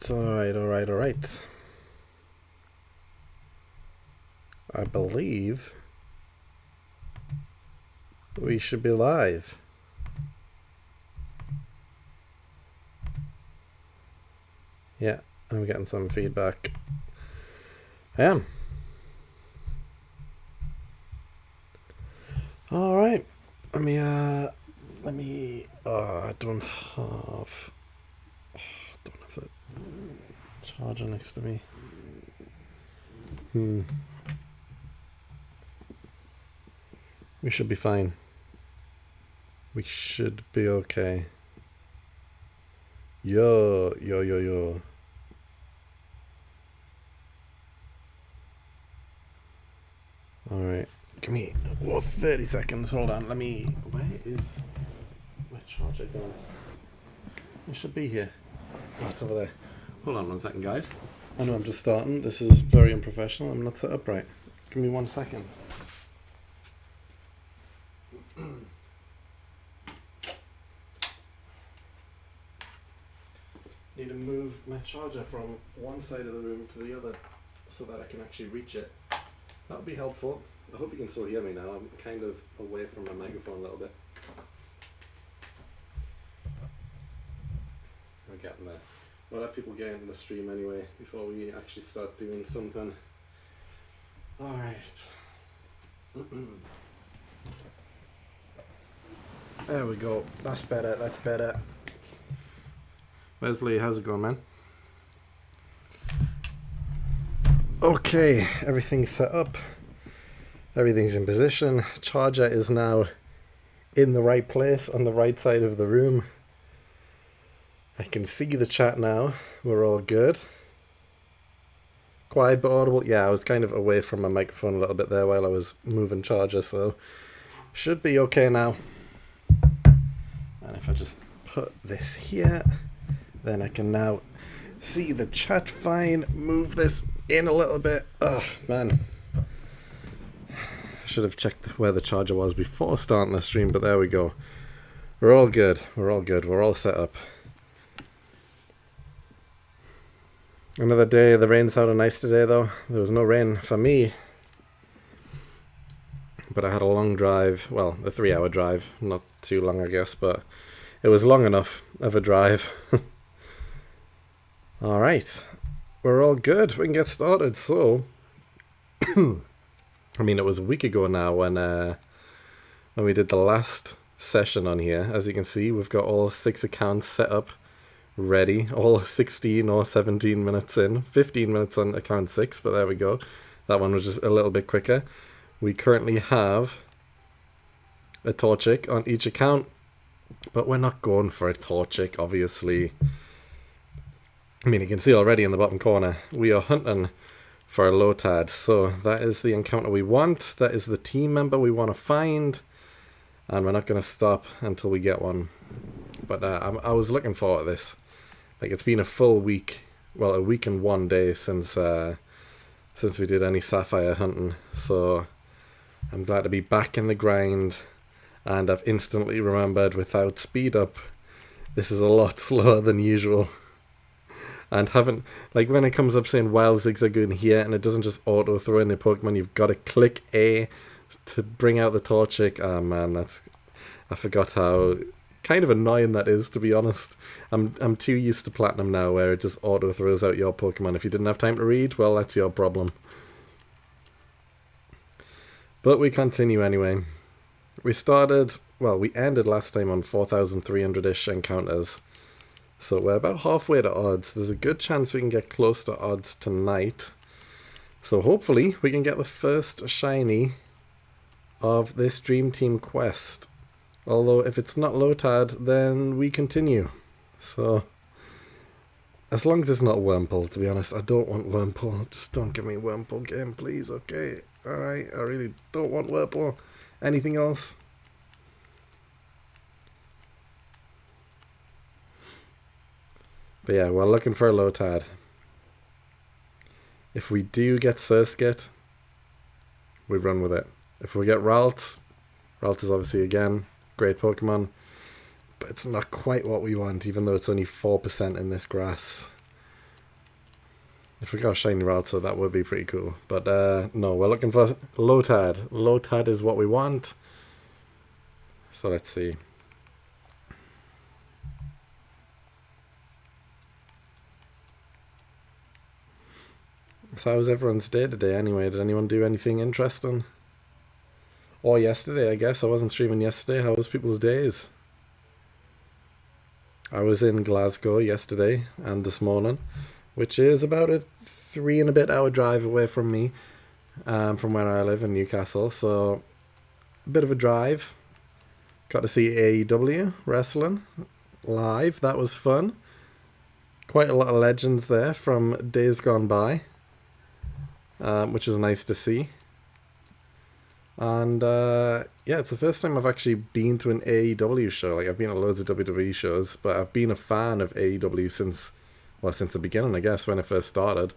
Alright. I believe we should be live. Yeah, I'm getting some feedback. I am. Alright. Let me, I don't have the charger next to me. We should be fine. We should be okay. Yo. Alright. Give me 30 seconds. Hold on. Where is my charger going? It should be here. Oh, it's over there. Hold on 1 second, guys. I know I'm just starting. This is very unprofessional. I'm not set up right. Give me 1 second. Need to move my charger from one side of the room to the other so that I can actually reach it. That would be helpful. I hope you can still hear me now. I'm kind of away from my microphone a little bit. We're getting there. We'll let people get into the stream anyway before we actually start doing something. Alright. There we go. That's better. Wesley, how's it going, man? Okay, everything's set up. Everything's in position. Charger is now in the right place on the right side of the room. I can see the chat now. We're all good. Quiet but audible. Yeah, I was kind of away from my microphone a little bit there while I was moving charger, so should be okay now. And if I just put this here, then I can now see the chat fine. Move this in a little bit. Oh, man. I should have checked where the charger was before starting the stream, but there we go. We're all good. We're all set up. Another day. The rain sounded nice today, though. There was no rain for me. But I had a long drive. Well, a 3-hour drive. Not too long, I guess, but it was long enough of a drive. Alright. We're all good. We can get started. So, I mean, it was a week ago now when we did the last session on here. As you can see, we've got all 6 accounts set up, ready. All 16 or 17 minutes in. 15 minutes on account 6, but there we go. That one was just a little bit quicker. We currently have a Torchic on each account, but we're not going for a Torchic, obviously. I mean, you can see already in the bottom corner, we are hunting for a Lotad. So that is the encounter we want. That is the team member we want to find. And we're not going to stop until we get one. But I was looking forward to this. Like, it's been a full week. Well, a week and 1 day since we did any Sapphire hunting. So I'm glad to be back in the grind. And I've instantly remembered, without speed up, this is a lot slower than usual. And haven't, like, when it comes up saying wild zigzagoon here and it doesn't just auto throw in the Pokemon, you've got to click A to bring out the Torchic. Oh man, I forgot how kind of annoying that is, to be honest. I'm too used to Platinum now where it just auto throws out your Pokemon. If you didn't have time to read, well, that's your problem. But we continue anyway. We ended last time on 4,300-ish encounters. So we're about halfway to odds. There's a good chance we can get close to odds tonight. So hopefully we can get the first shiny of this Dream Team quest. Although if it's not Lotad, then we continue. So as long as it's not Wurmple, to be honest. I don't want Wurmple. Just don't give me Wurmple game, please. Okay. Alright. I really don't want Wurmple. Anything else? But yeah, we're looking for a Lotad. If we do get Surskit, we run with it. If we get Ralt is obviously, again, great Pokemon. But it's not quite what we want, even though it's only 4% in this grass. If we got shiny Ralto, that would be pretty cool. But no, we're looking for Lotad. Lotad is what we want. So let's see. So how was everyone's day today anyway? Did anyone do anything interesting? Or yesterday, I guess. I wasn't streaming yesterday. How was people's days? I was in Glasgow yesterday and this morning, which is about a 3 and a bit hour drive away from me, from where I live in Newcastle. So a bit of a drive. Got to see AEW wrestling live. That was fun. Quite a lot of legends there from days gone by, which is nice to see. And yeah, it's the first time I've actually been to an AEW show. Like, I've been to loads of WWE shows, but I've been a fan of AEW since the beginning, I guess, when it first started.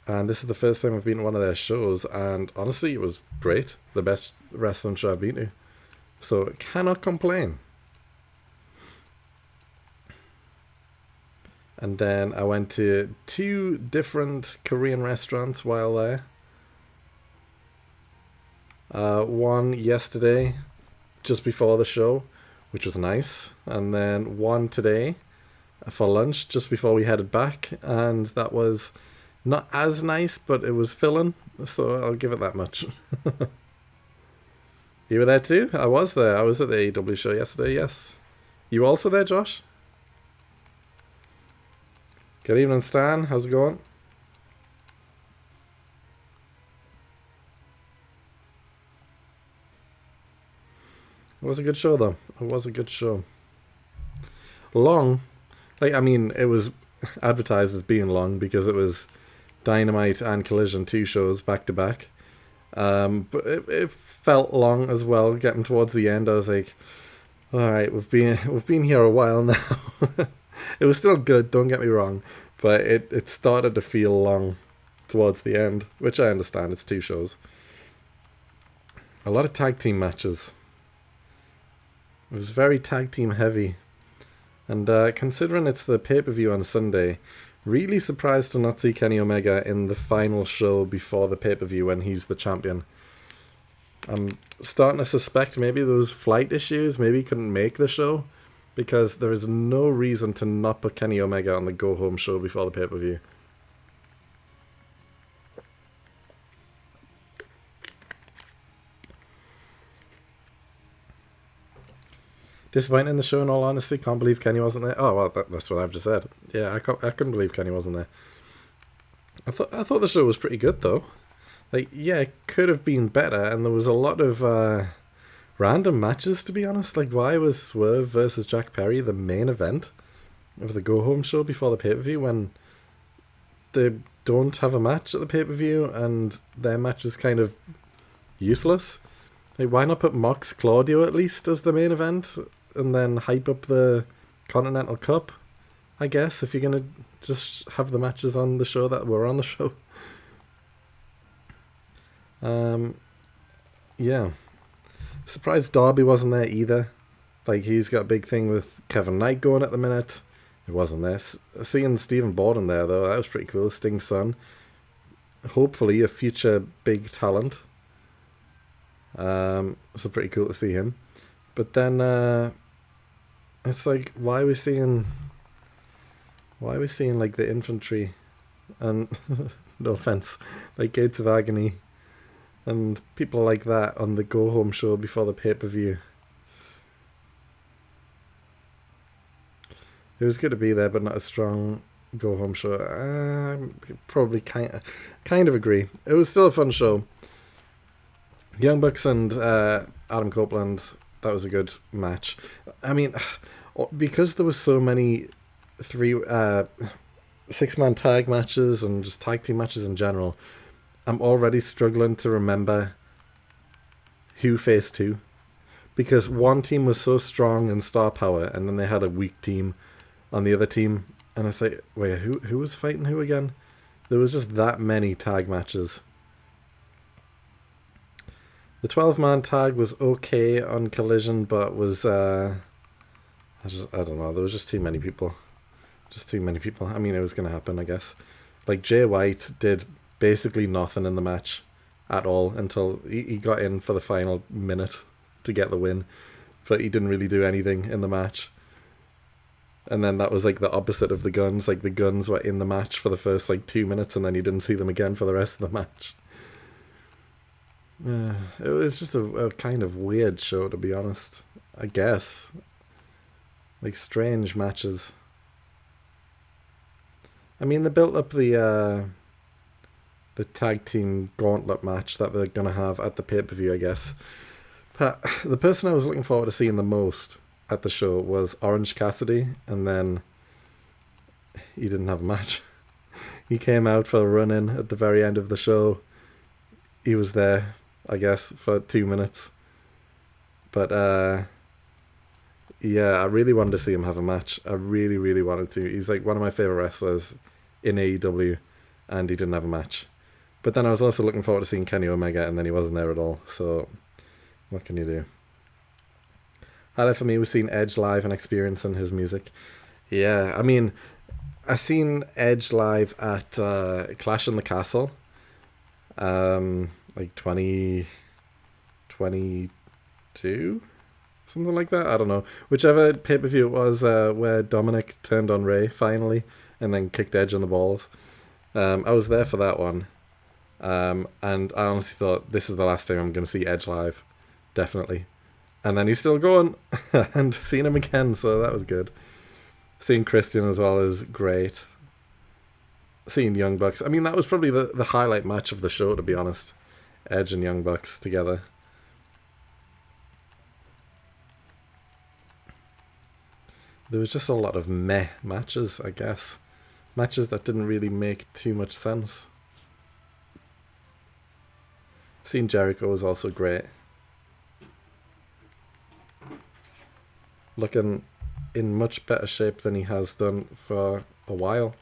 And this is the first time I've been to one of their shows, and honestly, it was great. The best wrestling show I've been to. So, cannot complain. And then I went to 2 different Korean restaurants while there. One yesterday, just before the show, which was nice. And then one today for lunch, just before we headed back. And that was not as nice, but it was filling. So I'll give it that much. You were there too? I was there. I was at the AEW show yesterday, yes. You also there, Josh? Good evening, Stan. How's it going? It was a good show, though. It was a good show. Long. Like, I mean, it was advertised as being long because it was Dynamite and Collision, 2 shows back to back. But it felt long as well. Getting towards the end, I was like, all right, we've been here a while now. It was still good, don't get me wrong, but it started to feel long towards the end, which I understand. It's 2 shows. A lot of tag team matches. It was very tag team heavy. And considering it's the pay-per-view on Sunday, really surprised to not see Kenny Omega in the final show before the pay-per-view when he's the champion. I'm starting to suspect maybe there was flight issues, maybe he couldn't make the show, because there is no reason to not put Kenny Omega on the go-home show before the pay-per-view. Disappointing in the show, in all honesty. Can't believe Kenny wasn't there. Oh, well, that's what I've just said. Yeah, I couldn't believe Kenny wasn't there. I thought the show was pretty good, though. Like, yeah, it could have been better, and there was a lot of random matches, to be honest. Like, why was Swerve versus Jack Perry the main event of the go-home show before the pay-per-view when they don't have a match at the pay-per-view and their match is kind of useless? Like, why not put Mox Claudio at least as the main event and then hype up the Continental Cup, I guess, if you're going to just have the matches on the show that were on the show. Yeah. Surprised Darby wasn't there either. Like, he's got a big thing with Kevin Knight going at the minute. It wasn't there. Seeing Stephen Borden there, though, that was pretty cool. Sting's son. Hopefully a future big talent. So pretty cool to see him. But then it's like, why are we seeing like the infantry and no offense, like Gates of Agony and people like that on the go home show before the pay-per-view? It was good to be there, but not a strong go home show. Probably kind of agree. It was still a fun show. Young Bucks and Adam Copeland, that was a good match. I mean, because there was so many 6-man tag matches and just tag team matches in general, I'm already struggling to remember who faced who. Because one team was so strong in star power, and then they had a weak team on the other team. And it's like, wait, who was fighting who again? There was just that many tag matches. The 12-man tag was okay on Collision, but was, I don't know, there was just too many people. I mean, it was going to happen, I guess. Like, Jay White did basically nothing in the match at all until he got in for the final minute to get the win, but he didn't really do anything in the match. And then that was like the opposite of the Guns. Like, the Guns were in the match for the first like 2 minutes, and then you didn't see them again for the rest of the match. It was just a kind of weird show, to be honest. I guess, like, strange matches. I mean, they built up the tag team gauntlet match that they're gonna have at the pay-per-view, I guess. But the person I was looking forward to seeing the most at the show was Orange Cassidy, and then he didn't have a match. He came out for a run-in at the very end of the show. He was there, I guess, for 2 minutes. But yeah, I really wanted to see him have a match. I really, really wanted to. He's like one of my favorite wrestlers in AEW, and he didn't have a match. But then I was also looking forward to seeing Kenny Omega, and then he wasn't there at all. So what can you do? Highlight for me was seeing Edge live and experiencing his music. Yeah, I mean, I seen Edge live at Clash in the Castle, like 2022, something like that. I don't know. Whichever pay-per-view it was, where Dominic turned on Ray finally and then kicked Edge in the balls. I was there for that one. And I honestly thought, this is the last time I'm going to see Edge live. Definitely. And then he's still going. And seeing him again, so that was good. Seeing Christian as well is great. Seeing Young Bucks. I mean, that was probably the highlight match of the show, to be honest. Edge and Young Bucks together. There was just a lot of meh matches, I guess. Matches that didn't really make too much sense. Seeing Jericho was also great. Looking in much better shape than he has done for a while.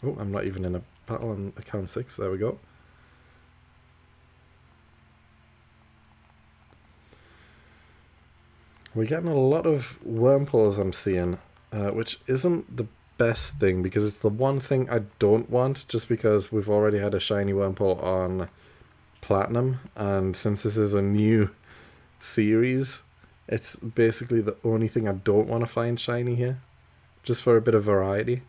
Oh, I'm not even in a battle on account 6. There we go. We're getting a lot of worm pulls I'm seeing, which isn't the best thing, because it's the one thing I don't want, just because we've already had a shiny worm pull on Platinum, and since this is a new series, it's basically the only thing I don't want to find shiny here, just for a bit of variety.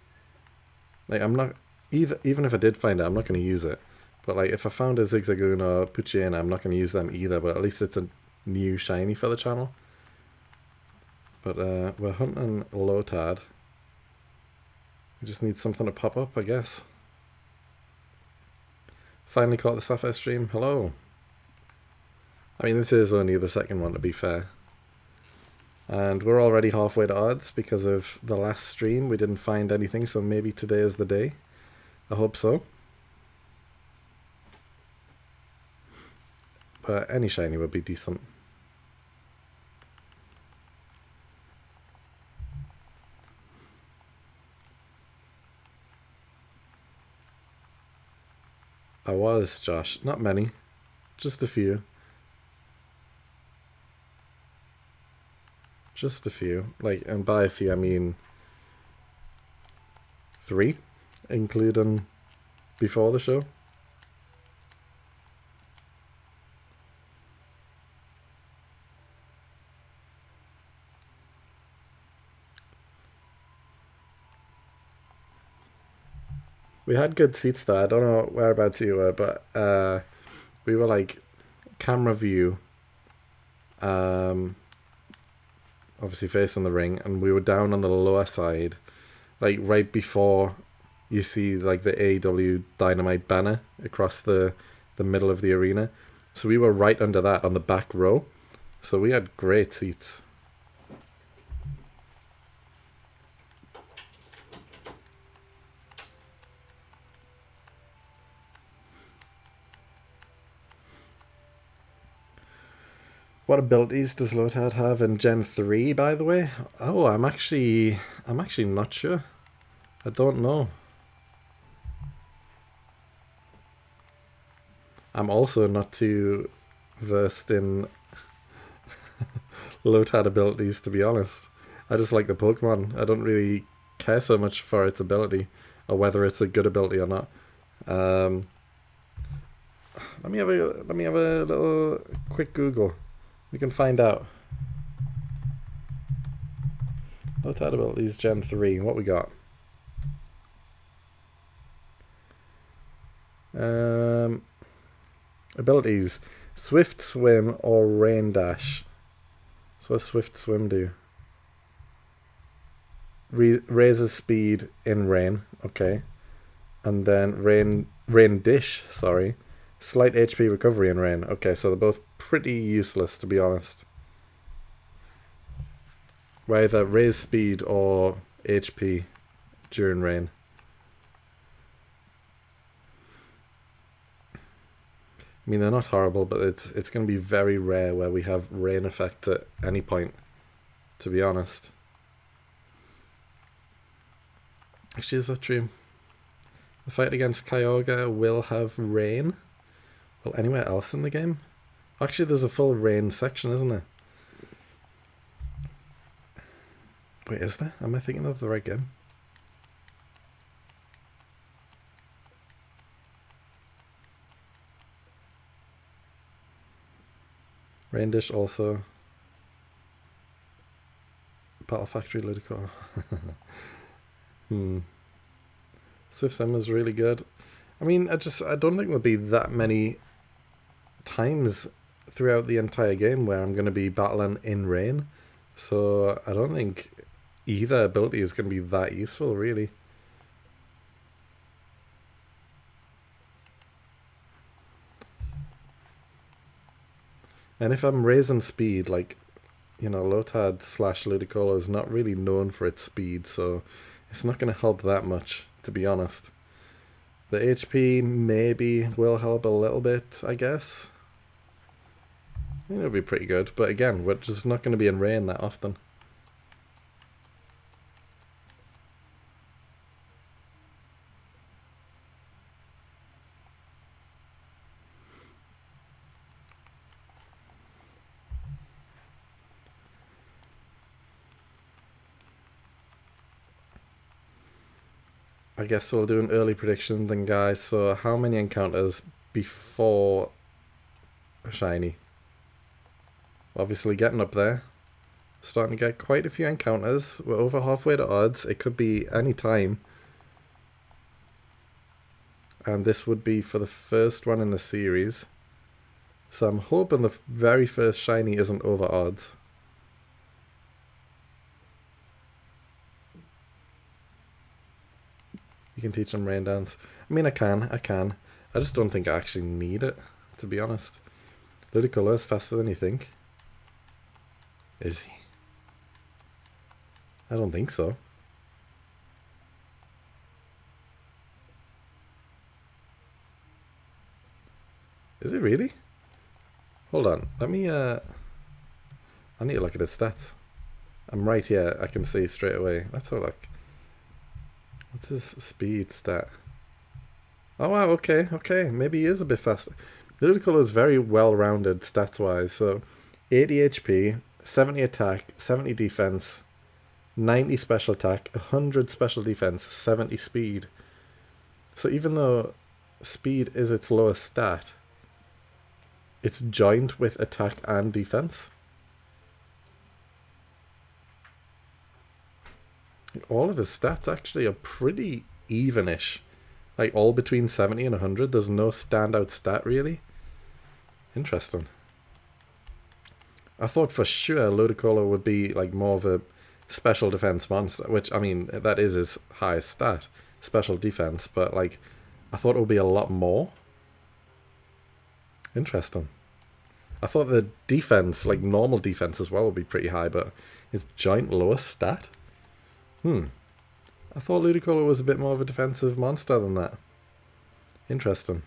Like, I'm not, even if I did find it, I'm not going to use it. But like, if I found a Zigzagoon or Poochyena, I'm not going to use them either, but at least it's a new shiny for the channel. But we're hunting Lotad. We just need something to pop up, I guess. Finally caught the Sapphire stream. Hello. I mean, this is only the second one, to be fair. And we're already halfway to odds because of the last stream. We didn't find anything, so maybe today is the day. I hope so. But any shiny would be decent. I was, Josh. Not many. Just a few. Just a few. Like, and by a few, I mean 3, including before the show. We had good seats though. I don't know whereabouts you were, but we were like camera view, obviously facing the ring, and we were down on the lower side, like right before you see like the AEW Dynamite banner across the middle of the arena. So we were right under that on the back row. So we had great seats. What abilities does Lotad have in Gen 3, by the way? Oh, I'm actually not sure. I don't know. I'm also not too versed in Lotad abilities, to be honest. I just like the Pokemon. I don't really care so much for its ability or whether it's a good ability or not. Um, let me have a little quick Google. We can find out. Lotad abilities Gen 3. What we got? Abilities: Swift Swim or Rain Dash. So what does Swift Swim do? Raises speed in rain. Okay. And then rain dish. Sorry. Slight HP recovery in rain. Okay, so they're both pretty useless, to be honest. We either raise speed or HP during rain. I mean, they're not horrible, but it's going to be very rare where we have rain effect at any point, to be honest. Actually, is that true? The fight against Kyogre will have rain. Well, anywhere else in the game? Actually, there's a full rain section, isn't there? Wait, is there? Am I thinking of the right game? Rain Dish also. Battle Factory Ludicolo. Swift Sim is really good. I mean, I don't think there'll be that many times throughout the entire game where I'm going to be battling in rain. So I don't think either ability is going to be that useful, really. And if I'm raising speed, like, you know, Lotad / Ludicolo is not really known for its speed, so it's not going to help that much, to be honest. The HP maybe will help a little bit, I guess. I think it'll be pretty good, but again, we're just not going to be in rain that often. I guess we'll do an early prediction then, guys. So how many encounters before a shiny? Obviously getting up there. Starting to get quite a few encounters. We're over halfway to odds. It could be any time. And this would be for the first one in the series. So I'm hoping the very first shiny isn't over odds. You can teach them rain dance. I mean, I can. I just don't think I actually need it, to be honest. Ludicolo is faster than you think. Is he? I don't think so. Is it really? Hold on. Let me, I need to look at his stats. I'm right here. I can see straight away. Let's have a look. What's his speed stat? Oh wow, okay. Maybe he is a bit faster. The Ludicolo is very well-rounded stats-wise. So 80 HP, 70 attack, 70 defense, 90 special attack, 100 special defense, 70 speed. So even though speed is its lowest stat, it's joined with attack and defense. All of his stats actually are pretty evenish. Like all between 70 and 100. There's no standout stat really. Interesting. I thought for sure Ludicolo would be like more of a special defense monster, which I mean that is his highest stat, special defense, but like I thought it would be a lot more. Interesting. I thought the defense, like normal defense as well, would be pretty high, but his giant lowest stat? I thought Ludicolo was a bit more of a defensive monster than that. Interesting.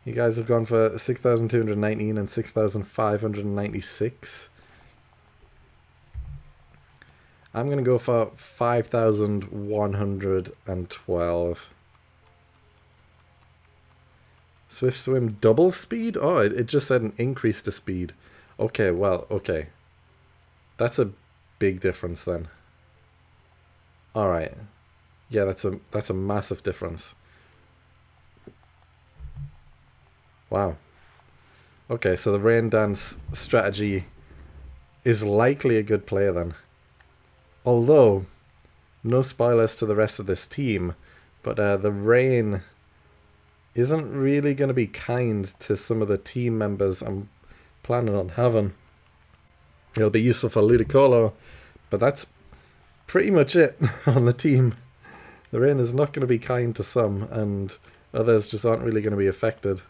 You guys have gone for 6,219 and 6,596. I'm going to go for 5,112. Swift Swim double speed? Oh, it just said an increase to speed. Okay, well, okay. That's a big difference then. All right. Yeah, that's a massive difference. Wow. Okay, so the rain dance strategy is likely a good play then. Although, no spoilers to the rest of this team, but the rain isn't really going to be kind to some of the team members I'm planning on having. It'll be useful for Ludicolo, but that's pretty much it on the team. The rain is not going to be kind to some, and others just aren't really going to be affected.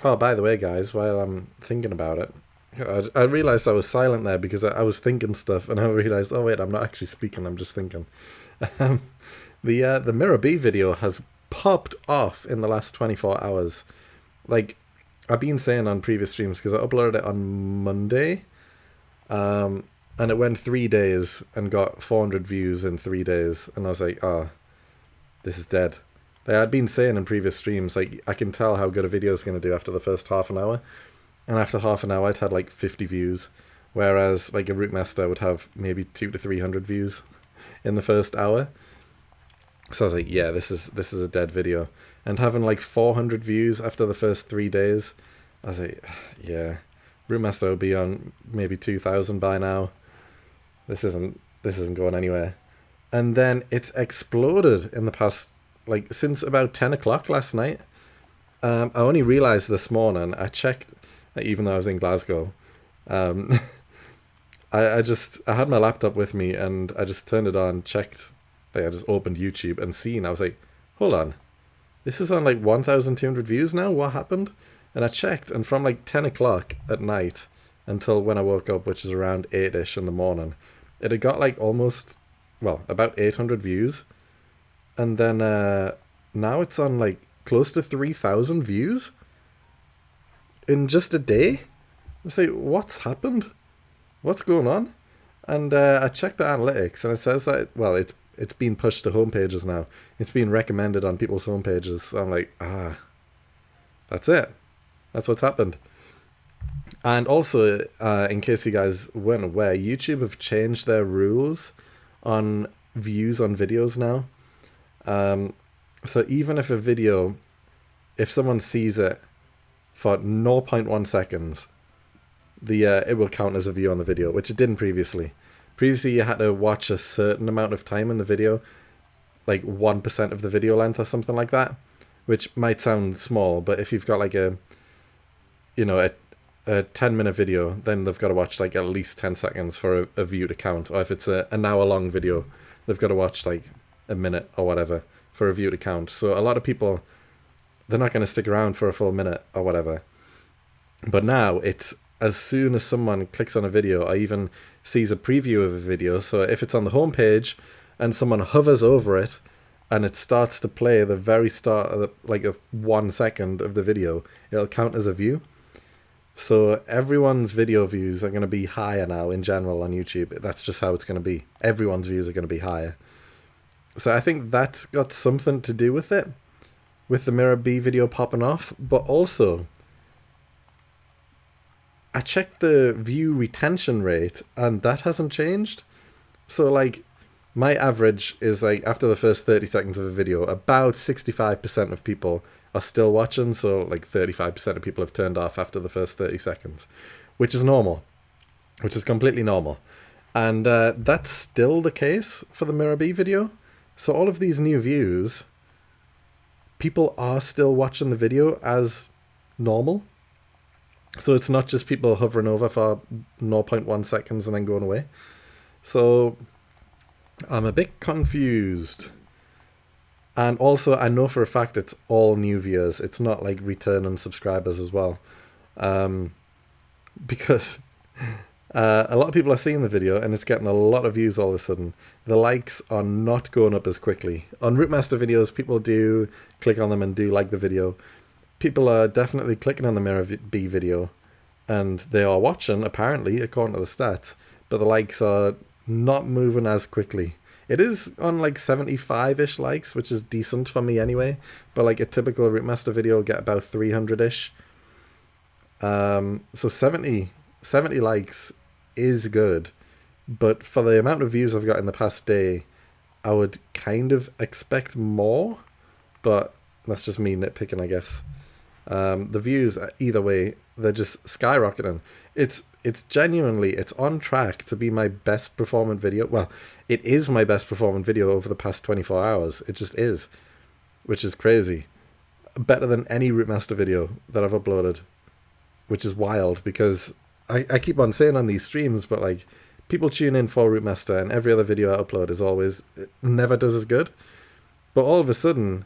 Oh, by the way, guys, while I'm thinking about it, I realised I was silent there because I was thinking stuff, and I realised, oh wait, I'm not actually speaking, I'm just thinking. Um, the Mirror B video has popped off in the last 24 hours. Like, I've been saying on previous streams, because I uploaded it on Monday, and it went 3 days and got 400 views in 3 days, and I was like, oh, this is dead. Like I'd been saying in previous streams, like I can tell how good a video is going to do after the first half an hour, and after half an hour I'd had like 50 views, whereas like a Root Master would have maybe 200 to 300 views in the first hour. So I was like, yeah, this is a dead video, and having like 400 views after the first 3 days, I was like, yeah, Root Master will be on maybe 2,000 by now. This isn't going anywhere. And then it's exploded in the past, like since about 10 o'clock last night. I only realised this morning, I checked, even though I was in Glasgow, I had my laptop with me and I just turned it on, checked, like I just opened YouTube and seen, I was like, hold on, this is on like 1,200 views now, what happened? And I checked, and from like 10 o'clock at night until when I woke up, which is around 8ish in the morning, it had got like almost, well, about 800 views. And then now it's on like close to 3,000 views in just a day. I say, what's happened? What's going on? And I checked the analytics, and it says that, well, it's been pushed to homepages now. It's been recommended on people's homepages. So I'm like, that's it. That's what's happened. And also, in case you guys weren't aware, YouTube have changed their rules on views on videos now. So even if a video, if someone sees it for 0.1 seconds, it will count as a view on the video, which it didn't previously. Previously, you had to watch a certain amount of time in the video, like 1% of the video length or something like that, which might sound small, but if you've got like a 10-minute video, then they've got to watch like at least 10 seconds for a view to count. Or if it's an hour-long video, they've got to watch like a minute or whatever for a view to count. So a lot of people, they're not going to stick around for a full minute or whatever. But now it's as soon as someone clicks on a video or even sees a preview of a video, so if it's on the homepage and someone hovers over it and it starts to play the very start of like a 1 second of the video, it'll count as a view. So everyone's video views are going to be higher now in general on YouTube. That's just how it's going to be. Everyone's views are going to be higher. So I think that's got something to do with it, with the Mirror B video popping off. But also, I checked the view retention rate and that hasn't changed. So like, my average is like, after the first 30 seconds of a video, about 65% of people are still watching. So like 35% of people have turned off after the first 30 seconds, which is normal, which is completely normal. And that's still the case for the Mirror B video. So all of these new views, people are still watching the video as normal. So it's not just people hovering over for 0.1 seconds and then going away. So I'm a bit confused. And also, I know for a fact it's all new viewers. It's not like returning subscribers as well. Because A lot of people are seeing the video and it's getting a lot of views all of a sudden. The likes are not going up as quickly. On Root Master videos, people do click on them and do like the video. People are definitely clicking on the Mirror B video and they are watching, apparently, according to the stats, but the likes are not moving as quickly. It is on like 75-ish likes, which is decent for me anyway, but like a typical Root Master video will get about 300-ish. So 70 likes is good, but for the amount of views I've got in the past day, I would kind of expect more, but that's just me nitpicking, I guess. The views, either way, they're just skyrocketing. It's genuinely, it's on track to be my best performing video. Well, it is my best performing video over the past 24 hours. It just is, which is crazy. Better than any Root Master video that I've uploaded, which is wild because I keep on saying on these streams, but like people tune in for Root Master and every other video I upload is always, it never does as good. But all of a sudden,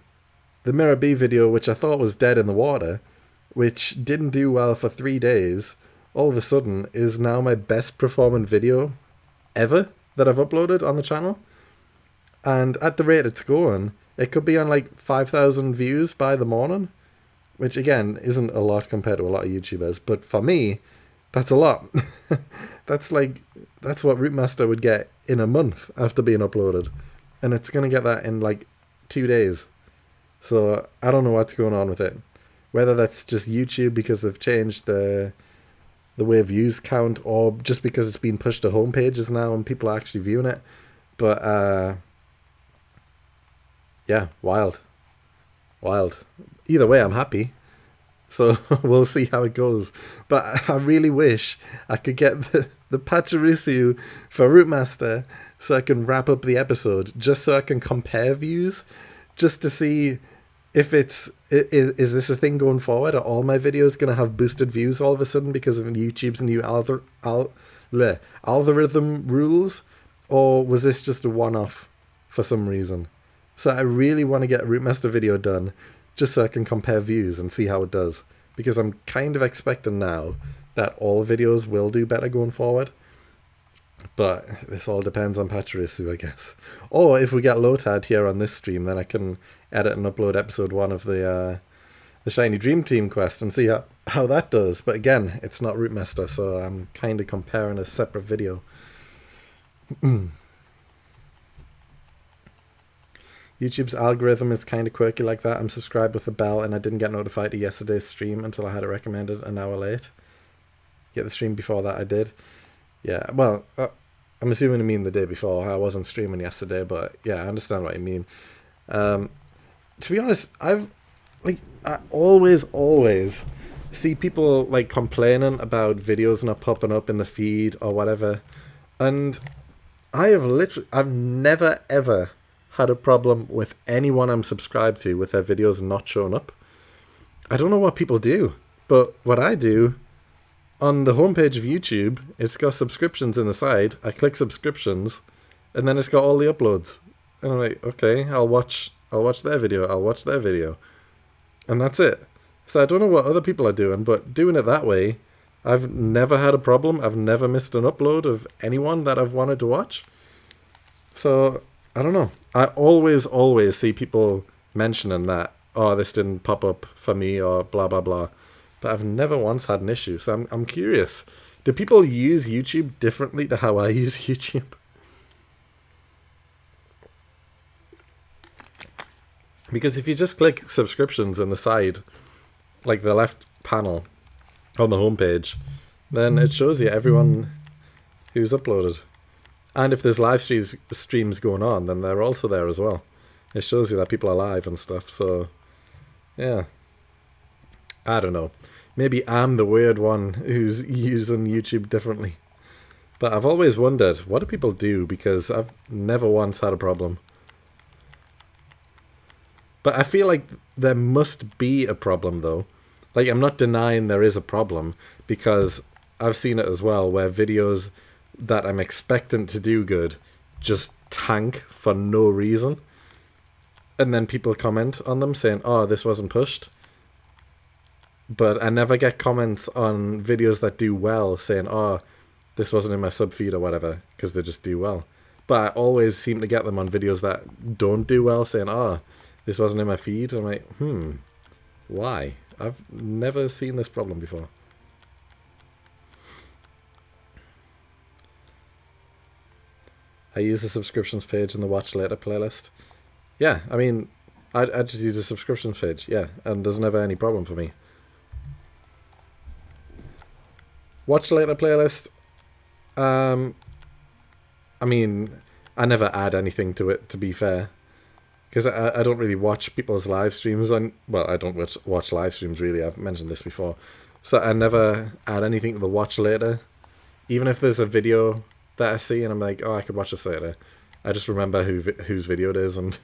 the Mirror B video, which I thought was dead in the water, which didn't do well for 3 days, all of a sudden is now my best performing video ever that I've uploaded on the channel. And at the rate it's going, it could be on like 5,000 views by the morning, which again isn't a lot compared to a lot of YouTubers, but for me, that's a lot. That's what Root Master would get in a month after being uploaded, and it's gonna get that in like 2 days. So I don't know what's going on with it. Whether that's just YouTube because they've changed the way views count, or just because it's been pushed to homepages now and people are actually viewing it. But yeah, wild. Either way, I'm happy. So we'll see how it goes. But I really wish I could get the Pachirisu for Root Master so I can wrap up the episode, just so I can compare views, just to see if is this a thing going forward? Are all my videos going to have boosted views all of a sudden because of YouTube's new algorithm rules? Or was this just a one-off for some reason? So I really want to get a Root Master video done just so I can compare views and see how it does. Because I'm kind of expecting now that all videos will do better going forward. But this all depends on Pachirisu, I guess. Or if we get Lotad here on this stream, then I can edit and upload episode 1 of the Shiny Dream Team quest and see how that does. But again, it's not Root Master, so I'm kind of comparing a separate video. YouTube's algorithm is kind of quirky like that. I'm subscribed with a bell and I didn't get notified to yesterday's stream until I had it recommended an hour late. Yeah, the stream before that I did. Yeah, well, I'm assuming you mean the day before. I wasn't streaming yesterday, but yeah, I understand what you mean. To be honest, I always see people like complaining about videos not popping up in the feed or whatever. And I've never ever had a problem with anyone I'm subscribed to with their videos not showing up. I don't know what people do, but what I do on the homepage of YouTube, it's got subscriptions in the side. I click subscriptions, and then it's got all the uploads. And I'm like, okay, I'll watch their video. I'll watch their video, and that's it. So I don't know what other people are doing, but doing it that way, I've never had a problem. I've never missed an upload of anyone that I've wanted to watch. So I don't know. I always see people mentioning that, oh, this didn't pop up for me or blah, blah, blah. But I've never once had an issue. So I'm curious. Do people use YouTube differently to how I use YouTube? Because if you just click subscriptions in the side, like the left panel on the homepage, then it shows you everyone who's uploaded. And if there's live streams going on, then they're also there as well. It shows you that people are live and stuff. So, yeah. I don't know. Maybe I'm the weird one who's using YouTube differently. But I've always wondered, what do people do? Because I've never once had a problem. But I feel like there must be a problem, though. Like, I'm not denying there is a problem, because I've seen it as well, where videos that I'm expectant to do good just tank for no reason. And then people comment on them saying, oh, this wasn't pushed. But I never get comments on videos that do well saying, oh, this wasn't in my sub feed or whatever, because they just do well. But I always seem to get them on videos that don't do well, saying, oh, this wasn't in my feed. I'm like, why? I've never seen this problem before. I use the subscriptions page in the watch later playlist. Yeah, I mean, I just use the subscriptions page, yeah, and there's never any problem for me. Watch later playlist. I mean, I never add anything to it, to be fair. Because I don't really watch people's live streams. Well, I don't watch live streams, really. I've mentioned this before. So I never add anything to the watch later. Even if there's a video that I see and I'm like, oh, I could watch this later. I just remember whose video it is, and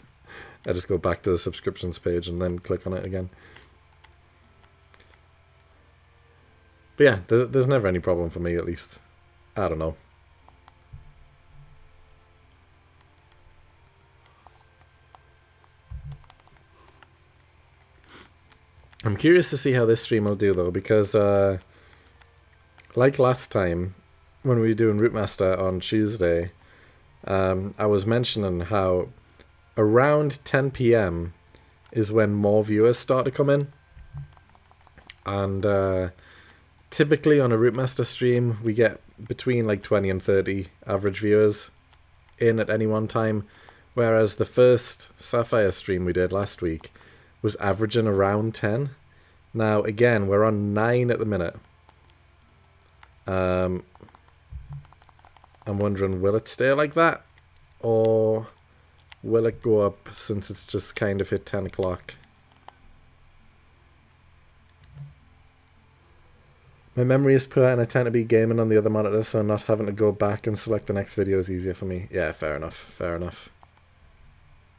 I just go back to the subscriptions page and then click on it again. But yeah, there's never any problem for me, at least. I don't know. I'm curious to see how this stream will do, though, because like last time, when we were doing Route Master on Tuesday, I was mentioning how around 10 PM is when more viewers start to come in. And typically on a Route Master stream, we get between like 20 and 30 average viewers in at any one time, whereas the first Sapphire stream we did last week was averaging around 10. Now, again, we're on 9 at the minute. I'm wondering, will it stay like that? Or will it go up since it's just kind of hit 10 o'clock? My memory is poor and I tend to be gaming on the other monitor, so not having to go back and select the next video is easier for me. Yeah, fair enough, fair enough.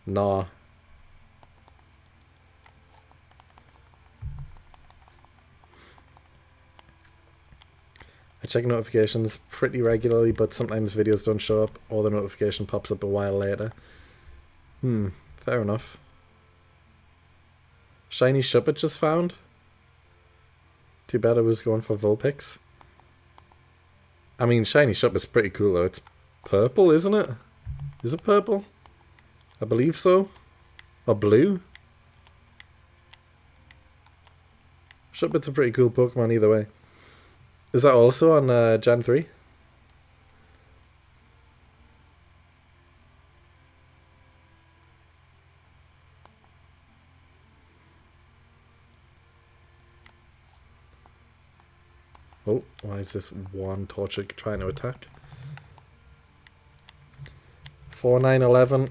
Nah. I check notifications pretty regularly, but sometimes videos don't show up or the notification pops up a while later. Fair enough. Shiny Shuppet just found. Too bad I was going for Vulpix. I mean, Shiny Shuppet's pretty cool though. It's purple, isn't it? Is it purple? I believe so. Or blue? Shuppet's a pretty cool Pokemon either way. Is that also on Gen 3? Oh, why is this one Torchic trying to attack? 4911.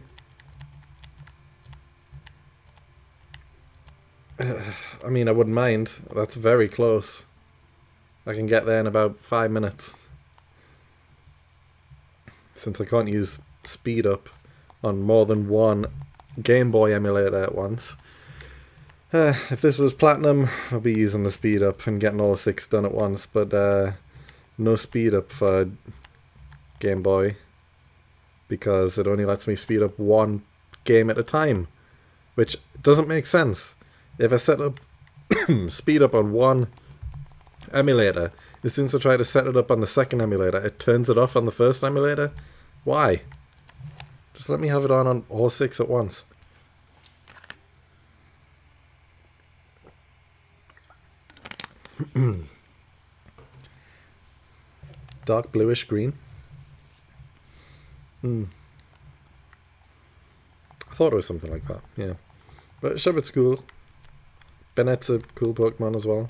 I mean, I wouldn't mind. That's very close. I can get there in about 5 minutes. Since I can't use speed up on more than one Game Boy emulator at once. If this was Platinum, I'd be using the speed up and getting all 6 done at once, but no speed up for Game Boy, because it only lets me speed up one game at a time, which doesn't make sense. If I set up speed up on one emulator, as soon as I try to set it up on the second emulator, it turns it off on the first emulator. Why? Just let me have it on all 6 at once. Dark bluish green. I thought it was something like that, yeah. But Shuppet's cool. Bennett's a cool Pokemon as well.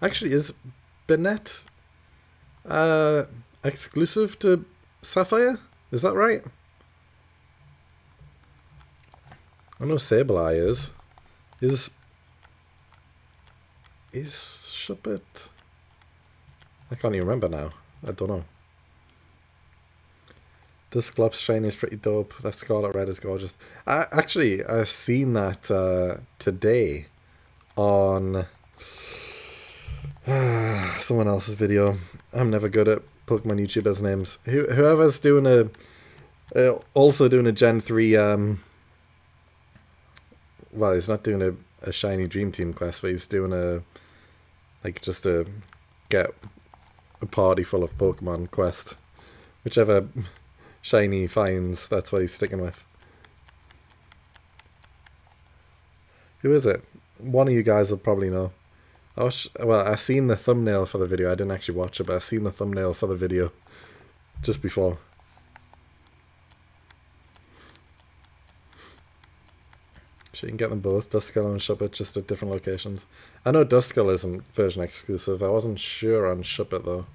Actually, is Bennett exclusive to Sapphire? Is that right? I know Sableye is. Is Shuppet? I can't even remember now. I don't know. Dusclops shiny is pretty dope. That Scarlet Red is gorgeous. I've seen that today on someone else's video. I'm never good at Pokemon YouTubers' names. Whoever's doing also doing a Gen 3 well, he's not doing a shiny Dream Team quest, but he's doing Like, just to get a party full of Pokemon quest. Whichever shiny finds, that's what he's sticking with. Who is it? One of you guys will probably know. Well, I seen the thumbnail for the video. I didn't actually watch it, but I seen the thumbnail for the video just before. So you can get them both, Duskull and Shuppet, just at different locations. I know Duskull isn't version exclusive. I wasn't sure on Shuppet though.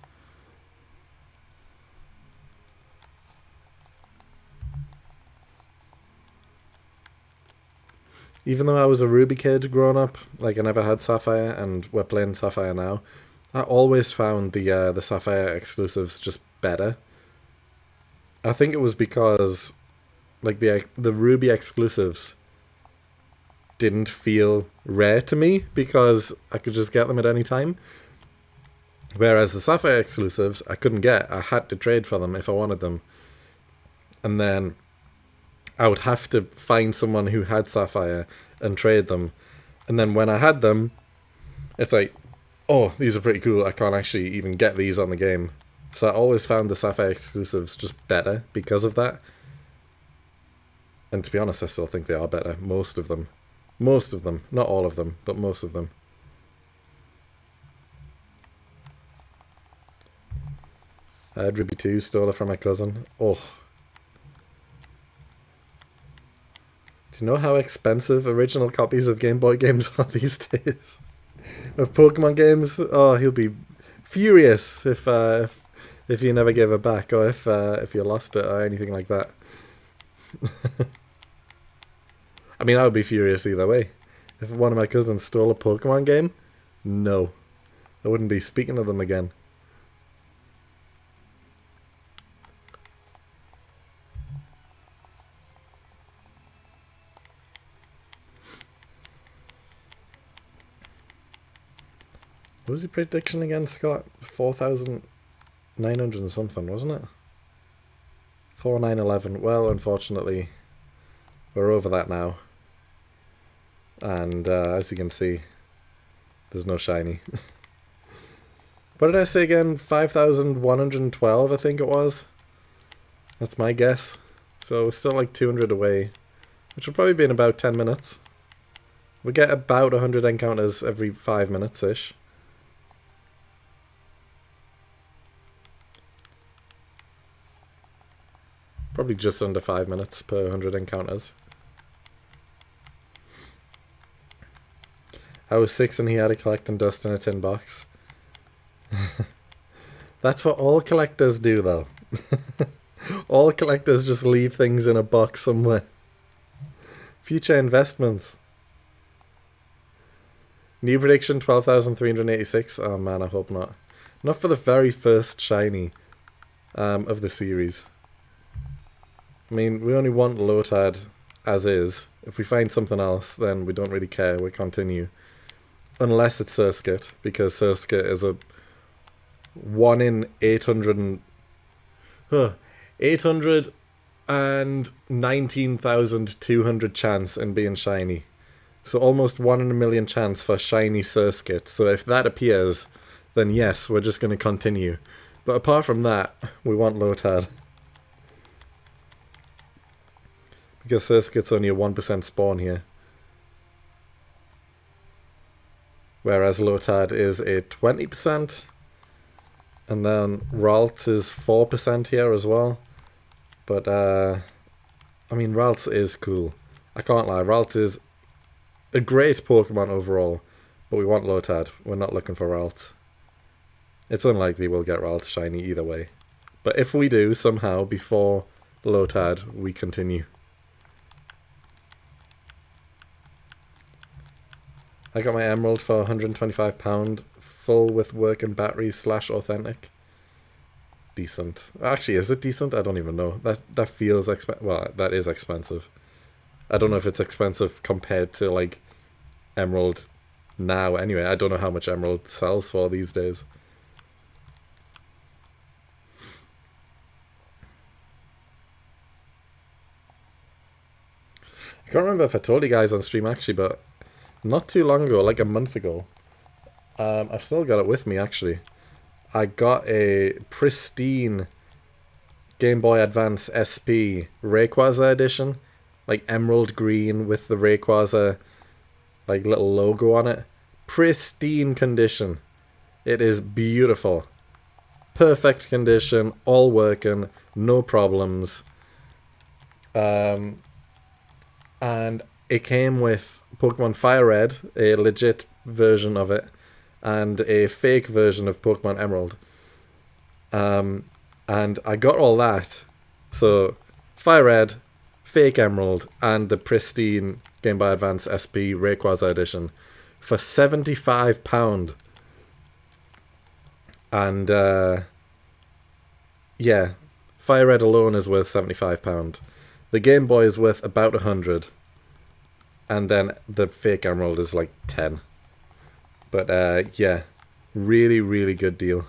Even though I was a Ruby kid growing up, like I never had Sapphire, and we're playing Sapphire now, I always found the Sapphire exclusives just better. I think it was because like the Ruby exclusives didn't feel rare to me because I could just get them at any time. Whereas the Sapphire exclusives I couldn't get. I had to trade for them if I wanted them. And then I would have to find someone who had Sapphire and trade them. And then when I had them, it's like, oh, these are pretty cool. I can't actually even get these on the game. So I always found the Sapphire exclusives just better because of that. And to be honest, I still think they are better. Most of them. Most of them. Not all of them, but most of them. I had Ruby 2, stole it from my cousin. Oh. Do you know how expensive original copies of Game Boy games are these days? Of Pokemon games? Oh, he'll be furious if you never gave it back, or if you lost it or anything like that. I mean, I would be furious either way. If one of my cousins stole a Pokemon game, no. I wouldn't be speaking to them again. What was your prediction again, Scott? 4,900 and something, wasn't it? 4,911. Well, unfortunately, we're over that now. And as you can see, there's no shiny. What did I say again? 5,112, I think it was. That's my guess. So we're still like 200 away, which will probably be in about 10 minutes. We get about 100 encounters every 5 minutes-ish. Probably just under 5 minutes per 100 encounters. I was 6 and he had a collecting dust in a tin box. That's what all collectors do though. All collectors just leave things in a box somewhere. Future investments. New prediction 12,386. Oh man, I hope not. Not for the very first shiny of the series. I mean, we only want Lotad as is. If we find something else, then we don't really care. We continue. Unless it's Surskit, because Surskit is a 1 in 819,200 chance in being shiny. So almost 1 in a million chance for shiny Surskit. So if that appears, then yes, we're just going to continue. But apart from that, we want Lotad. Because Surskit's only a 1% spawn here. Whereas Lotad is a 20%. And then Ralts is 4% here as well. But, I mean, Ralts is cool. I can't lie, Ralts is a great Pokemon overall. But we want Lotad. We're not looking for Ralts. It's unlikely we'll get Ralts shiny either way. But if we do, somehow, before Lotad, we continue. I got my Emerald for £125, full with working batteries / authentic. Decent. Actually, is it decent? I don't even know. That feels expensive. Well, that is expensive. I don't know if it's expensive compared to, like, Emerald now. Anyway, I don't know how much Emerald sells for these days. I can't remember if I told you guys on stream, actually, but not too long ago, like a month ago, I've still got it with me, actually. I got a pristine Game Boy Advance SP Rayquaza edition, like emerald green with the Rayquaza like little logo on it. Pristine condition. It is beautiful. Perfect condition, all working, no problems. And it came with Pokemon Fire Red, a legit version of it, and a fake version of Pokemon Emerald. And I got all that. So, Fire Red, fake Emerald, and the pristine Game Boy Advance SP Rayquaza edition for £75. And, yeah, Fire Red alone is worth £75. The Game Boy is worth about 100, and then the fake Emerald is like 10. But yeah, really, really good deal.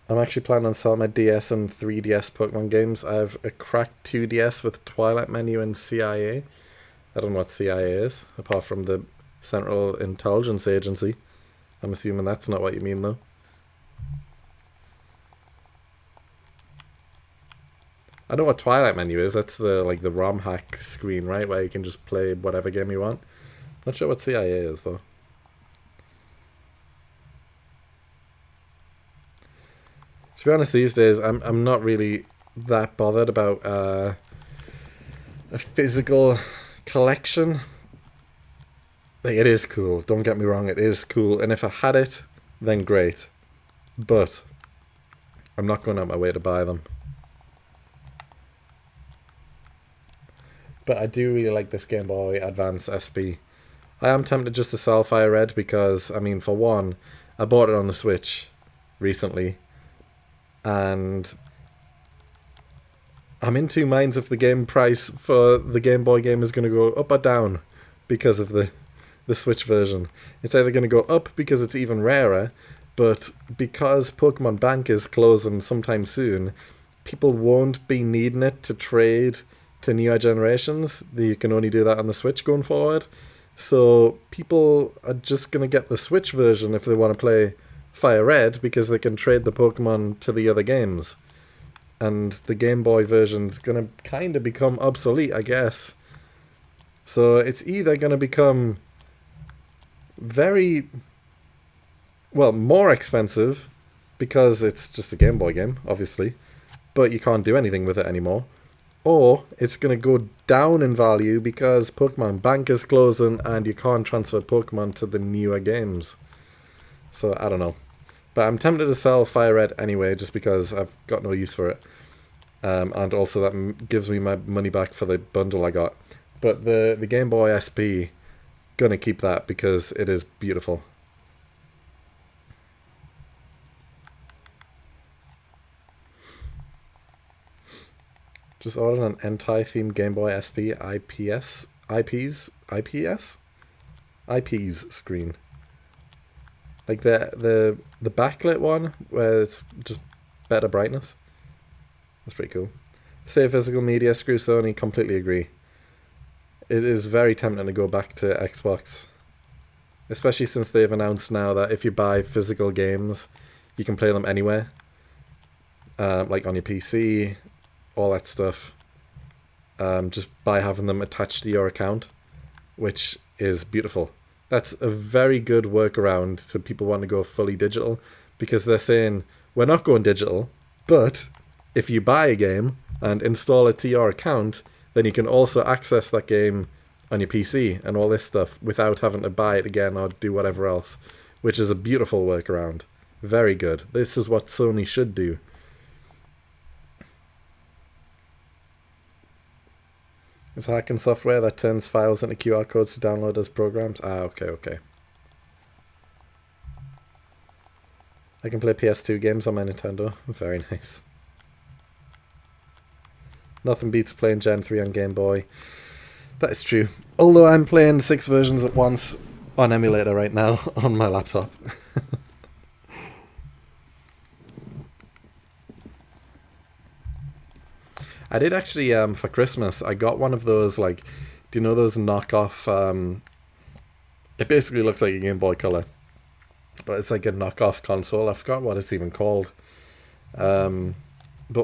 I'm actually planning on selling my DS and 3DS Pokemon games. I have a cracked 2DS with Twilight Menu and CIA. I don't know what CIA is, apart from the Central Intelligence Agency. I'm assuming that's not what you mean, though. I know what Twilight Menu is. That's the the ROM hack screen, right, where you can just play whatever game you want. Not sure what CIA is, though. To be honest, these days I'm not really that bothered about a physical collection. Like, it is cool. Don't get me wrong, it is cool, and if I had it, then great. But I'm not going out my way to buy them. But I do really like this Game Boy Advance SP. I am tempted just to sell Fire Red because, I mean, for one, I bought it on the Switch recently, and I'm in two minds if the game price for the Game Boy game is going to go up or down because of the Switch version. It's either going to go up because it's even rarer, but because Pokemon Bank is closing sometime soon, people won't be needing it to trade to newer generations. You can only do that on the Switch going forward. So people are just going to get the Switch version if they want to play Fire Red, because they can trade the Pokemon to the other games. And the Game Boy version's going to kind of become obsolete, I guess. So it's either going to become very, well, more expensive because it's just a Game Boy game, obviously, but you can't do anything with it anymore. Or it's going to go down in value because Pokemon Bank is closing and you can't transfer Pokemon to the newer games. So I don't know. But I'm tempted to sell Fire Red anyway, just because I've got no use for it. And also that gives me my money back for the bundle I got. But the Game Boy SP, gonna keep that because it is beautiful. Just ordered an Entei-themed Game Boy SP IPS screen. Like the backlit one, where it's just better brightness. That's pretty cool. Save physical media, screw Sony, completely agree. It is very tempting to go back to Xbox. Especially since they've announced now that if you buy physical games, you can play them anywhere. Like on your PC, all that stuff. Just by having them attached to your account, which is beautiful. That's a very good workaround to people want to go fully digital, because they're saying, we're not going digital, but if you buy a game and install it to your account, then you can also access that game on your PC and all this stuff without having to buy it again or do whatever else, which is a beautiful workaround. Very good. This is what Sony should do. It's hacking software that turns files into QR codes to download as programs. Okay. I can play PS2 games on my Nintendo. Very nice. Nothing beats playing Gen 3 on Game Boy. That is true. Although I'm playing 6 versions at once on emulator right now on my laptop. I did actually, for Christmas, I got one of those, like, do you know those knockoff, it basically looks like a Game Boy Color, but it's like a knockoff console. I forgot what it's even called. But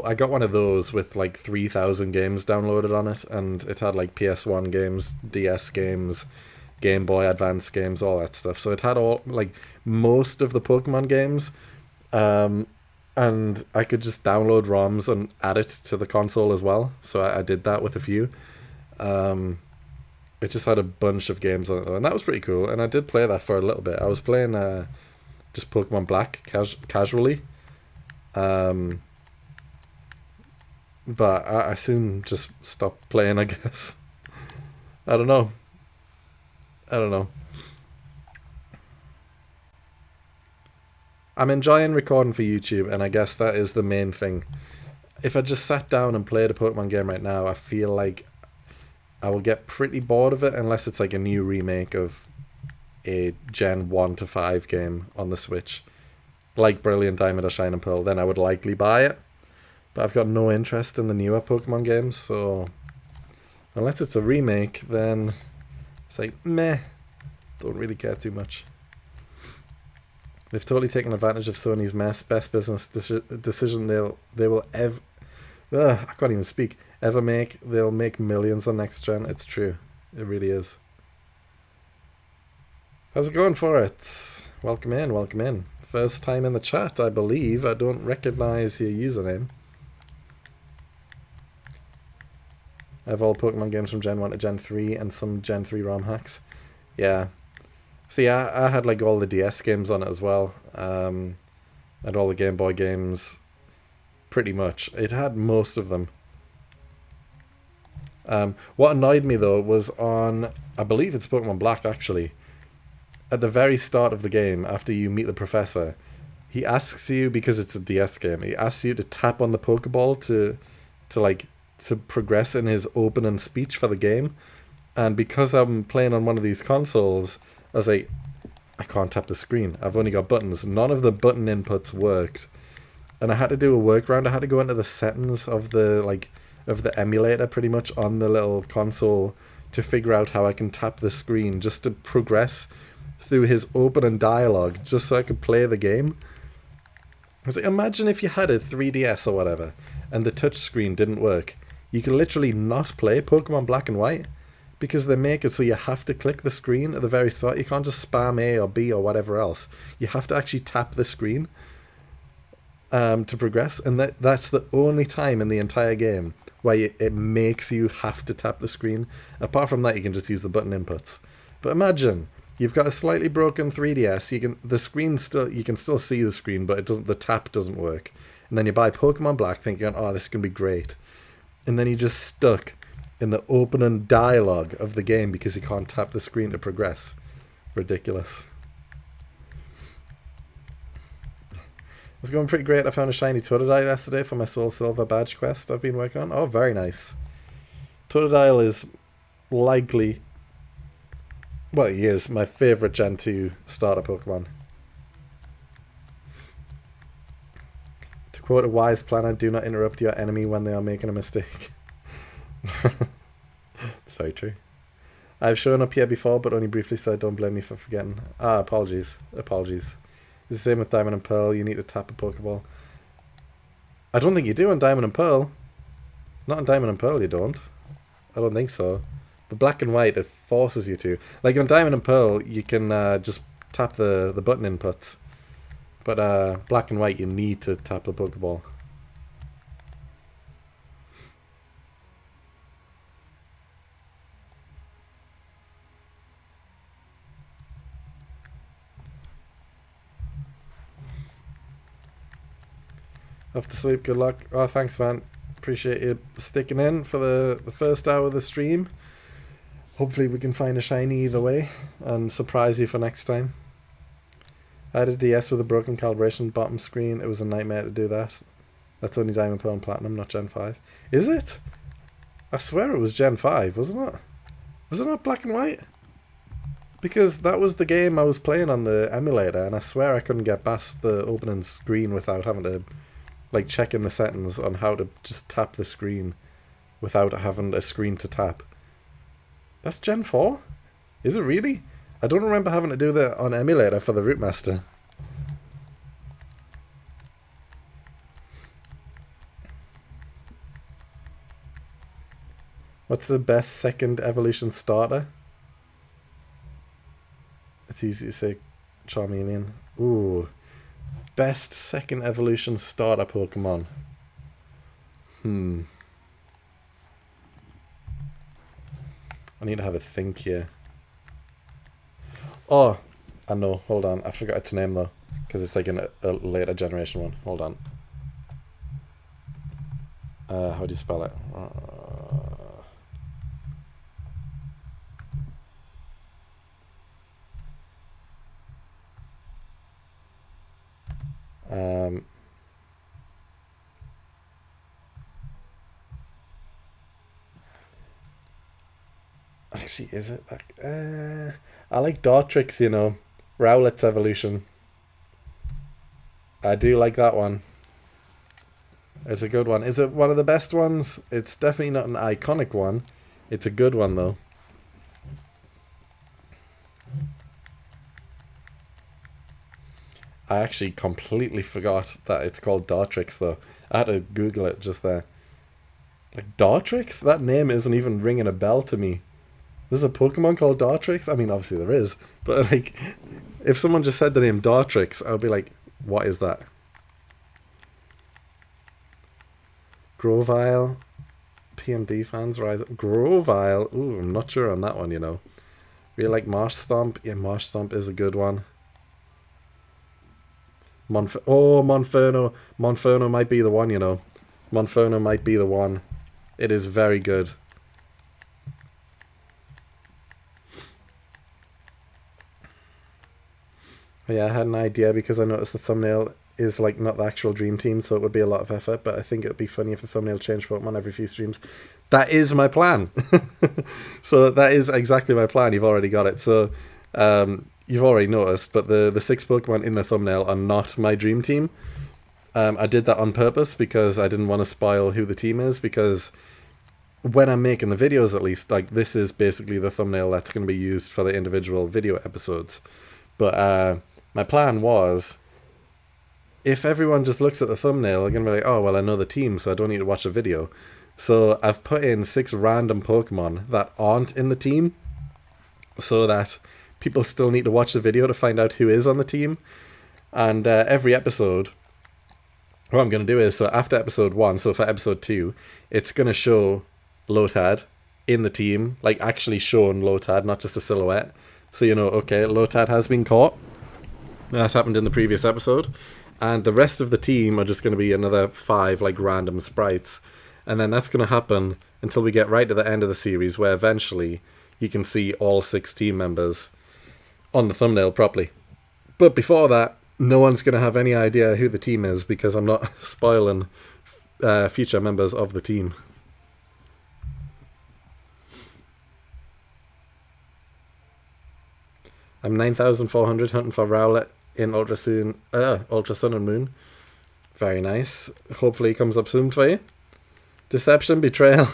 I got one of those with like 3,000 games downloaded on it, and it had like PS1 games, DS games, Game Boy Advance games, all that stuff. So it had all, like, most of the Pokemon games, and I could just download ROMs and add it to the console as well. So I did that with a few. It just had a bunch of games on it, though, and that was pretty cool. And I did play that for a little bit. I was playing just Pokemon Black casually. But I soon just stopped playing, I guess. I don't know. I'm enjoying recording for YouTube, and I guess that is the main thing. If I just sat down and played a Pokemon game right now, I feel like I will get pretty bored of it unless it's like a new remake of a Gen 1 to 5 game on the Switch. Like Brilliant Diamond or Shining Pearl, then I would likely buy it. But I've got no interest in the newer Pokemon games, so unless it's a remake, then it's like, meh. Don't really care too much. They've totally taken advantage of Sony's best business decision they will ever... I can't even speak. Ever make. They'll make millions on next gen. It's true. It really is. How's it going for it? Welcome in. First time in the chat, I believe. I don't recognize your username. I have all Pokemon games from Gen 1 to Gen 3 and some Gen 3 ROM hacks. Yeah. See, I had like all the DS games on it as well. And all the Game Boy games. Pretty much. It had most of them. What annoyed me though was on, I believe it's Pokemon Black actually. At the very start of the game, after you meet the professor, he asks you, because it's a DS game, he asks you to tap on the Pokeball to progress in his opening speech for the game. And because I'm playing on one of these consoles, I was like, I can't tap the screen. I've only got buttons. None of the button inputs worked. And I had to do a workaround. I had to go into the settings of the emulator pretty much on the little console to figure out how I can tap the screen just to progress through his opening dialogue just so I could play the game. I was like, imagine if you had a 3DS or whatever and the touch screen didn't work. You can literally not play Pokemon Black and White because they make it so you have to click the screen at the very start. You can't just spam A or B or whatever else. You have to actually tap the screen to progress, and that's the only time in the entire game where it makes you have to tap the screen. Apart from that, you can just use the button inputs. But imagine you've got a slightly broken 3DS. You can still see the screen, but the tap doesn't work. And then you buy Pokemon Black thinking, oh, this is gonna be great, and then you're just stuck in the opening dialogue of the game because you can't tap the screen to progress. Ridiculous. It's going pretty great. I found a shiny Totodile yesterday for my Soul Silver badge quest I've been working on. Oh, very nice. Totodile is likely... well, he is my favourite Gen 2 starter Pokemon. To quote a wise planner, do not interrupt your enemy when they are making a mistake. It's very true. I've shown up here before, but only briefly, so don't blame me for forgetting. Apologies. It's the same with Diamond and Pearl. You need to tap a Pokeball. I don't think you do on Diamond and Pearl. Not on Diamond and Pearl, you don't. I don't think so. But Black and White, it forces you to. Like on Diamond and Pearl, you can just tap the button inputs. But Black and White, you need to tap the Pokeball. Off to sleep, good luck. Oh, thanks, man. Appreciate you sticking in for the first hour of the stream. Hopefully we can find a shiny either way and surprise you for next time. I had a DS with a broken calibration bottom screen. It was a nightmare to do that. That's only Diamond, Pearl and Platinum, not Gen 5. Is it? I swear it was Gen 5, wasn't it? Was it not Black and White? Because that was the game I was playing on the emulator, and I swear I couldn't get past the opening screen without having to... like checking the settings on how to just tap the screen. without having a screen to tap. That's Gen 4? Is it really? I don't remember having to do that on emulator for the Root Master. What's the best second evolution starter? It's easy to say Charmeleon. Ooh. Best second evolution starter Pokemon. I need to have a think here. Oh, I know. Hold on. I forgot its name though. Because it's like a later generation one. Hold on. How do you spell it? Actually, is it? I like Dartrix, you know. Rowlet's evolution. I do like that one. It's a good one. Is it one of the best ones? It's definitely not an iconic one. It's a good one, though. I actually completely forgot that it's called Dartrix, though. I had to Google it just there. Like, Dartrix? That name isn't even ringing a bell to me. There's a Pokemon called Dartrix? I mean, obviously there is. But, like, if someone just said the name Dartrix, I'd be like, what is that? Grovyle. PMD fans rise up. Grovyle. Ooh, I'm not sure on that one, you know. Really like Marsh Stomp. Yeah, Marsh Stomp is a good one. Monferno. Monferno might be the one, you know. Monferno might be the one. It is very good. Yeah, I had an idea because I noticed the thumbnail is like not the actual Dream Team, so it would be a lot of effort, but I think it would be funny if the thumbnail changed Pokemon every few streams. That is my plan. So that is exactly my plan. You've already got it. So you've already noticed, but the 6 Pokemon in the thumbnail are not my Dream Team. I did that on purpose because I didn't want to spoil who the team is, because when I'm making the videos, at least, like, this is basically the thumbnail that's going to be used for the individual video episodes. But my plan was, if everyone just looks at the thumbnail, they're going to be like, oh, well, I know the team, so I don't need to watch a video. So I've put in 6 random Pokemon that aren't in the team, so that people still need to watch the video to find out who is on the team. And every episode, what I'm going to do is, so after episode 1, so for episode 2, it's going to show Lotad in the team, like actually showing Lotad, not just a silhouette. So you know, okay, Lotad has been caught. That happened in the previous episode. And the rest of the team are just going to be another 5 like random sprites. And then that's going to happen until we get right to the end of the series, where eventually you can see all 6 team members on the thumbnail properly. But before that, no one's going to have any idea who the team is, because I'm not spoiling future members of the team. I'm 9,400 hunting for Rowlet in Ultra Sun and Moon. Very nice. Hopefully he comes up soon for you. Deception, Betrayal.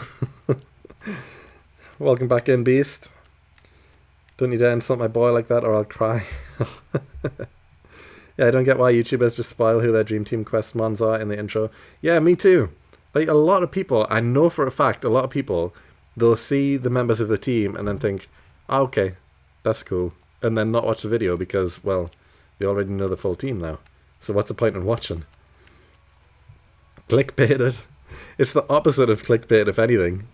Welcome back in, Beast. Don't you dare insult my boy like that or I'll cry. Yeah, I don't get why YouTubers just spoil who their Dream Team quest mons are in the intro. Yeah, me too. Like, a lot of people, I know for a fact, a lot of people, they'll see the members of the team and then think, oh, okay, that's cool. And then not watch the video because, well, they already know the full team now. So what's the point in watching? Clickbaited. It's the opposite of clickbait, if anything.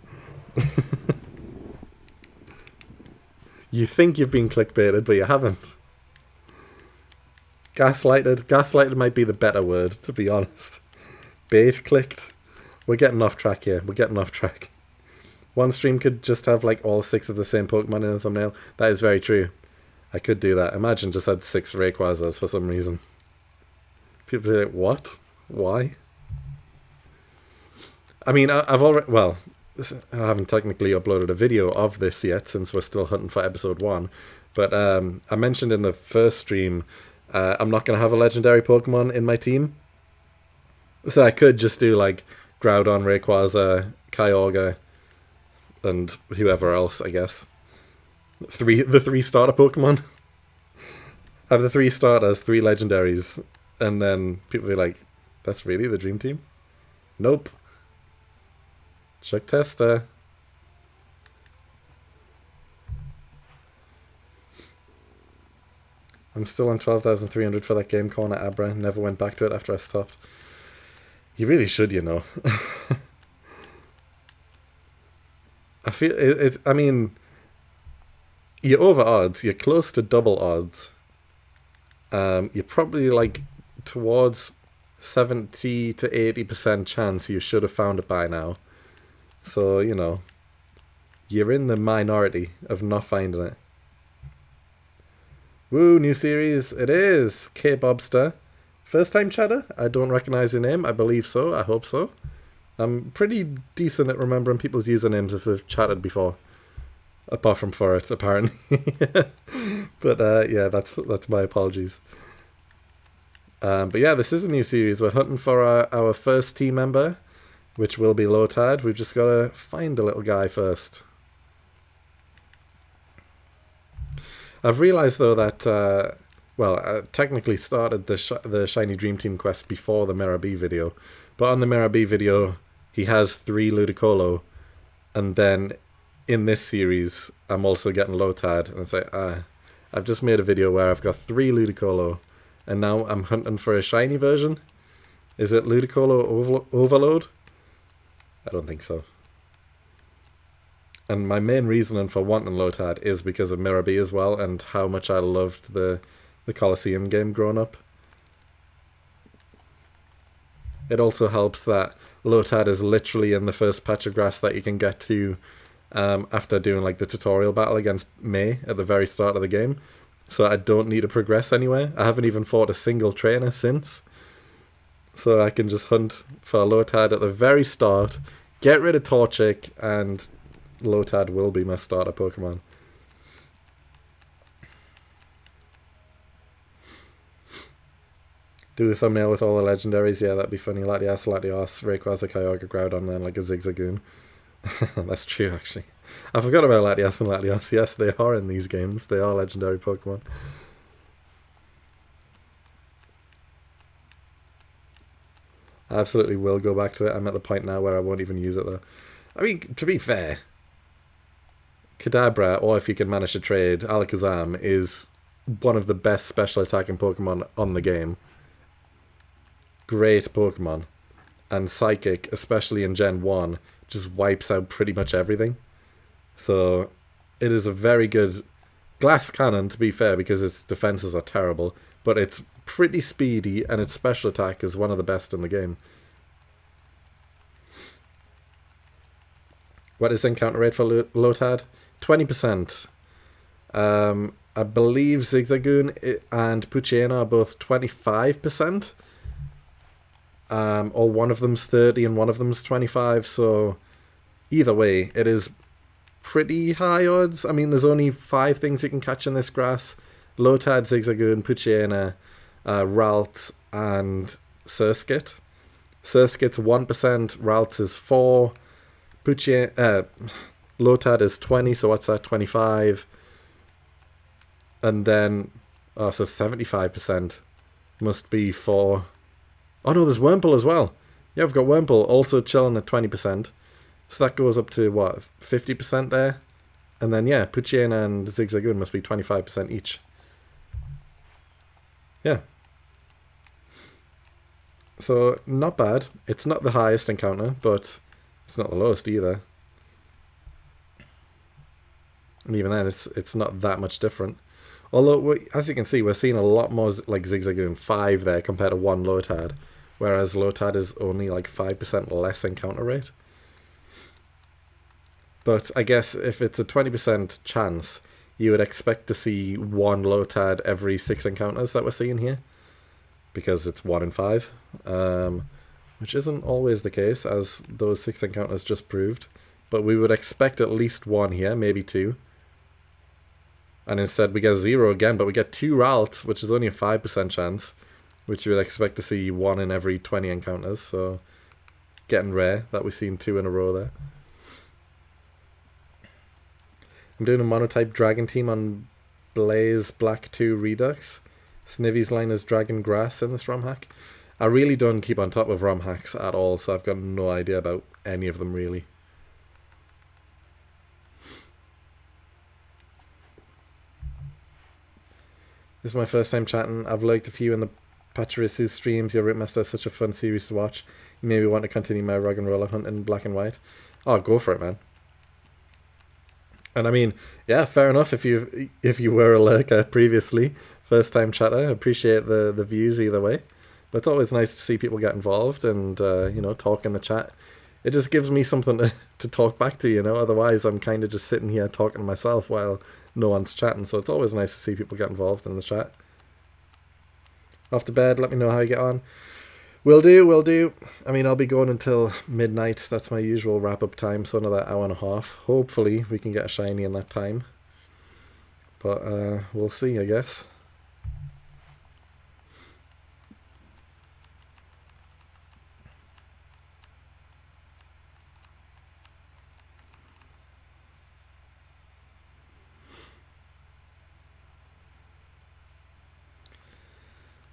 You think you've been clickbaited, but you haven't. Gaslighted. Gaslighted might be the better word, to be honest. Bait clicked. We're getting off track here. We're getting off track. One stream could just have like all 6 of the same Pokemon in the thumbnail. That is very true. I could do that. Imagine just had 6 Rayquazas for some reason. People are like, what? Why? I mean, I've already... Well, I haven't technically uploaded a video of this yet, since we're still hunting for episode 1. But I mentioned in the first stream, I'm not going to have a legendary Pokemon in my team. So I could just do, like, Groudon, Rayquaza, Kyogre, and whoever else, I guess. The three starter Pokemon. Have the 3 starters, 3 legendaries, and then people be like, that's really the dream team? Nope. Chuck Tester. I'm still on 12,300 for that game corner Abra. Never went back to it after I stopped. You really should, you know. I feel it's. I mean, you're over odds. You're close to double odds. You're probably like towards 70 to 80% chance you should have found it by now. So, you know, you're in the minority of not finding it. Woo, new series. It is. K-Bobster. First time chatter? I don't recognize your name. I believe so. I hope so. I'm pretty decent at remembering people's usernames if they've chatted before. Apart from for it, apparently. But yeah, that's my apologies. But yeah, this is a new series. We're hunting for our first team member, which will be Lotad. We've just got to find the little guy first. I've realised though that, I technically started the Shiny Dream Team quest before the Mirror B video. But on the Mirror B video, he has 3 Ludicolo. And then in this series, I'm also getting Lotad. And it's like, I've just made a video where I've got 3 Ludicolo. And now I'm hunting for a shiny version. Is it Ludicolo Overload? I don't think so. And my main reasoning for wanting Lotad is because of Mirror B as well, and how much I loved the Colosseum game growing up. It also helps that Lotad is literally in the first patch of grass that you can get to after doing like the tutorial battle against May at the very start of the game. So I don't need to progress anywhere. I haven't even fought a single trainer since. So I can just hunt for Lotad at the very start, get rid of Torchic, and Lotad will be my starter Pokemon. Do a thumbnail with all the legendaries. Yeah, that'd be funny. Latias, Latios, Rayquaza, Kyogre, Groudon, then like a Zigzagoon. That's true, actually. I forgot about Latias and Latios. Yes, they are in these games. They are legendary Pokemon. I absolutely will go back to it. I'm at the point now where I won't even use it, though. I mean, to be fair, Kadabra, or if you can manage to trade, Alakazam is one of the best special attacking Pokemon on the game. Great Pokemon. And Psychic, especially in Gen 1, just wipes out pretty much everything. So it is a very good glass cannon, to be fair, because its defenses are terrible, but it's pretty speedy and its special attack is one of the best in the game. What is encounter rate for Lotad? 20%. I believe Zigzagoon and Poochyena are both 25%. Or one of them's 30 and one of them's 25, so either way, it is pretty high odds. I mean, there's only 5 things you can catch in this grass. Lotad, Zigzagoon, Poochyena, Ralts, and Surskit. Surskit's 1%, Ralts is 4, Lotad is 20, so what's that, 25? And then, so 75% must be for... Oh no, there's Wurmple as well. Yeah, I've got Wurmple also chilling at 20%. So that goes up to, what, 50% there? And then, yeah, Poochyena and Zigzagoon must be 25% each. Yeah. So, not bad. It's not the highest encounter, but it's not the lowest either. And even then, it's not that much different. Although, as you can see, we're seeing a lot more like Zigzagoon 5 there compared to 1 Lotad. Whereas Lotad is only like 5% less encounter rate. But I guess if it's a 20% chance, you would expect to see 1 Lotad every 6 encounters that we're seeing here. Because it's 1 in 5. Which isn't always the case, as those 6 encounters just proved. But we would expect at least 1 here, maybe 2. And instead we get 0 again, but we get 2 Ralts, which is only a 5% chance. Which you would expect to see 1 in every 20 encounters, so getting rare that we've seen 2 in a row there. I'm doing a monotype dragon team on Blaze Black 2 Redux. Snivy's line is Dragon Grass in this ROM hack. I really don't keep on top of ROM hacks at all, so I've got no idea about any of them really. This is my first time chatting. I've liked a few in the Pachirisu streams. Your Ripmaster is such a fun series to watch. You maybe want to continue my rug and roller hunt in black and white. Oh, go for it, man. And I mean, yeah, fair enough if you were a lurker previously. First time chatter. Appreciate the views either way. But it's always nice to see people get involved and, talk in the chat. It just gives me something to talk back to, Otherwise, I'm kind of just sitting here talking to myself while no one's chatting. So it's always nice to see people get involved in the chat. Off to bed, let me know how you get on. Will do. I mean, I'll be going until midnight. That's my usual wrap-up time, so another hour and a half. Hopefully, we can get a shiny in that time. But we'll see, I guess.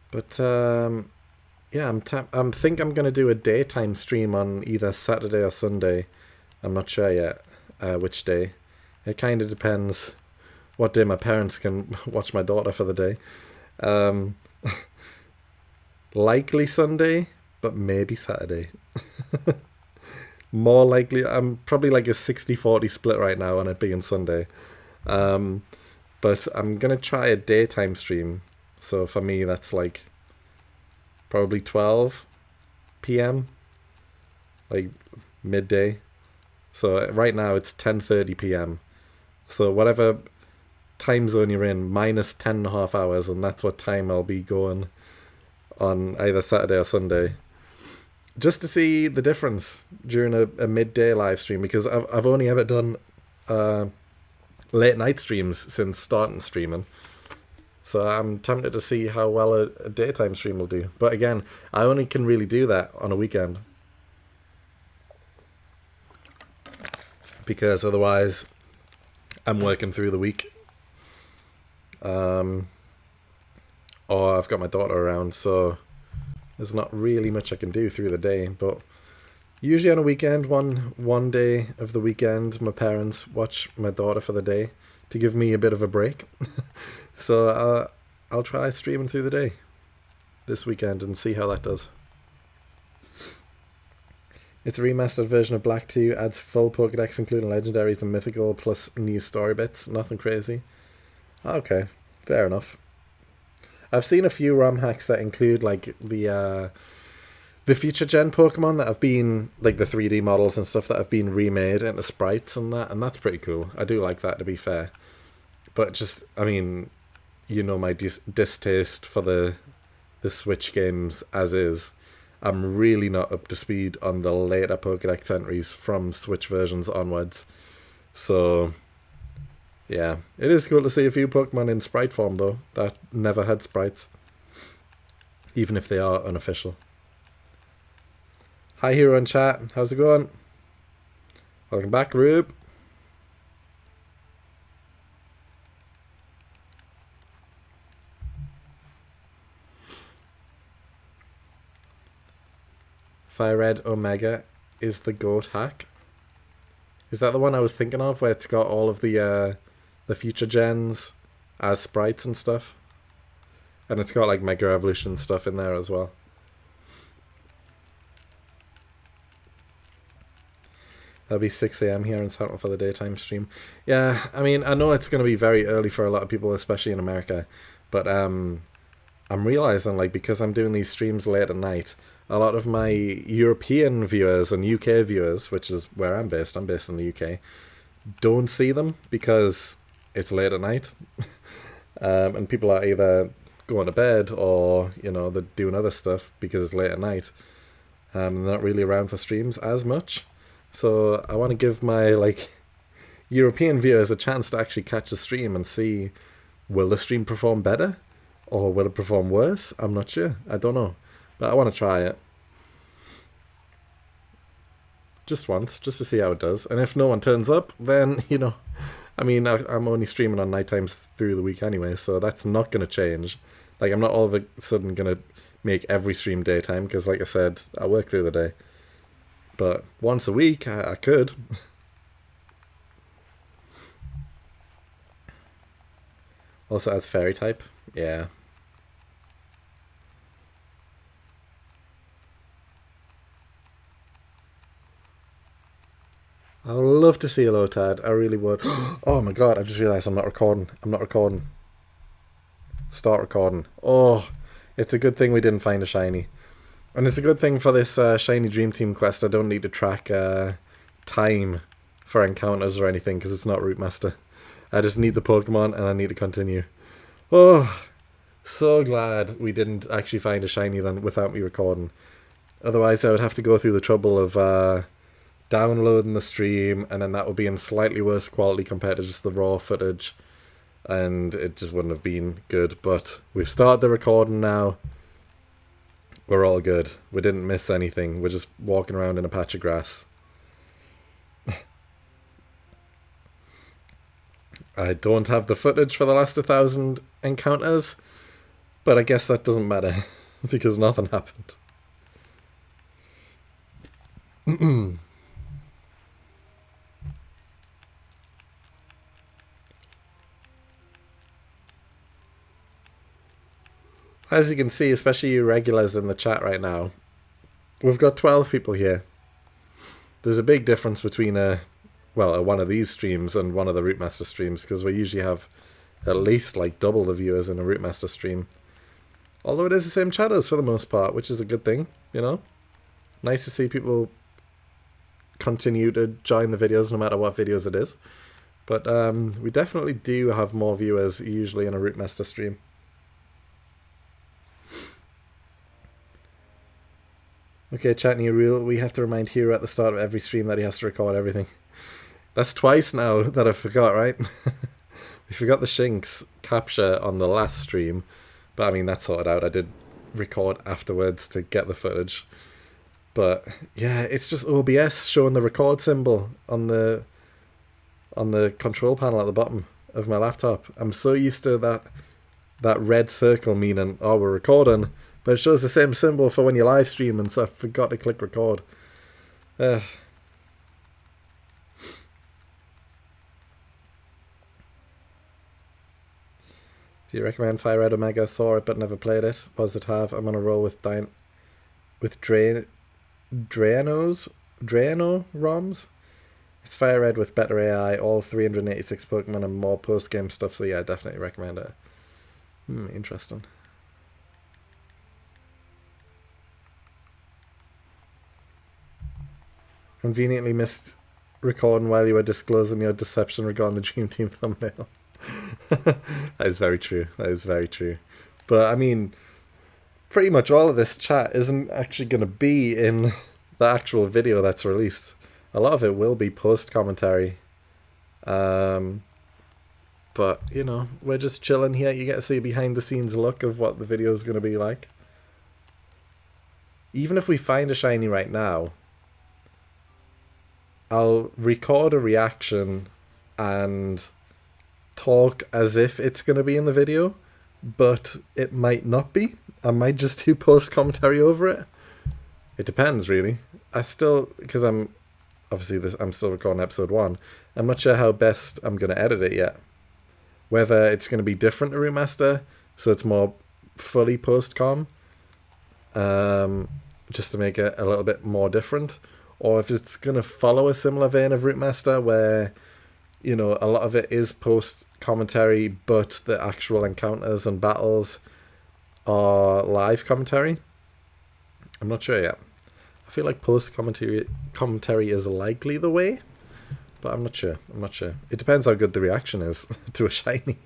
But yeah, I'm think I'm gonna do a daytime stream on either Saturday or Sunday. I'm not sure yet which day. It kind of depends what day my parents can watch my daughter for the day. Likely Sunday, but maybe Saturday. More likely, I'm probably like a 60-40 split right now on it being Sunday. But I'm gonna try a daytime stream. So for me, that's like probably 12 p.m. like midday. So right now it's 10:30 p.m. So whatever time zone you're in, minus 10.5 hours, and that's what time I'll be going on either Saturday or Sunday. Just to see the difference during a midday live stream, because I've only ever done late night streams since starting streaming. So I'm tempted to see how well a daytime stream will do. But again, I only can really do that on a weekend. Because otherwise, I'm working through the week. Or I've got my daughter around, so there's not really much I can do through the day. But usually on a weekend, one day of the weekend, my parents watch my daughter for the day to give me a bit of a break. So I'll try streaming through the day this weekend and see how that does. It's a remastered version of Black 2, adds full Pokédex including legendaries and mythical plus new story bits. Nothing crazy. Okay, fair enough. I've seen a few ROM hacks that include like the future gen Pokemon that have been like the 3D models and stuff that have been remade into sprites and that's pretty cool. I do like that, to be fair. But just, I mean, my distaste for the Switch games as is. I'm really not up to speed on the later Pokédex entries from Switch versions onwards. So, yeah. It is cool to see a few Pokemon in sprite form, though, that never had sprites. Even if they are unofficial. Hi, Hero in chat. How's it going? Welcome back, Rube. Fire Red Omega is the GOAT hack. Is that the one I was thinking of, where it's got all of the future gens as sprites and stuff? And it's got like Mega Evolution stuff in there as well. That'll be 6 a.m. here in Seattle for the daytime stream. Yeah, I mean, I know it's going to be very early for a lot of people, especially in America. But I'm realizing, like, because I'm doing these streams late at night, a lot of my European viewers and UK viewers, which is where I'm based in the UK, don't see them because it's late at night. And people are either going to bed or, they're doing other stuff because it's late at night. They're not really around for streams as much. So I want to give my, European viewers a chance to actually catch the stream and see, will the stream perform better? Or will it perform worse? I'm not sure. I don't know. But I want to try it. Just once, just to see how it does. And if no one turns up, then, I mean, I'm only streaming on night times through the week anyway, so that's not going to change. Like, I'm not all of a sudden going to make every stream daytime, because like I said, I work through the day. But once a week, I could. Also adds fairy type. Yeah. I would love to see a Lotad. I really would. Oh my god, I just realised I'm not recording. I'm not recording. Start recording. Oh, it's a good thing we didn't find a shiny. And it's a good thing for this shiny Dream Team quest. I don't need to track time for encounters or anything because it's not Route Master. I just need the Pokemon and I need to continue. Oh, so glad we didn't actually find a shiny then without me recording. Otherwise I would have to go through the trouble of downloading the stream, and then that would be in slightly worse quality compared to just the raw footage, and it just wouldn't have been good. But we've started the recording now. We're all good. We didn't miss anything. We're just walking around in a patch of grass. I don't have the footage for the last 1,000 encounters, but I guess that doesn't matter because nothing happened. As you can see, especially you regulars in the chat right now, we've got 12 people here. There's a big difference between one of these streams and one of the Route Master streams, because we usually have at least like double the viewers in a Route Master stream. Although it is the same chatters for the most part, which is a good thing, you know? Nice to see people continue to join the videos no matter what videos it is. But we definitely do have more viewers usually in a Route Master stream. Okay, chatting you real. We have to remind Hero at the start of every stream that he has to record everything. That's twice now that I forgot, right? We forgot the Shinx capture on the last stream, but I mean that's sorted out. I did record afterwards to get the footage. But yeah, it's just OBS showing the record symbol on the control panel at the bottom of my laptop. I'm so used to that red circle meaning, oh, we're recording, but it shows the same symbol for when you live stream, and so I forgot to click record. Do you recommend Fire Red Omega? Saw it but never played it. Positive have. I'm on a roll with Drano ROMs. It's Fire Red with better AI, all 386 Pokemon and more post-game stuff, so yeah, I definitely recommend it. Interesting. Conveniently missed recording while you were disclosing your deception regarding the Dream Team thumbnail. That is very true. That is very true. But I mean, pretty much all of this chat isn't actually going to be in the actual video that's released. A lot of it will be post-commentary. But, you know, we're just chilling here. You get to see a behind-the-scenes look of what the video is going to be like. Even if we find a shiny right now, I'll record a reaction and talk as if it's going to be in the video, but it might not be. I might just do post-commentary over it. It depends, really. Because I'm still recording episode 1. I'm not sure how best I'm going to edit it yet. Whether it's going to be different to Route Master, so it's more fully post-com, just to make it a little bit more different, or if it's going to follow a similar vein of Route Master, where, you know, a lot of it is post-commentary, but the actual encounters and battles are live commentary. I'm not sure yet. I feel like post-commentary is likely the way, but I'm not sure. It depends how good the reaction is to a shiny.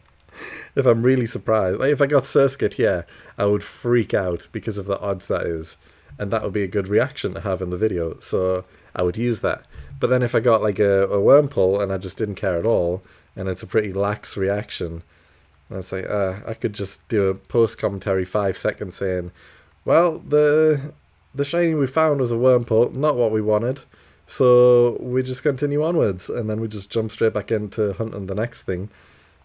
If I'm really surprised. Like, if I got Surskit here, I would freak out because of the odds that is. And that would be a good reaction to have in the video. So I would use that. But then if I got like a Wurmple and I just didn't care at all, and it's a pretty lax reaction, and it's like, I could just do a post-commentary 5 seconds saying, well, the shiny we found was a Wurmple, not what we wanted. So we just continue onwards, and then we just jump straight back into hunting the next thing,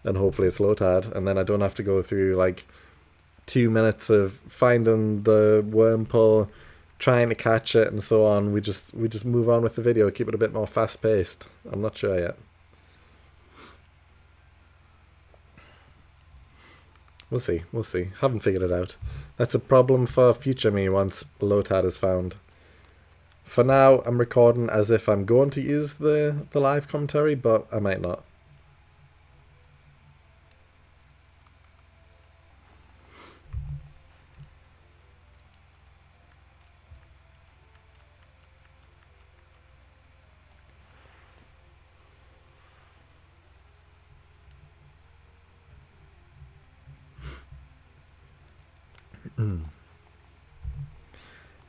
and hopefully it's Lotad, and then I don't have to go through like 2 minutes of finding the wormhole, trying to catch it, and so on. We just move on with the video, keep it a bit more fast paced. I'm not sure yet. We'll see. We'll see. Haven't figured it out. That's a problem for future me once Lotad is found. For now, I'm recording as if I'm going to use the live commentary, but I might not.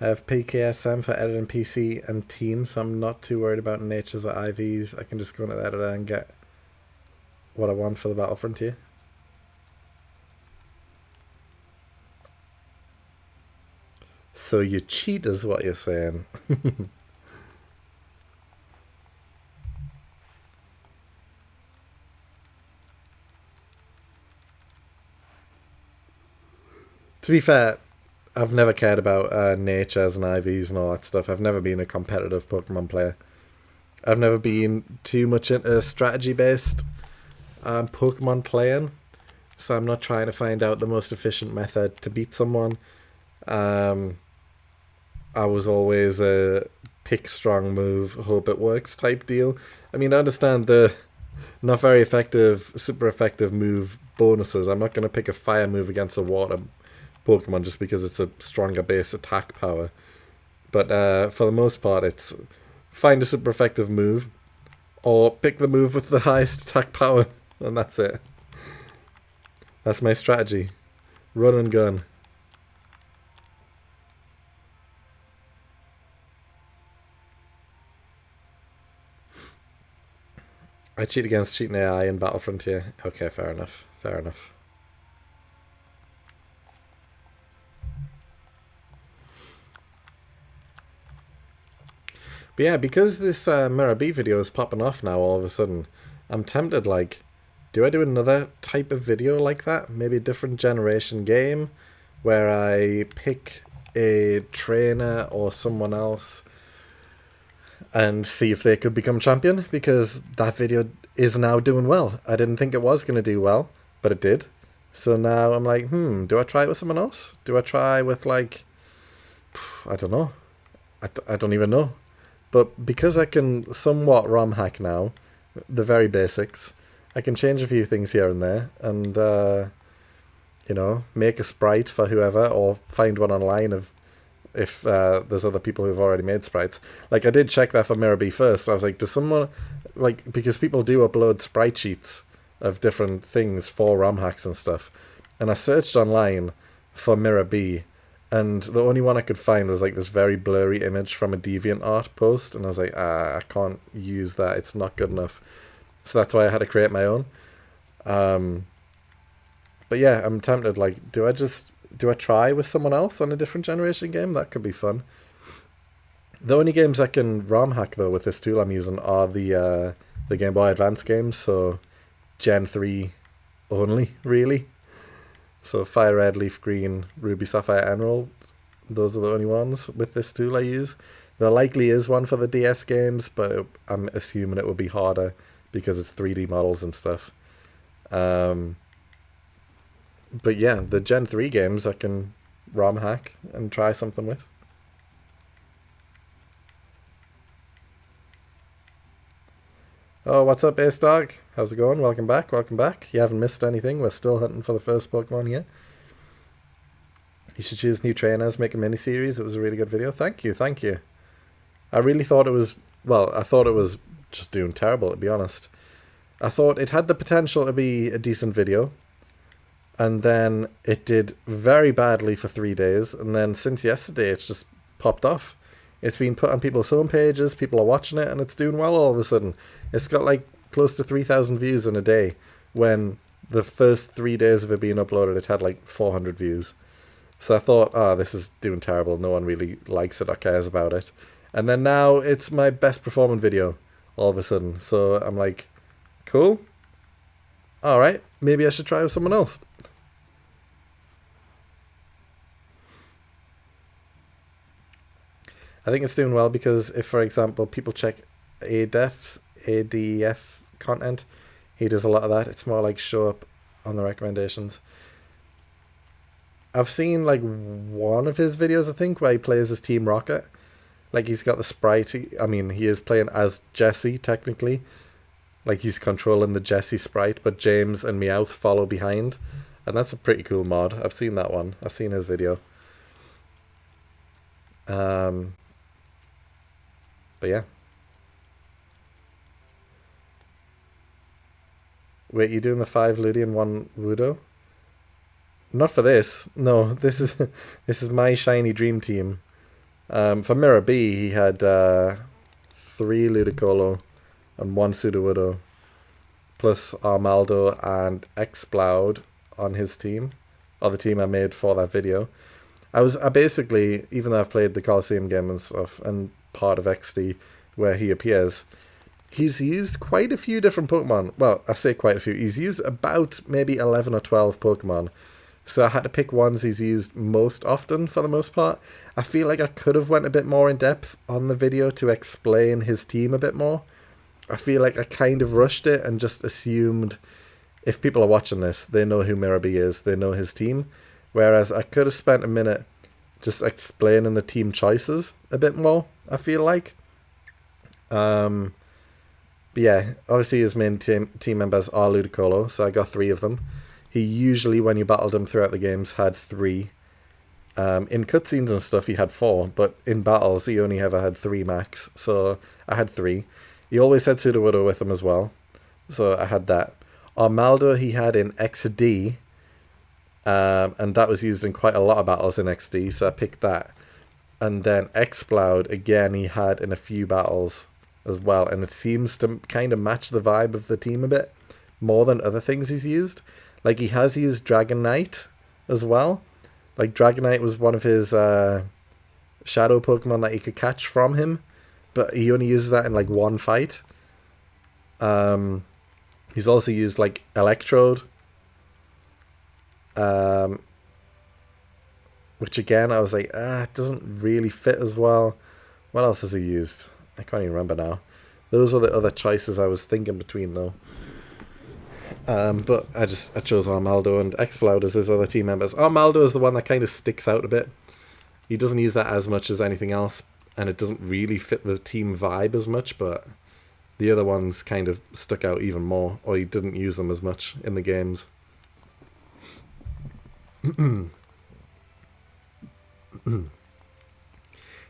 I have PKSM for editing PC and Team, so I'm not too worried about natures or IVs. I can just go into the editor and get what I want for the Battlefront here. So you cheat is what you're saying. To be fair, I've never cared about natures and IVs and all that stuff. I've never been a competitive Pokemon player. I've never been too much into strategy-based Pokemon playing, so I'm not trying to find out the most efficient method to beat someone. I was always a pick strong move, hope it works type deal. I mean, I understand the not very effective, super effective move bonuses. I'm not going to pick a fire move against a water Pokemon just because it's a stronger base attack power. But for the most part, it's find a super effective move or pick the move with the highest attack power, and that's it. That's my strategy. Run and gun. I cheat against cheating AI in Battlefront here. Okay, fair enough. Fair enough. But yeah, because this Mirror B video is popping off now all of a sudden, I'm tempted, like, do I do another type of video like that? Maybe a different generation game where I pick a trainer or someone else and see if they could become champion, because that video is now doing well. I didn't think it was going to do well, but it did. So now I'm like, do I try it with someone else? Do I try with, like, I don't know. I don't even know. But because I can somewhat ROM hack now, the very basics, I can change a few things here and there, and, you know, make a sprite for whoever, or find one online if there's other people who've already made sprites. Like, I did check that for Mirror B first. I was like, does someone, like, because people do upload sprite sheets of different things for ROM hacks and stuff, and I searched online for Mirror B, and the only one I could find was like this very blurry image from a DeviantArt post, and I was like, I can't use that, it's not good enough. So that's why I had to create my own. But yeah, I'm tempted, like, do I try with someone else on a different generation game? That could be fun. The only games I can ROM hack though with this tool I'm using are the Game Boy Advance games, so Gen 3 only, really. So Fire Red, Leaf Green, Ruby, Sapphire, Emerald, those are the only ones with this tool I use. There likely is one for the DS games, but I'm assuming it will be harder because it's 3D models and stuff. But yeah, the Gen 3 games I can ROM hack and try something with. Oh, what's up, Ace Dog? How's it going? Welcome back, welcome back. You haven't missed anything. We're still hunting for the first Pokemon here. You should choose new trainers, make a mini-series. It was a really good video. Thank you, thank you. I really thought it was, well, I thought it was just doing terrible, to be honest. I thought it had the potential to be a decent video, and then it did very badly for 3 days, and then since yesterday it's just popped off. It's been put on people's home pages, people are watching it, and it's doing well all of a sudden. It's got like close to 3,000 views in a day, when the first 3 days of it being uploaded it had like 400 views. So I thought, oh, this is doing terrible, no one really likes it or cares about it. And then now it's my best performing video all of a sudden. So I'm like, cool. All right, maybe I should try with someone else. I think it's doing well because if, for example, people check ADF content, he does a lot of that. It's more like show up on the recommendations. I've seen like one of his videos, I think, where he plays as Team Rocket. Like he's got the sprite. He is playing as Jesse, technically. Like he's controlling the Jesse sprite, but James and Meowth follow behind. And that's a pretty cool mod. I've seen that one. I've seen his video. But yeah. Wait, you doing the 5 Ludi and 1 Wudo? Not for this. No, this is my shiny dream team. For Mirror B, he had 3 Ludicolo and 1 Sudowoodo, plus Armaldo and Xploud on his team, or the team I made for that video. I basically, even though I've played the Coliseum game and stuff, and part of XD where he appears, he's used quite a few different Pokemon. Well, I say quite a few. He's used about maybe 11 or 12 Pokemon. So I had to pick ones he's used most often for the most part. I feel like I could have went a bit more in depth on the video to explain his team a bit more. I feel like I kind of rushed it and just assumed if people are watching this, they know who Miraby is, they know his team. Whereas I could have spent a minute just explaining the team choices a bit more, I feel like. But yeah, obviously his main team members are Ludicolo, so I got 3 of them. He usually, when you battled him throughout the games, had 3. In cutscenes and stuff, he had 4, but in battles, he only ever had 3 max, so I had 3. He always had Sudowoodo with him as well, so I had that. Armaldo he had in XD, and that was used in quite a lot of battles in XD, so I picked that. And then Xploud, again, he had in a few battles as well, and it seems to kind of match the vibe of the team a bit more than other things he's used. Like, he has used Dragonite as well. Like, Dragonite was one of his shadow Pokemon that he could catch from him, but he only uses that in, like, 1 fight. He's also used, like, Electrode. Which, again, I was like, it doesn't really fit as well. What else has he used? I can't even remember now. Those are the other choices I was thinking between, though. But I chose Armaldo and Xploud as his other team members. Armaldo is the one that kind of sticks out a bit. He doesn't use that as much as anything else, and it doesn't really fit the team vibe as much, but the other ones kind of stuck out even more, or he didn't use them as much in the games.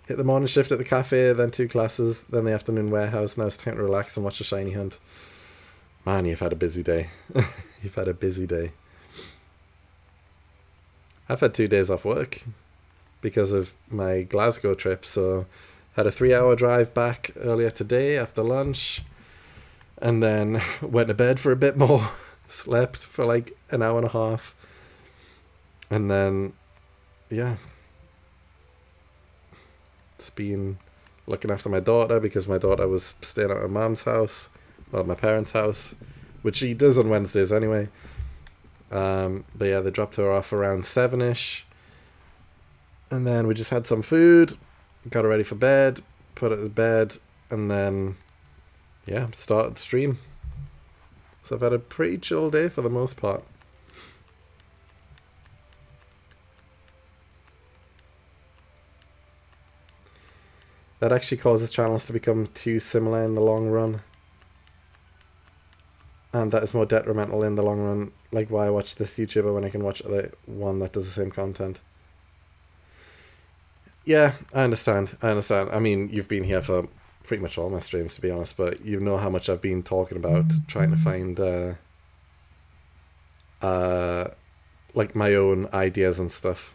Hit the morning shift at the cafe, then 2 classes, then the afternoon warehouse. Now it's time to relax and watch a shiny hunt. Man, you've had a busy day. You've had a busy day. I've had 2 days off work because of my Glasgow trip, so had a 3-hour drive back earlier today after lunch, and then went to bed for a bit more, slept for like an hour and a half, and then, yeah, it's been looking after my daughter because my daughter was staying at her mom's house, well, my parents' house, which she does on Wednesdays anyway. But yeah, they dropped her off around 7ish, and then we just had some food, got her ready for bed, put her to bed, and then, yeah, started stream. So I've had a pretty chill day for the most part. That actually causes channels to become too similar in the long run. And that is more detrimental in the long run. Like, why watch this YouTuber when I can watch the one that does the same content? Yeah, I understand. I mean, you've been here for pretty much all my streams, to be honest, but you know how much I've been talking about trying to find like my own ideas and stuff.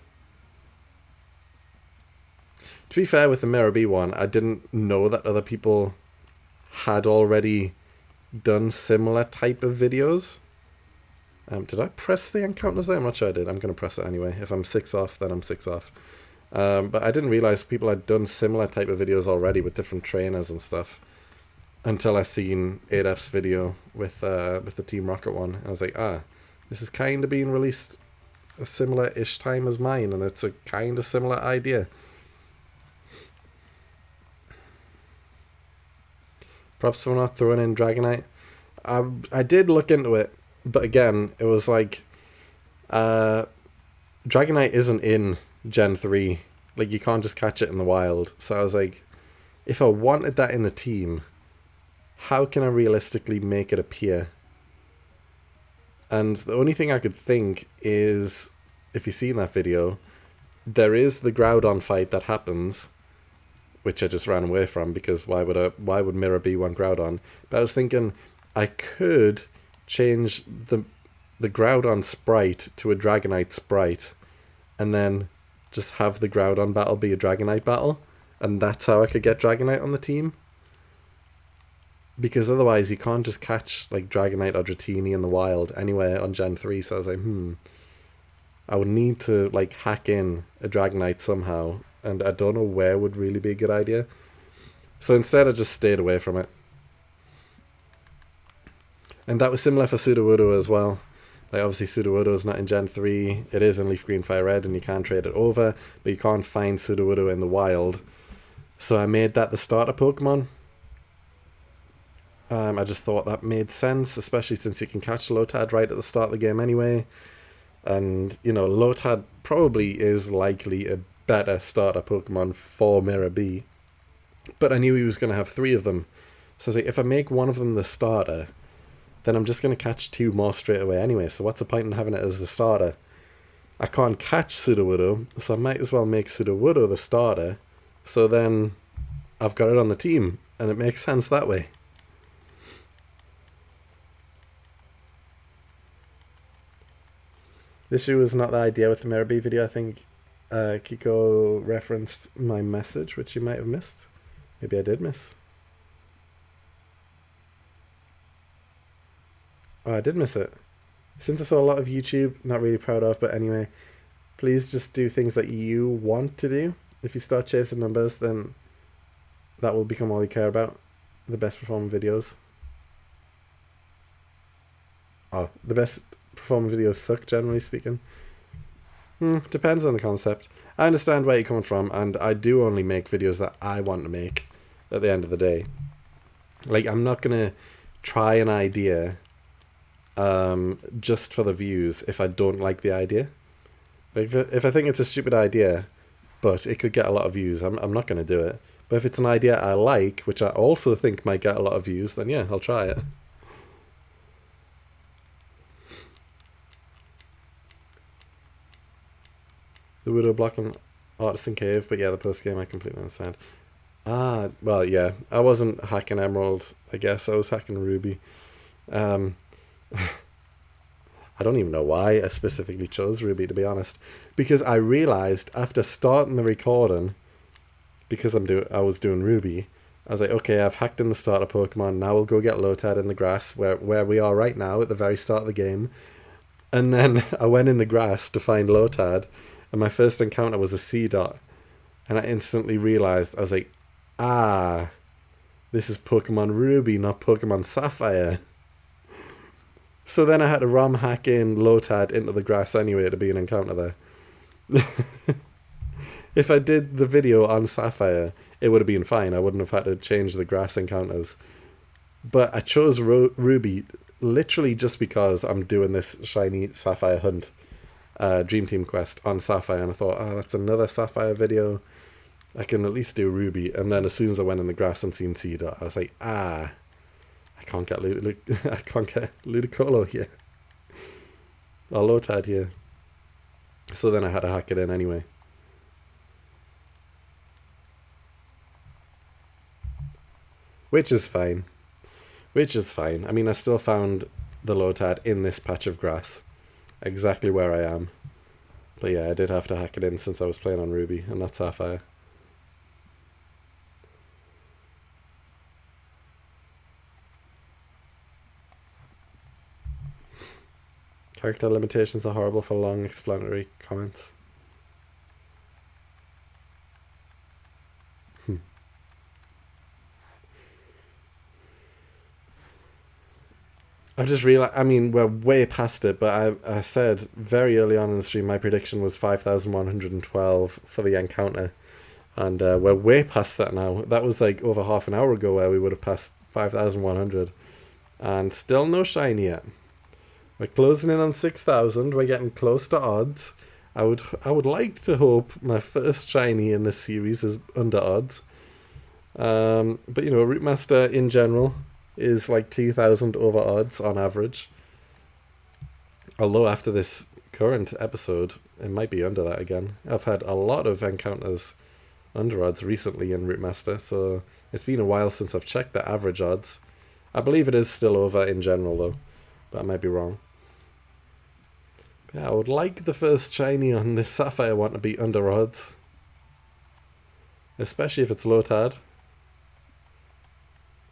To be fair, with the Mirror B one, I didn't know that other people had already done similar type of videos. Did I press the encounters there? I'm not sure I did. I'm going to press it anyway. If I'm 6 off, then I'm 6 off. But I didn't realize people had done similar type of videos already with different trainers and stuff until I seen 8F's video with the Team Rocket one. I was like, this is kind of being released a similar-ish time as mine, and it's a kind of similar idea. Props for not throwing in Dragonite. I did look into it, but again, it was like Dragonite isn't in Gen 3. Like, you can't just catch it in the wild. So I was like, if I wanted that in the team, how can I realistically make it appear? And the only thing I could think is, if you've seen that video, there is the Groudon fight that happens, which I just ran away from because why would Mirror B want Groudon? But I was thinking I could change the Groudon sprite to a Dragonite sprite, and then just have the Groudon battle be a Dragonite battle, and that's how I could get Dragonite on the team. Because otherwise you can't just catch like Dragonite or Dratini in the wild anywhere on Gen 3. So I was like, I would need to like hack in a Dragonite somehow, and I don't know where would really be a good idea. So instead I just stayed away from it. And that was similar for Sudowoodo as well. Like, obviously Sudowoodo is not in Gen 3. It is in Leaf Green Fire Red, and you can trade it over, but you can't find Sudowoodo in the wild. So I made that the starter Pokemon. I just thought that made sense, especially since you can catch Lotad right at the start of the game anyway. And, you know, Lotad probably is likely a better starter Pokemon for Mirror B. But I knew he was going to have 3 of them. So I was like, if I make one of them the starter, then I'm just going to catch 2 more straight away anyway. So what's the point in having it as the starter? I can't catch Sudowoodo, so I might as well make Sudowoodo the starter. So then I've got it on the team, and it makes sense that way. This issue was not the idea with the Mirror B video. I think Kiko referenced my message, which you might have missed. Maybe I did miss. Oh, I did miss it. Since I saw a lot of YouTube, not really proud of, but anyway, please just do things that you want to do. If you start chasing numbers, then that will become all you care about. The best performing videos. Oh, the best performing videos suck, generally speaking. Depends on the concept. I understand where you're coming from, and I do only make videos that I want to make at the end of the day. Like, I'm not going to try an idea just for the views if I don't like the idea. Like, if I think it's a stupid idea, but it could get a lot of views, I'm not going to do it. But if it's an idea I like, which I also think might get a lot of views, then yeah, I'll try it. The Widow blocking Artisan Cave, but yeah, the post-game I completely understand. Well, yeah, I wasn't hacking Emerald, I guess. I was hacking Ruby. I don't even know why I specifically chose Ruby, to be honest. Because I realised after starting the recording, because I was doing Ruby, I was like, okay, I've hacked in the starter Pokemon, now we'll go get Lotad in the grass, where we are right now at the very start of the game. And then I went in the grass to find Lotad, and my first encounter was a C-Dot. And I instantly realised, I was like, this is Pokemon Ruby, not Pokemon Sapphire. So then I had to ROM hack in Lotad into the grass anyway to be an encounter there. If I did the video on Sapphire, it would have been fine. I wouldn't have had to change the grass encounters. But I chose Ruby literally just because I'm doing this shiny Sapphire hunt. Dream Team quest on Sapphire, and I thought, that's another Sapphire video. I can at least do Ruby. And then as soon as I went in the grass and seen C-Dot, I was like, I can't get Ludicolo here. Or Lotad here. So then I had to hack it in anyway. Which is fine. I mean, I still found the Lotad in this patch of grass. Exactly where I am. But yeah, I did have to hack it in since I was playing on Ruby and not Sapphire. Character limitations are horrible for long explanatory comments. I just realized, I mean, we're way past it, but I said very early on in the stream my prediction was 5,112 for the encounter. And we're way past that now. That was like over half an hour ago where we would have passed 5,100. And still no shiny yet. We're closing in on 6,000. We're getting close to odds. I would like to hope my first shiny in this series is under odds. But you know, Root Master in general is like 2,000 over odds on average. Although after this current episode, it might be under that again. I've had a lot of encounters under odds recently in Root Master, so it's been a while since I've checked the average odds. I believe it is still over in general though, but I might be wrong. Yeah, I would like the first shiny on this Sapphire one to be under odds. Especially if it's Lotad.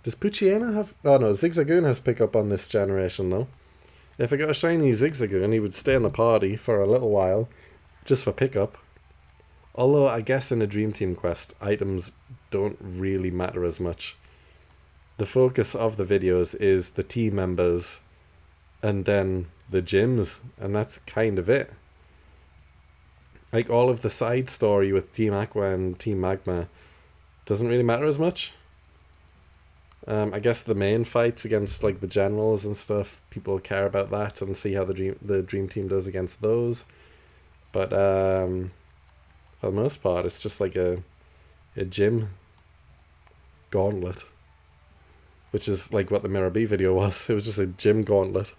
Does Poochyena have... Oh no, Zigzagoon has pickup on this generation though. If I got a shiny Zigzagoon, he would stay in the party for a little while, just for pickup. Although I guess in a Dream Team quest, items don't really matter as much. The focus of the videos is the team members and then the gyms, and that's kind of it. Like all of the side story with Team Aqua and Team Magma doesn't really matter as much. I guess the main fights against like the generals and stuff, people care about that and see how the dream team does against those. But for the most part, it's just like a gym gauntlet, which is like what the Mirror B video was. It was just a gym gauntlet.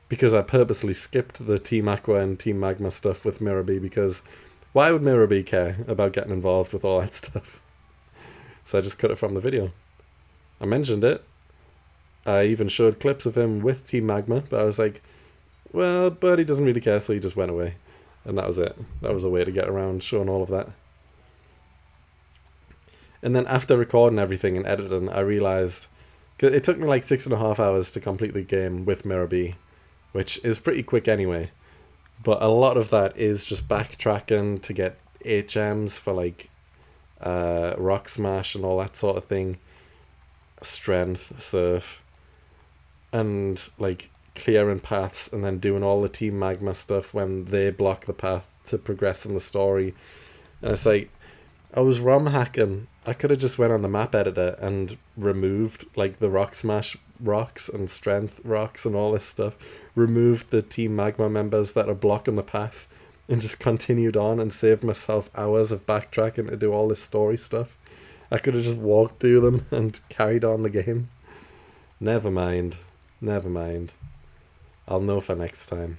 Because I purposely skipped the Team Aqua and Team Magma stuff with Mirror B, because why would Mirror B care about getting involved with all that stuff? So I just cut it from the video. I mentioned it. I even showed clips of him with Team Magma, but I was like, well, but he doesn't really care, so he just went away. And that was it. That was a way to get around showing all of that. And then after recording everything and editing, I realised... It took me like 6.5 hours to complete the game with Mirror B, which is pretty quick anyway. But a lot of that is just backtracking to get HMs for like Rock Smash and all that sort of thing. Strength, Surf. And like clearing paths and then doing all the Team Magma stuff when they block the path to progress in the story. And it's like, I was ROM hacking. I could have just went on the map editor and removed like the Rock Smash rocks and Strength rocks and all this stuff. Removed the Team Magma members that are blocking the path and just continued on and saved myself hours of backtracking to do all this story stuff. I could have just walked through them and carried on the game. Never mind. Never mind. I'll know for next time.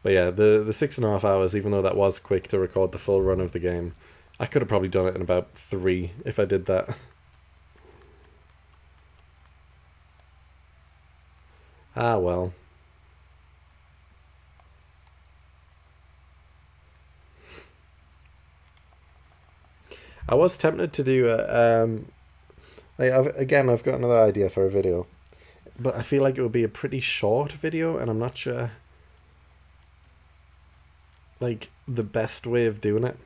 But yeah, the 6.5 hours, even though that was quick to record the full run of the game, I could have probably done it in about 3 if I did that. Ah, well. I was tempted to do I've got another idea for a video, but I feel like it would be a pretty short video, and I'm not sure like the best way of doing it.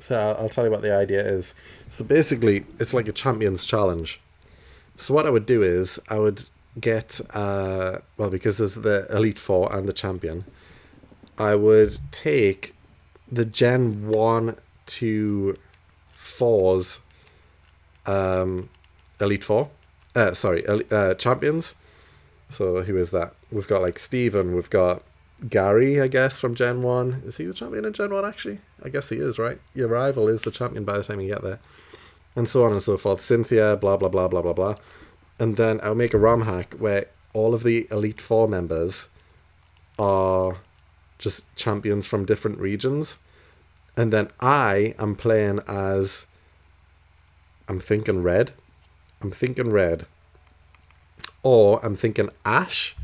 So I'll tell you what the idea is. So basically, it's like a champions challenge. So what I would do is I would get because there's the Elite Four and the champion, I would take the Gen 1 to 4's Elite Four. Champions. So who is that? We've got like Steven, we've got Gary, I guess, from Gen 1. Is he the champion in Gen 1 actually? I guess he is, right? Your rival is the champion by the time you get there. And so on and so forth. Cynthia, blah blah blah blah blah blah. And then I'll make a ROM hack where all of the Elite Four members are just champions from different regions. And then I am playing as... I'm thinking red. Or I'm thinking Ash.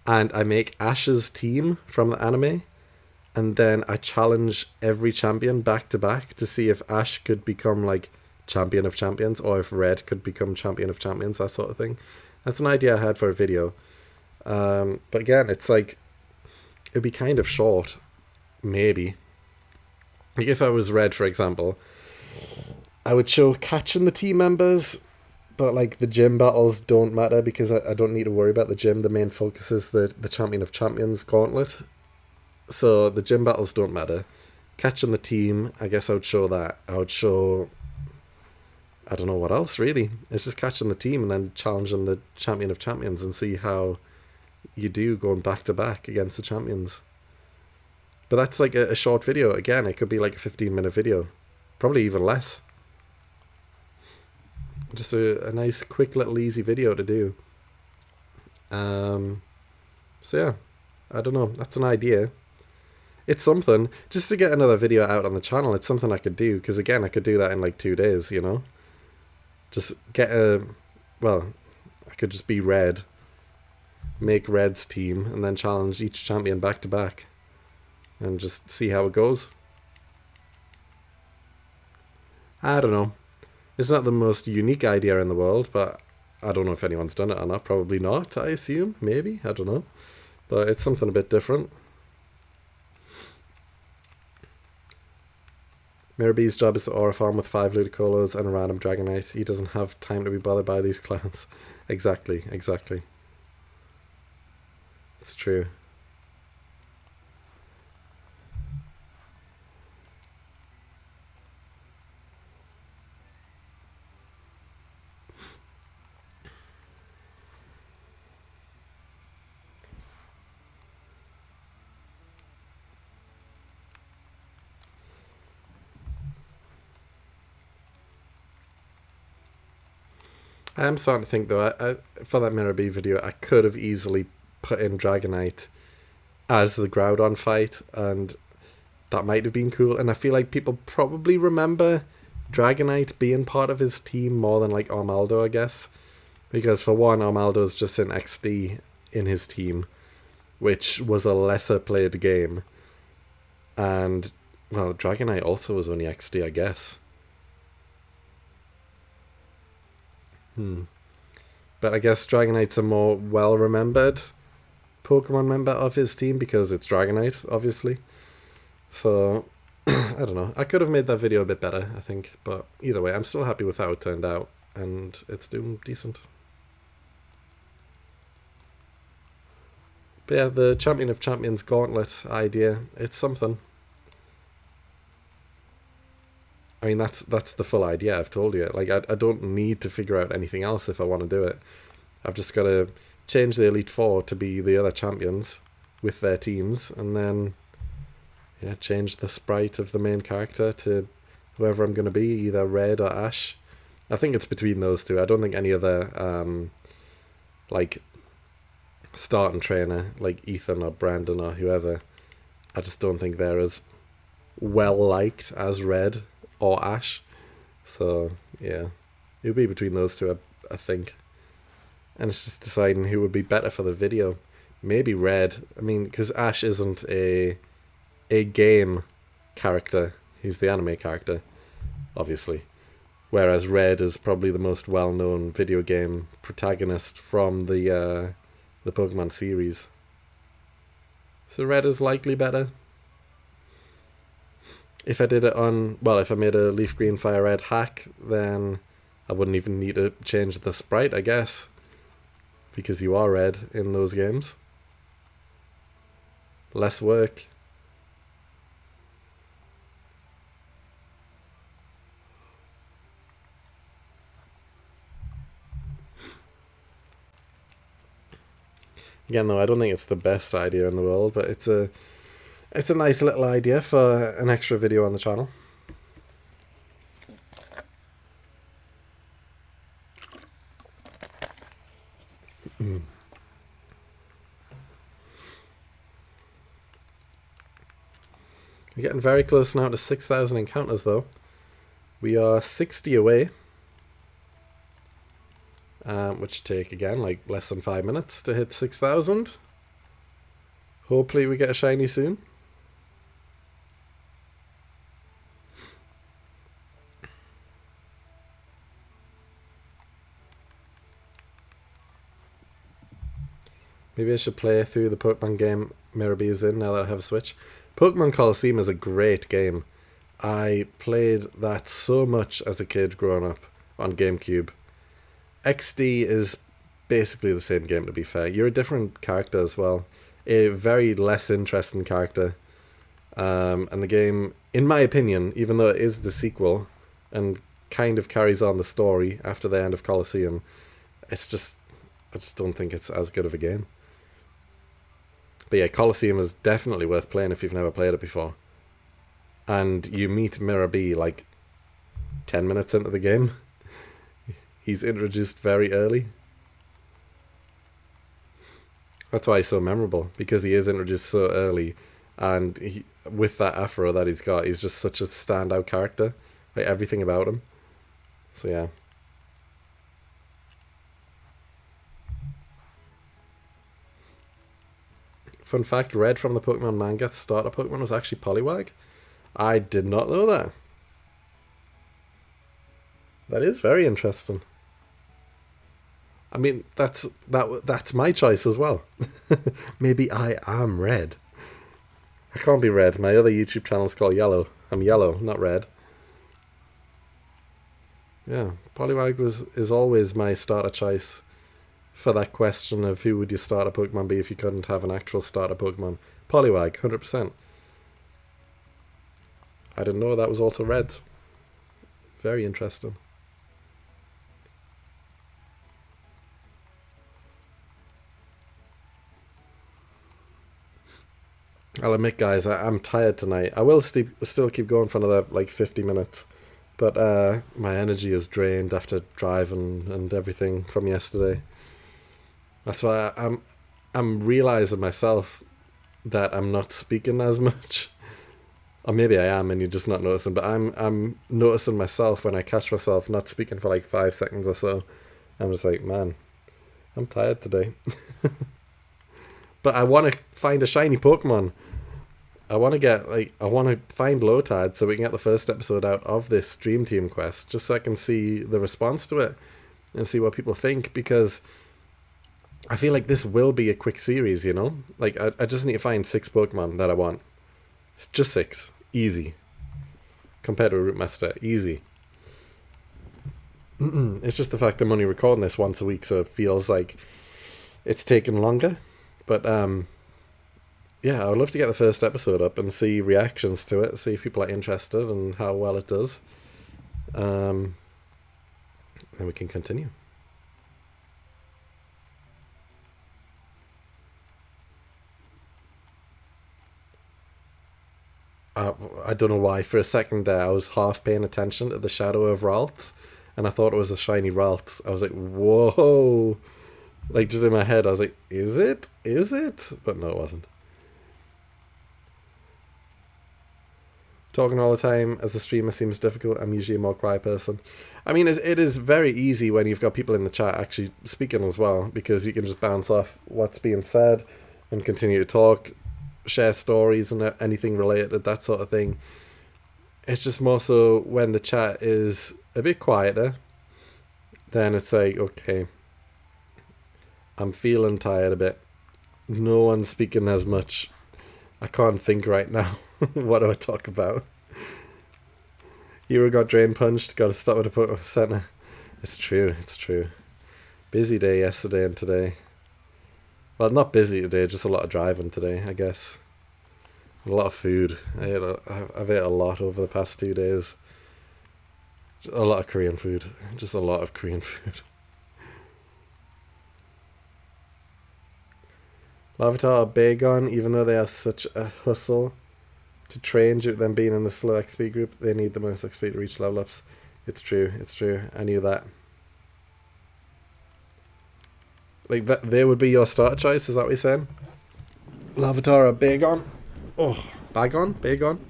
And I make Ash's team from the anime. And then I challenge every champion back to back to see if Ash could become like champion of champions, or if Red could become champion of champions, that sort of thing. That's an idea I had for a video. But again, it's like, it'd be kind of short, maybe. Like if I was red, for example, I would show catching the team members, but like the gym battles don't matter because I don't need to worry about the gym. The main focus is the Champion of Champions gauntlet. So the gym battles don't matter. Catching the team, I guess I would show that. I would show, I don't know what else really. It's just catching the team and then challenging the Champion of Champions and see how you do going back to back against the champions. But that's like a short video. Again, it could be like a 15-minute video. Probably even less. Just a nice, quick, little, easy video to do. So yeah, I don't know. That's an idea. It's something. Just to get another video out on the channel, it's something I could do. Because again, I could do that in like 2 days, you know? Just get well, I could just be red. Make red's team. And then challenge each champion back to back. And just see how it goes. I don't know. It's not the most unique idea in the world, but I don't know if anyone's done it or not. Probably not, I assume. Maybe. I don't know. But it's something a bit different. Mirabee's job is to aura farm with 5 Ludicolo's and a random Dragonite. He doesn't have time to be bothered by these clowns. Exactly. It's true. I am starting to think though, I for that Mirabee video, I could have easily put in Dragonite as the Groudon fight, and that might have been cool. And I feel like people probably remember Dragonite being part of his team more than like Armaldo, I guess. Because for one, Armaldo's just in XD in his team, which was a lesser played game. And, well, Dragonite also was only XD, I guess. But I guess Dragonite's a more well-remembered Pokemon member of his team because it's Dragonite, obviously. So, I don't know. I could have made that video a bit better, I think. But either way, I'm still happy with how it turned out. And it's doing decent. But yeah, the Champion of Champions gauntlet idea, it's something. I mean, that's the full idea, I've told you. Like, I don't need to figure out anything else if I want to do it. I've just got to change the Elite Four to be the other champions with their teams, and then, yeah, change the sprite of the main character to whoever I'm going to be, either Red or Ash. I think it's between those two. I don't think any other, like, starting trainer, like Ethan or Brandon or whoever, I just don't think they're as well-liked as Red or Ash. So, yeah. It would be between those two, I think. And it's just deciding who would be better for the video. Maybe Red. I mean, because Ash isn't a game character. He's the anime character, obviously. Whereas Red is probably the most well-known video game protagonist from the Pokemon series. So Red is likely better. If I did it on, well, if I made a Leaf Green Fire Red hack, then I wouldn't even need to change the sprite, I guess. Because you are red in those games. Less work. Again, though, I don't think it's the best idea in the world, but it's a nice little idea for an extra video on the channel. We're getting very close now to 6,000 encounters, though. We are 60 away. Which take, again, like less than 5 minutes to hit 6,000. Hopefully we get a shiny soon. Maybe I should play through the Pokemon game Mirabee is in now that I have a Switch. Pokemon Colosseum is a great game, I played that so much as a kid growing up on GameCube. XD is basically the same game, to be fair. You're a different character as well. A very less interesting character. And the game, in my opinion, even though it is the sequel and kind of carries on the story after the end of Colosseum, I just don't think it's as good of a game. But yeah, Colosseum is definitely worth playing if you've never played it before. And you meet Mirror B like 10 minutes into the game. He's introduced very early. That's why he's so memorable, because he is introduced so early, and with that afro that he's got, he's just such a standout character. Like, everything about him. So yeah. Fun fact, Red from the Pokemon manga starter Pokemon was actually Poliwag. I did not know that. That is very interesting. I mean, that's my choice as well. Maybe I am Red. I can't be Red. My other YouTube channel is called Yellow. I'm Yellow, not Red. Yeah, Poliwag is always my starter choice for that question of who would your starter Pokemon be if you couldn't have an actual starter Pokemon. Poliwag, 100%. I didn't know that was also Red. Very interesting. I'll admit, guys, I'm tired tonight. I will still keep going for another like 50 minutes, but my energy is drained after driving and everything from yesterday. That's why I'm realizing myself that I'm not speaking as much, or maybe I am and you're just not noticing. But I'm noticing myself when I catch myself not speaking for like 5 seconds or so. I'm just like, man, I'm tired today. But I want to find a shiny Pokemon. I want to find Lotad so we can get the first episode out of this Dream Team quest, just so I can see the response to it and see what people think, because I feel like this will be a quick series, you know? Like, I just need to find 6 Pokemon that I want. It's just 6. Easy. Compared to a Root Master. Easy. It's just the fact I'm only recording this once a week, so it feels like it's taken longer. But, yeah, I would love to get the first episode up and see reactions to it, see if people are interested and how well it does. Then we can continue. I don't know why, for a second there I was half paying attention to the shadow of Ralts, and I thought it was a shiny Ralts. I was like, whoa! Like, just in my head, I was like, is it? Is it? But no, it wasn't. Talking all the time as a streamer seems difficult. I'm usually a more quiet person. I mean, it is very easy when you've got people in the chat actually speaking as well, because you can just bounce off what's being said and continue to talk, share stories and anything related, that sort of thing. It's just more so when the chat is a bit quieter, then it's like, okay, I'm feeling tired a bit. No one's speaking as much. I can't think right now. What do I talk about? Hero got drain punched. Got to stop at a Pokemon Center. It's true. It's true. Busy day yesterday and today. Well, not busy today. Just a lot of driving today, I guess. A lot of food. I've ate a lot over the past 2 days. A lot of Korean food. Just a lot of Korean food. Larvitar are big on, even though they are such a hustle to train due to them being in the slow XP group, they need the most XP to reach level ups. It's true, it's true. I knew that. Like, that, they would be your starter choice, is that what you're saying? Larvitar are big on. Oh, Bagon? Bagon?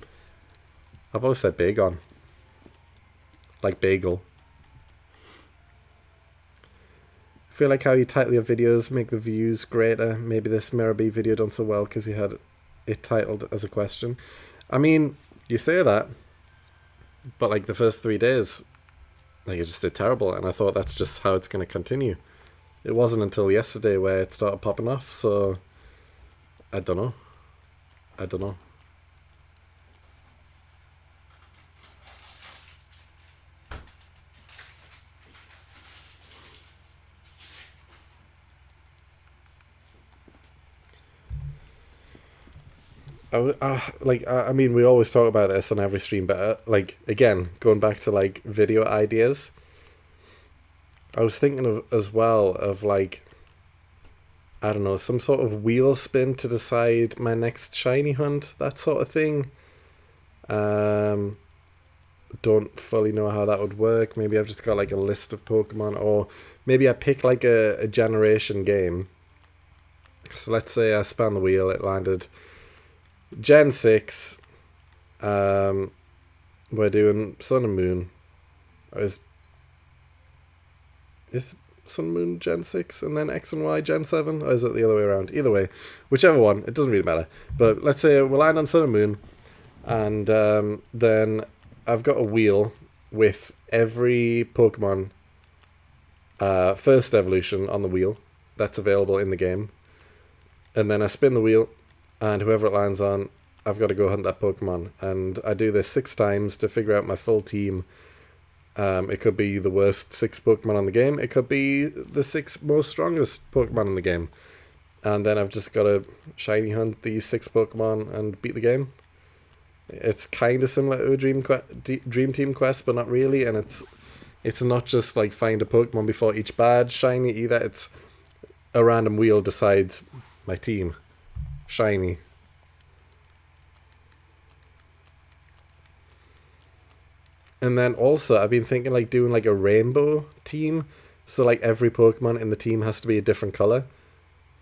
I've always said Bagon. Like bagel. I feel like how you title your videos make the views greater. Maybe this Mirror B video done so well because you had it titled as a question. I mean, you say that, but like the first 3 days, like, it just did terrible, and I thought that's just how it's going to continue. It wasn't until yesterday where it started popping off, so I don't know. I mean, we always talk about this on every stream, but like again, going back to like video ideas, I was thinking of as well of like, I don't know, some sort of wheel spin to decide my next shiny hunt, that sort of thing. Um, don't fully know how that would work. Maybe I've just got like a list of Pokemon, or maybe I pick like a generation game. So let's say I span the wheel, it landed Gen 6. Um, we're doing Sun and Moon. Is is Sun and Moon Gen 6 and then X and Y Gen 7? Or is it the other way around? Either way, whichever one, it doesn't really matter. But let's say we'll land on Sun and Moon, and then I've got a wheel with every Pokemon first evolution on the wheel that's available in the game. And then I spin the wheel, and whoever it lands on, I've got to go hunt that Pokemon. And I do this 6 times to figure out my full team. It could be the worst 6 Pokemon on the game. It could be the 6 most strongest Pokemon in the game. And then I've just got to shiny hunt these 6 Pokemon and beat the game. It's kind of similar to a Dream Team quest, but not really. And it's not just like find a Pokemon before each badge shiny either. It's a random wheel decides my team shiny. And then also I've been thinking like doing like a rainbow team, so like every Pokemon in the team has to be a different color,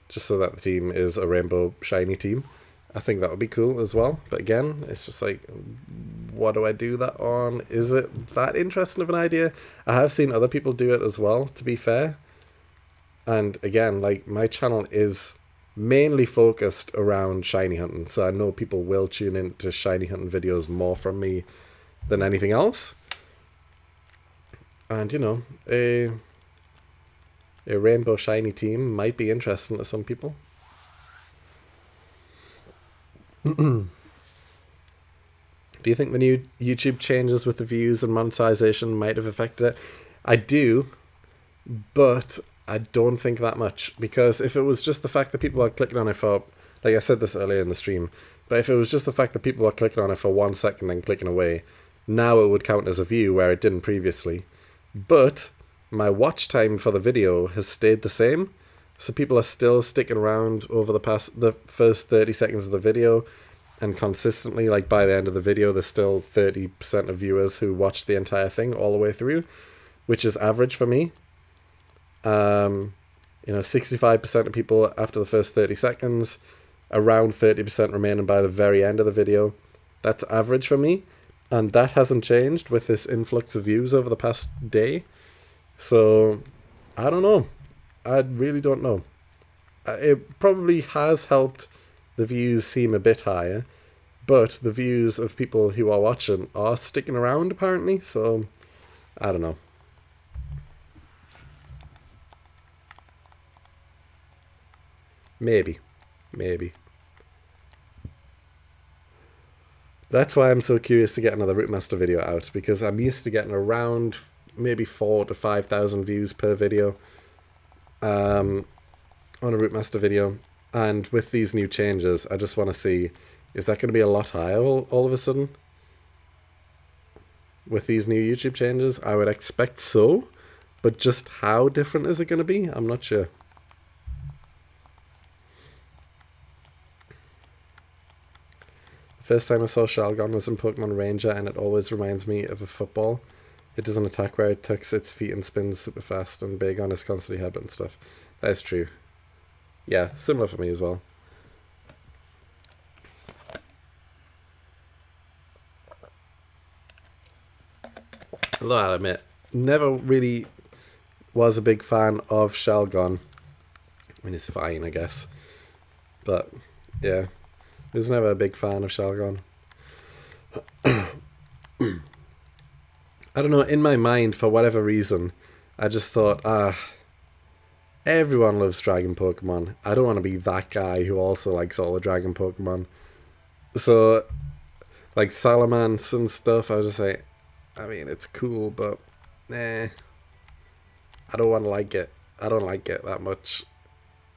just so that the team is a rainbow shiny team. I think that would be cool as well. But again, it's just like, what do I do that on? Is it that interesting of an idea? I have seen other people do it as well, to be fair. And again, like my channel is mainly focused around shiny hunting, so I know people will tune in to shiny hunting videos more from me than anything else. And you know, a rainbow shiny team might be interesting to some people. Do you think the new YouTube changes with the views and monetization might have affected it? I do, but I don't think that much, because if it was just the fact that people are clicking on it for, like I said this earlier in the stream, but if it was just the fact that people are clicking on it for 1 second and clicking away, now it would count as a view where it didn't previously. But my watch time for the video has stayed the same, so people are still sticking around over the first 30 seconds of the video, and consistently, like by the end of the video, there's still 30% of viewers who watch the entire thing all the way through, which is average for me. 65% of people after the first 30 seconds, around 30% remaining by the very end of the video. That's average for me, and that hasn't changed with this influx of views over the past day. So I don't know. I really don't know. It probably has helped the views seem a bit higher, but the views of people who are watching are sticking around apparently, so I don't know. Maybe. That's why I'm so curious to get another Route Master video out, because I'm used to getting around maybe 4,000 to 5,000 views per video on a Route Master video. And with these new changes, I just want to see, is that going to be a lot higher all of a sudden? With these new YouTube changes, I would expect so, but just how different is it going to be? I'm not sure. First time I saw Shelgon was in Pokemon Ranger, and it always reminds me of a football. It does an attack where it tucks its feet and spins super fast, and Bagon is constantly headbutt and stuff. That is true. Yeah, similar for me as well. Although I'll admit, never really was a big fan of Shelgon. I mean, it's fine, I guess. But, yeah. I was never a big fan of Shelgon. I don't know, in my mind, for whatever reason, I just thought, everyone loves Dragon Pokemon. I don't want to be that guy who also likes all the Dragon Pokemon. So, like Salamence and stuff, I was just like, I mean, it's cool, but, I don't want to like it. I don't like it that much.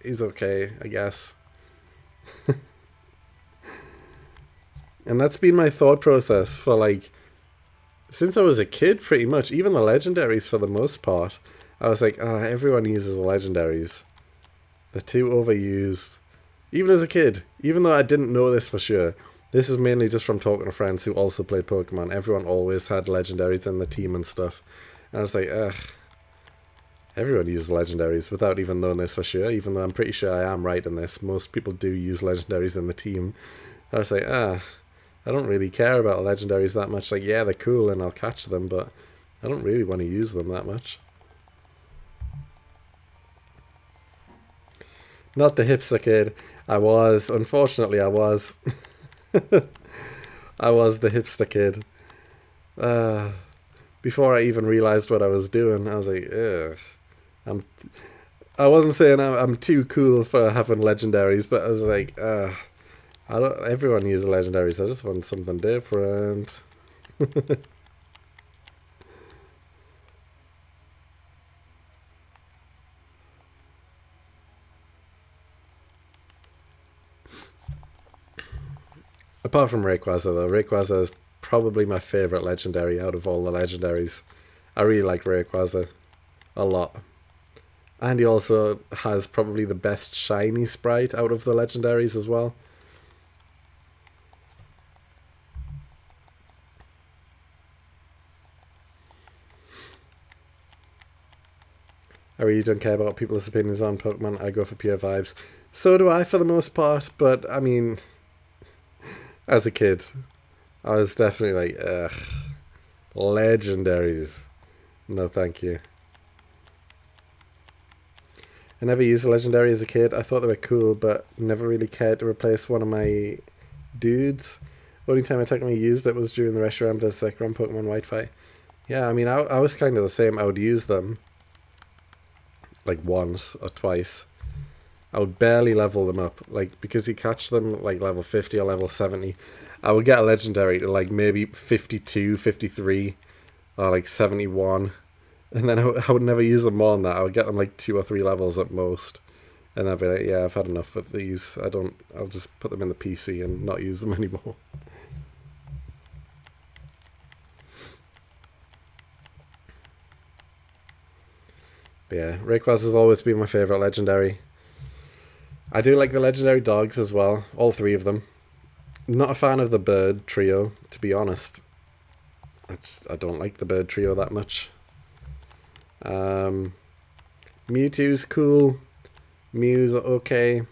He's okay, I guess. And that's been my thought process for like since I was a kid, pretty much. Even the legendaries, for the most part, I was like, everyone uses the legendaries. They're too overused. Even as a kid, even though I didn't know this for sure, this is mainly just from talking to friends who also played Pokemon. Everyone always had legendaries in the team and stuff. And I was like, everyone uses legendaries without even knowing this for sure, even though I'm pretty sure I am right in this. Most people do use legendaries in the team. I was like, I don't really care about legendaries that much. Like, yeah, they're cool and I'll catch them, but I don't really want to use them that much. Not the hipster kid. Unfortunately, I was. I was the hipster kid. Before I even realized what I was doing, I was like, ugh. I wasn't saying I'm too cool for having legendaries, but I was like, everyone uses legendaries. I just want something different. Apart from Rayquaza, though, Rayquaza is probably my favorite legendary out of all the legendaries. I really like Rayquaza a lot. And he also has probably the best shiny sprite out of the legendaries as well. I really don't care about people's opinions on Pokemon. I go for pure vibes. So do I for the most part, but I mean, as a kid, I was definitely like, ugh, legendaries. No, thank you. I never used a legendary as a kid. I thought they were cool, but never really cared to replace one of my dudes. Only time I technically used it was during the Reshiram vs. Zekrom Pokemon White fight. Yeah, I mean, I was kind of the same. I would use them like once or twice. I would barely level them up, like, because you catch them like level 50 or level 70. I would get a legendary to like maybe 52, 53, or like 71. And then I would never use them more than that. I would get them like 2 or 3 levels at most. And I'd be like, yeah, I've had enough of these. I'll just put them in the PC and not use them anymore. But yeah, Rayquaza has always been my favourite legendary. I do like the legendary dogs as well, all 3 of them. Not a fan of the bird trio, to be honest. I don't like the bird trio that much. Mewtwo's cool. Mew's okay.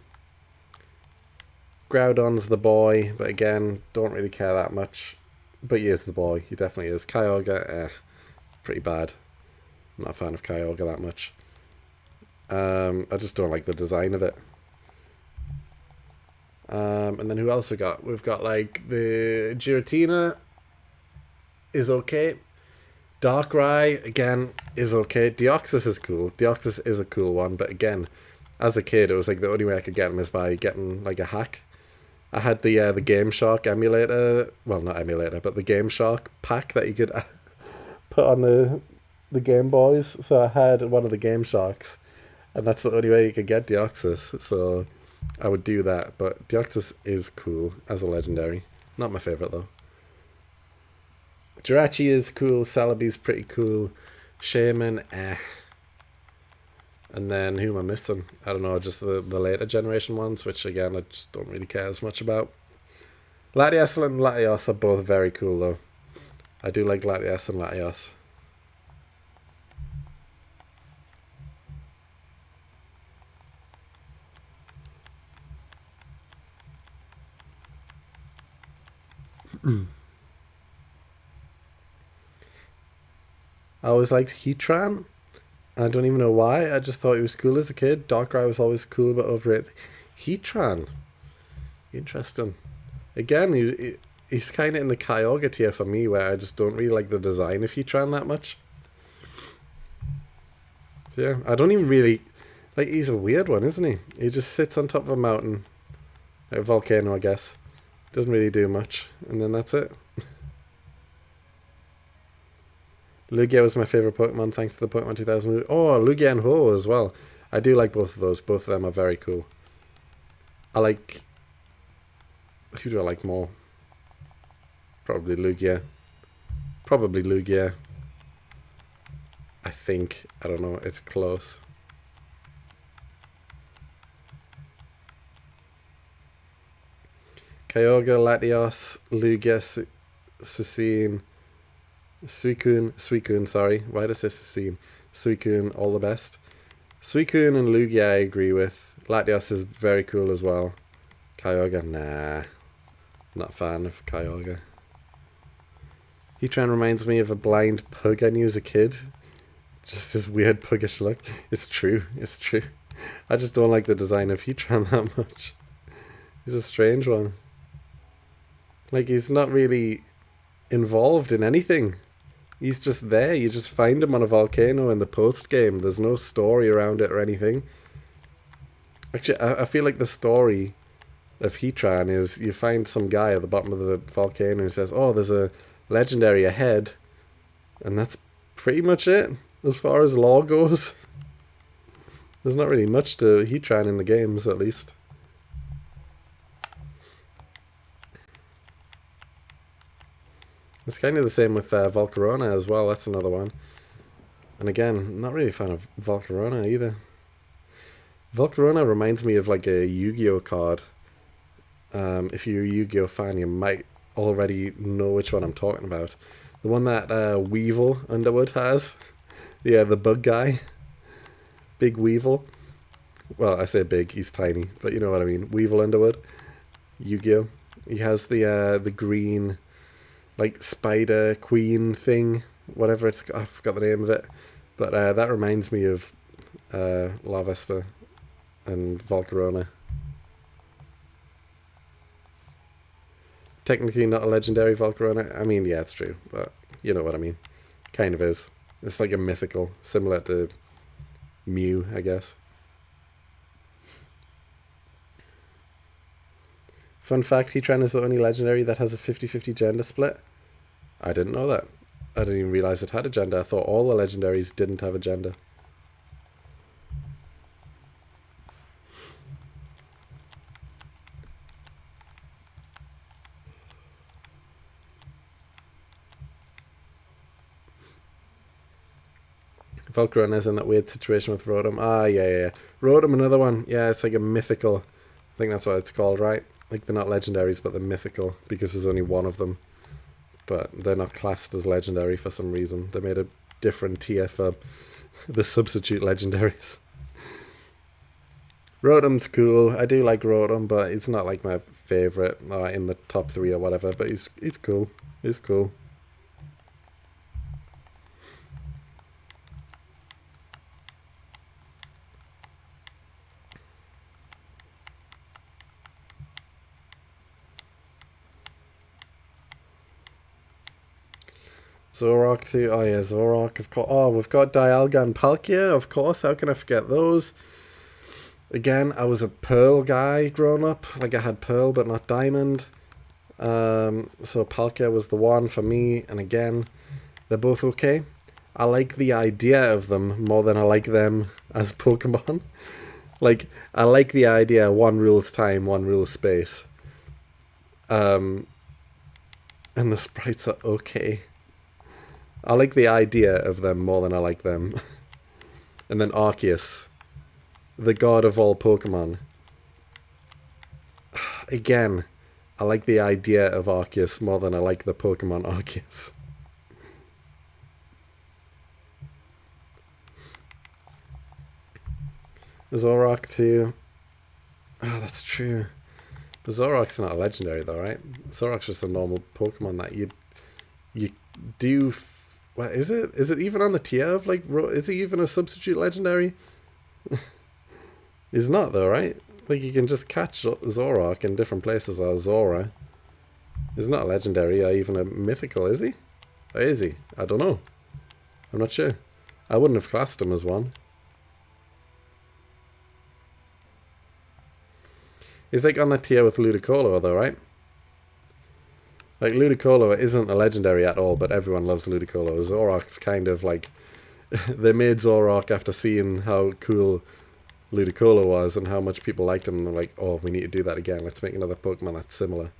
Groudon's the boy, but again, don't really care that much. But he is the boy, he definitely is. Kyogre, pretty bad. I'm not a fan of Kyogre that much. I just don't like the design of it. And then who else we got? We've got like the Giratina is okay. Darkrai, again, is okay. Deoxys is cool. Deoxys is a cool one, but again, as a kid, it was like the only way I could get him is by getting like a hack. I had the Game Shark emulator, well, not emulator, but the Game Shark pack that you could put on the Game Boys. So I had one of the Game Sharks, and that's the only way you could get Deoxys. So I would do that, but Deoxys is cool as a legendary. Not my favourite though. Jirachi is cool, Celebi's pretty cool, Shaman, And then who am I missing? I don't know, just the later generation ones, which again I just don't really care as much about. Latias and Latios are both very cool though. I do like Latias and Latios. I always liked Heatran. I don't even know why. I just thought he was cool as a kid. Darkrai was always cool, but overrated. Heatran. Interesting. Again, he's kind of in the Kyogre tier for me, where I just don't really like the design of Heatran that much. So yeah, I don't even really... Like, he's a weird one, isn't he? He just sits on top of a mountain. Like a volcano, I guess. Doesn't really do much. And then that's it. Lugia was my favourite Pokemon thanks to the Pokemon 2000 movie. Oh, Lugia and Ho as well. I do like both of those. Both of them are very cool. I like... Who do I like more? Probably Lugia. Probably Lugia. I think. I don't know. It's close. Kyogre, Latios, Lugia, Suicune, Suicune, sorry. Why did I say Suicune? Suicune, all the best. Suicune and Lugia I agree with. Latios is very cool as well. Kyogre, nah. Not a fan of Kyogre. Heatran reminds me of a blind pug I knew as a kid. Just this weird puggish look. It's true, it's true. I just don't like the design of Heatran that much. He's a strange one. Like, he's not really involved in anything. He's just there. You just find him on a volcano in the post-game. There's no story around it or anything. Actually, I feel like the story of Heatran is you find some guy at the bottom of the volcano who says, oh, there's a legendary ahead. And that's pretty much it, as far as lore goes. There's not really much to Heatran in the games, at least. It's kind of the same with Volcarona as well. That's another one. And again, not really a fan of Volcarona either. Volcarona reminds me of like a Yu-Gi-Oh card. If you're a Yu-Gi-Oh fan, you might already know which one I'm talking about. The one that Weevil Underwood has. Yeah, the bug guy. Big Weevil. Well, I say big, he's tiny, but you know what I mean. Weevil Underwood. Yu-Gi-Oh. He has the green, like, spider queen thing. Whatever it's... I forgot the name of it. But that reminds me of Larvesta and Volcarona. Technically not a legendary Volcarona. I mean, yeah, it's true, but you know what I mean. Kind of is. It's like a mythical, similar to Mew, I guess. Fun fact, Heatran is the only legendary that has a 50-50 gender split. I didn't know that. I didn't even realize it had a gender. I thought all the legendaries didn't have a gender. Volcarona is in that weird situation with Rotom. Ah, yeah. Rotom, another one. Yeah, it's like a mythical. I think that's what it's called, right? Like, they're not legendaries, but they're mythical, because there's only one of them. But they're not classed as legendary for some reason. They made a different tier for the substitute legendaries. Rotom's cool. I do like Rotom, but it's not like my favourite, or in the top 3 or whatever, but he's cool. He's cool. Zoroark too. Oh yeah, Zoroark, of course. Oh, we've got Dialga and Palkia, of course. How can I forget those? Again, I was a Pearl guy growing up. Like, I had Pearl, but not Diamond. So Palkia was the one for me. And again, they're both okay. I like the idea of them more than I like them as Pokemon. Like, I like the idea, one rules time, one rules space. And the sprites are okay. I like the idea of them more than I like them. And then Arceus, the god of all Pokemon. Again, I like the idea of Arceus more than I like the Pokemon Arceus. Zoroark too. Oh, that's true. But Zoroark's not a legendary though, right? Zoroark's just a normal Pokemon that you do... What is it? Is it even on the tier of, like, is it even a substitute legendary? It's not though, right? Like, you can just catch Zoroark in different places, or Zora. He's not a legendary or even a mythical, is he? Or is he? I don't know. I'm not sure. I wouldn't have classed him as one. He's like on that tier with Ludicolo though, right? Like, Ludicolo isn't a legendary at all, but everyone loves Ludicolo. Zoroark's kind of like... they made Zoroark after seeing how cool Ludicolo was and how much people liked him. And they're like, oh, we need to do that again. Let's make another Pokemon that's similar.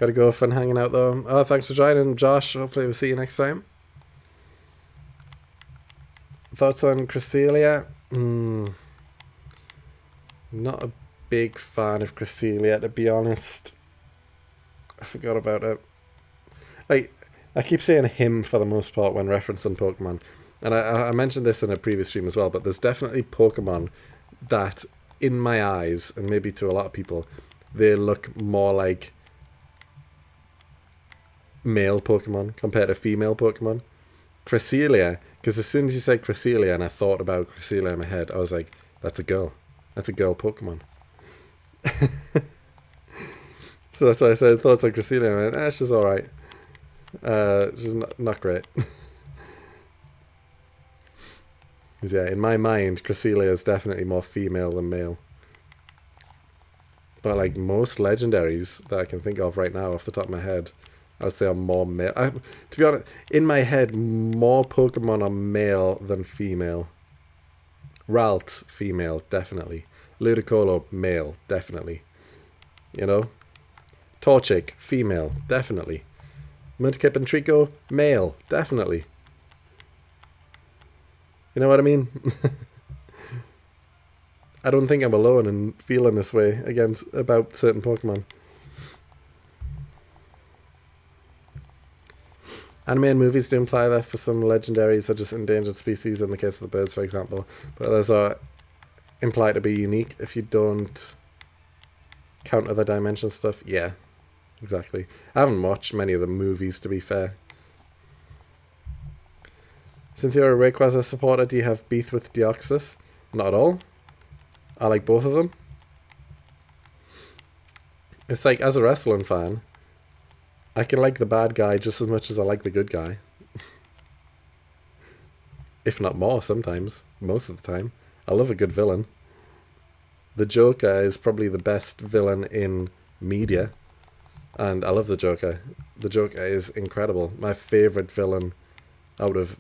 Gotta go. Fun hanging out though. Oh, thanks for joining, Josh. Hopefully we'll see you next time. Thoughts on Cresselia? Not a big fan of Cresselia, to be honest. I forgot about it. Like, I keep saying him for the most part when referencing Pokemon. And I mentioned this in a previous stream as well, but there's definitely Pokemon that, in my eyes, and maybe to a lot of people, they look more like male Pokemon compared to female Pokemon. Cresselia, because as soon as you said Cresselia and I thought about Cresselia in my head, I was like, that's a girl. That's a girl Pokemon. So that's why I said thoughts on Cresselia. I went, she's alright. She's not great. Because yeah, in my mind, Cresselia is definitely more female than male. But like most legendaries that I can think of right now off the top of my head, I would say are more male. To be honest, in my head, more Pokemon are male than female. Ralts, female, definitely. Ludicolo, male, definitely. You know? Torchic, female, definitely. Mudkip and Trico, male, definitely. You know what I mean? I don't think I'm alone in feeling this way about certain Pokemon. Anime and movies do imply that for some legendaries are just endangered species in the case of the birds, for example. But others are implied to be unique if you don't count other dimension stuff. Yeah, exactly. I haven't watched many of the movies, to be fair. Since you're a Rayquaza supporter, do you have beef with Deoxys? Not at all. I like both of them. It's like, as a wrestling fan, I can like the bad guy just as much as I like the good guy. If not more, sometimes. Most of the time. I love a good villain. The Joker is probably the best villain in media. And I love the Joker. The Joker is incredible. My favourite villain out of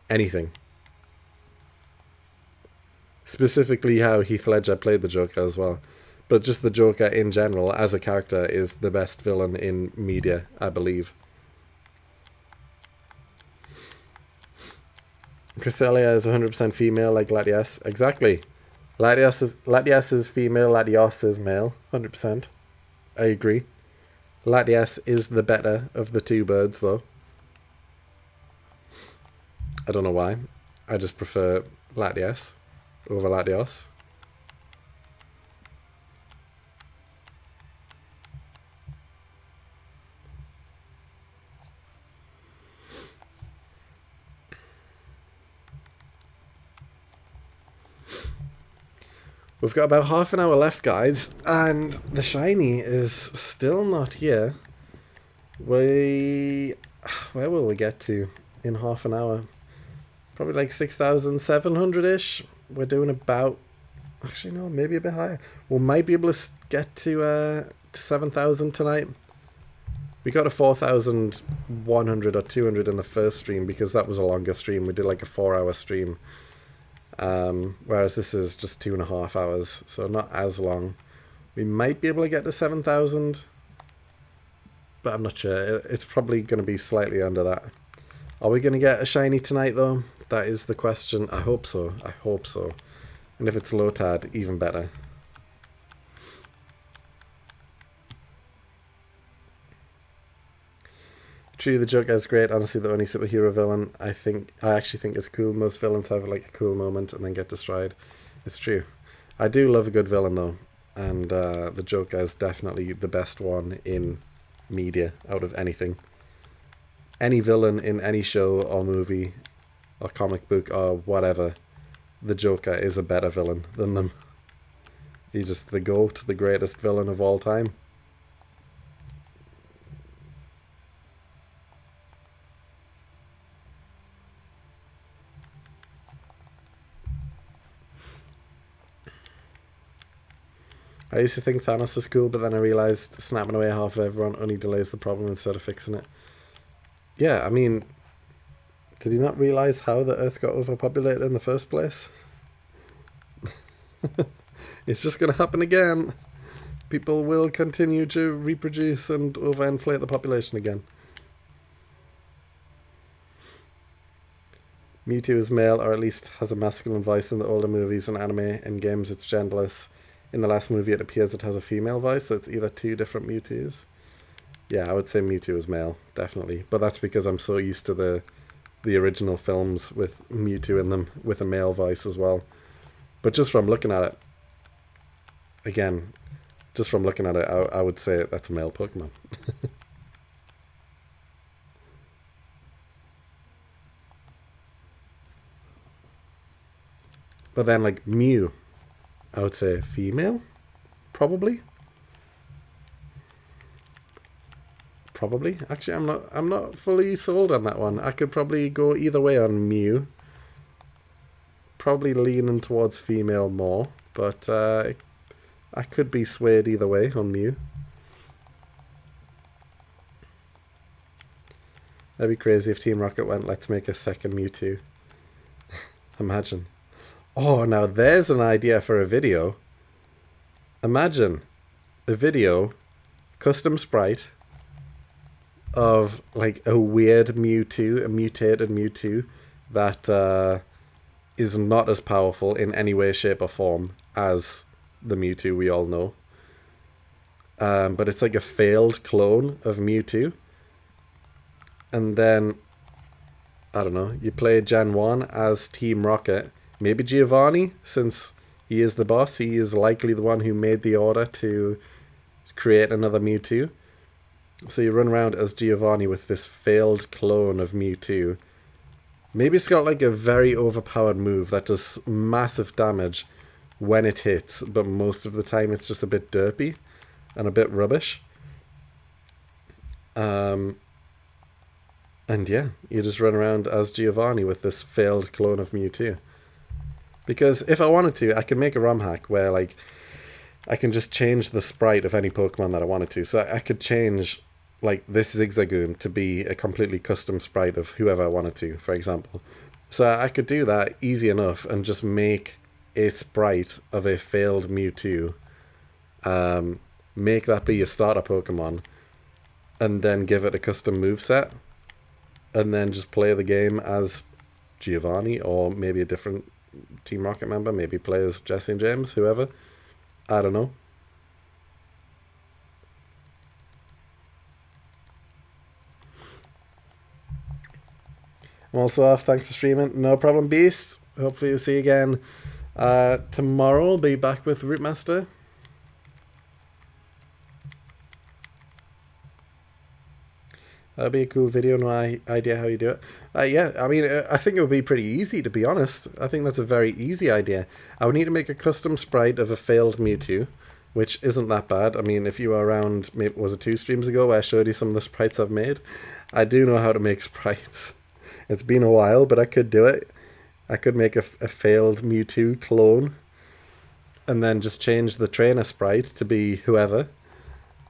anything. Specifically how Heath Ledger played the Joker as well. But just the Joker in general, as a character, is the best villain in media, I believe. Cresselia is 100% female, like Latias. Exactly. Latias is female, Latios is male. 100%. I agree. Latias is the better of the two birds, though. I don't know why. I just prefer Latias over Latios. We've got about half an hour left, guys, and the shiny is still not here. Where will we get to in half an hour? Probably like 6,700-ish. We're doing about... Actually, no, maybe a bit higher. We might be able to get to 7,000 tonight. We got a 4,100 or 200 in the first stream because that was a longer stream. We did like a 4-hour stream. Whereas this is just 2.5 hours, so not as long. We might be able to get to 7,000, but I'm not sure. It's probably going to be slightly under that. Are we going to get a shiny tonight, though? That is the question. I hope so. I hope so. And if it's Lotad, even better. True, the Joker is great. Honestly, the only superhero villain I actually think is cool. Most villains have like a cool moment and then get destroyed. It's true. I do love a good villain though, and the Joker is definitely the best one in media out of anything. Any villain in any show or movie or comic book or whatever, the Joker is a better villain than them. He's just the GOAT, the greatest villain of all time. I used to think Thanos was cool, but then I realised snapping away half of everyone only delays the problem instead of fixing it. Yeah, I mean, did he not realise how the Earth got overpopulated in the first place? It's just going to happen again. people will continue to reproduce and overinflate the population again. Mewtwo is male, or at least has a masculine voice in the older movies and anime. In games, it's genderless. In the last movie, it appears it has a female voice, so it's either two different Mewtwo's. Yeah, I would say Mewtwo is male, definitely. But that's because I'm so used to the original films with Mewtwo in them, with a male voice as well. But just from looking at it, again, just from looking at it, I would say that's a male Pokemon. But then, like, Mew, I would say female, probably. Probably. Actually, I'm not fully sold on that one. I could probably go either way on Mew. Probably leaning towards female more, but I could be swayed either way on Mew. That'd be crazy if Team Rocket went, let's make a second Mewtwo. Imagine. Oh, now there's an idea for a video. Imagine a video, custom sprite, of like a weird Mewtwo, a mutated Mewtwo, that is not as powerful in any way, shape or form as the Mewtwo we all know. But it's like a failed clone of Mewtwo. And then, I don't know, you play Gen 1 as Team Rocket. Maybe Giovanni, since he is the boss, he is likely the one who made the order to create another Mewtwo. So you run around as Giovanni with this failed clone of Mewtwo. Maybe it's got like a very overpowered move that does massive damage when it hits, but most of the time it's just a bit derpy and a bit rubbish. And yeah, you just run around as Giovanni with this failed clone of Mewtwo. Because if I wanted to, I can make a ROM hack where like I can just change the sprite of any Pokemon that I wanted to. So I could change like this Zigzagoon to be a completely custom sprite of whoever I wanted to, for example. So I could do that easy enough and just make a sprite of a failed Mewtwo. Make that be a starter Pokemon. And then give it a custom moveset. And then just play the game as Giovanni or maybe a different Team Rocket member. Maybe play as Jesse and James, whoever. I don't know. I'm also off, thanks for streaming. No problem, Beast. Hopefully we'll see you again tomorrow. I'll be back with Rootmaster. That'd be a cool video. No idea how you do it. Yeah, I mean, I think it would be pretty easy, to be honest. I think that's a very easy idea. I would need to make a custom sprite of a failed Mewtwo, which isn't that bad. I mean, if you were around, maybe, was it 2 streams ago where I showed you some of the sprites I've made? I do know how to make sprites. It's been a while, but I could do it. I could make a failed Mewtwo clone and then just change the trainer sprite to be whoever.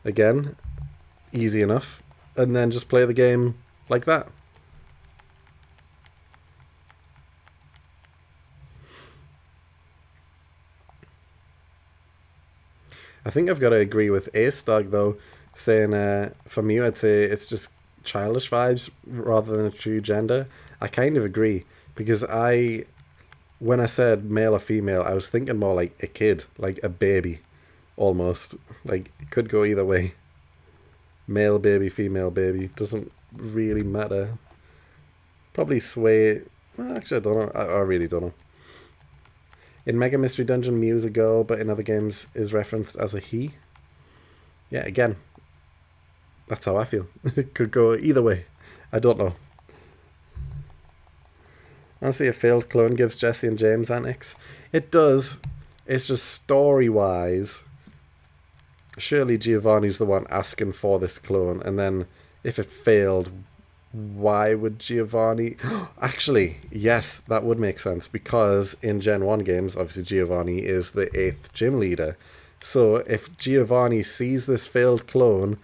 Again, easy enough. And then just play the game like that. I think I've got to agree with Ace Dog though, saying for me I'd say it's just childish vibes rather than a true gender. I kind of agree, because when I said male or female, I was thinking more like a kid, like a baby almost. Like it could go either way. Male baby, female baby, doesn't really matter. Probably sway. Well, actually, I don't know. I really don't know. In Mega Mystery Dungeon, Mew is a girl, but in other games is referenced as a he. Yeah, again, that's how I feel. It could go either way. I don't know. Honestly, a failed clone gives Jesse and James antics. It does. It's just story-wise. Surely Giovanni's the one asking for this clone, and then if it failed, why would Giovanni... Actually, yes, that would make sense, because in Gen 1 games, obviously Giovanni is the 8th gym leader. So if Giovanni sees this failed clone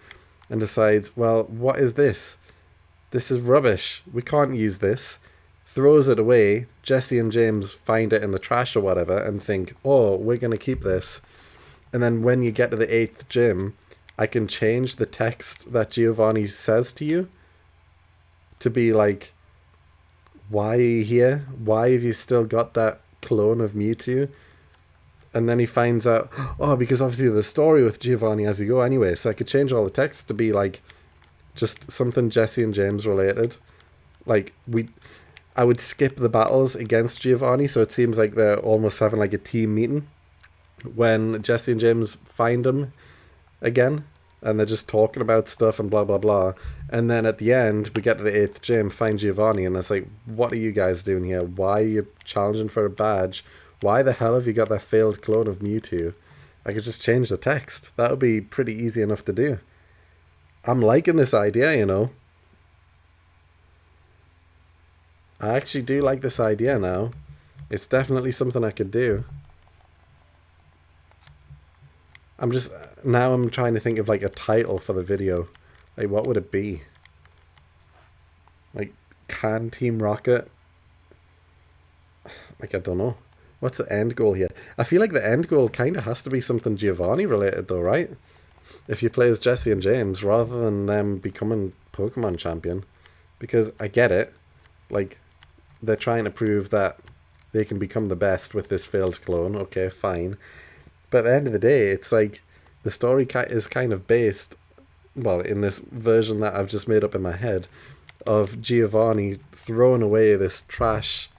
and decides, well, what is this? This is rubbish. We can't use this. Throws it away. Jesse and James find it in the trash or whatever and think, oh, we're going to keep this. And then when you get to the 8th gym, I can change the text that Giovanni says to you to be like, why are you here? Why have you still got that clone of Mewtwo? And then he finds out, oh, because obviously the story with Giovanni as you go anyway, so I could change all the text to be like just something Jesse and James related. Like, I would skip the battles against Giovanni, so it seems like they're almost having like a team meeting when Jesse and James find him again, and they're just talking about stuff and blah blah blah. And then at the end, we get to the 8th gym, find Giovanni, and it's like, what are you guys doing here? Why are you challenging for a badge? Why the hell have you got that failed clone of Mewtwo? I could just change the text. That would be pretty easy enough to do. I'm liking this idea, you know. I actually do like this idea now. It's definitely something I could do. I'm trying to think of like a title for the video. Like, what would it be? Like, can Team Rocket? Like, I don't know. What's the end goal here? I feel like the end goal kind of has to be something Giovanni related though, right? If you play as Jesse and James, rather than them becoming Pokemon champion. Because I get it. Like, they're trying to prove that they can become the best with this failed clone. Okay, fine. But at the end of the day, it's like the story is kind of based, well, in this version that I've just made up in my head, of Giovanni throwing away this trash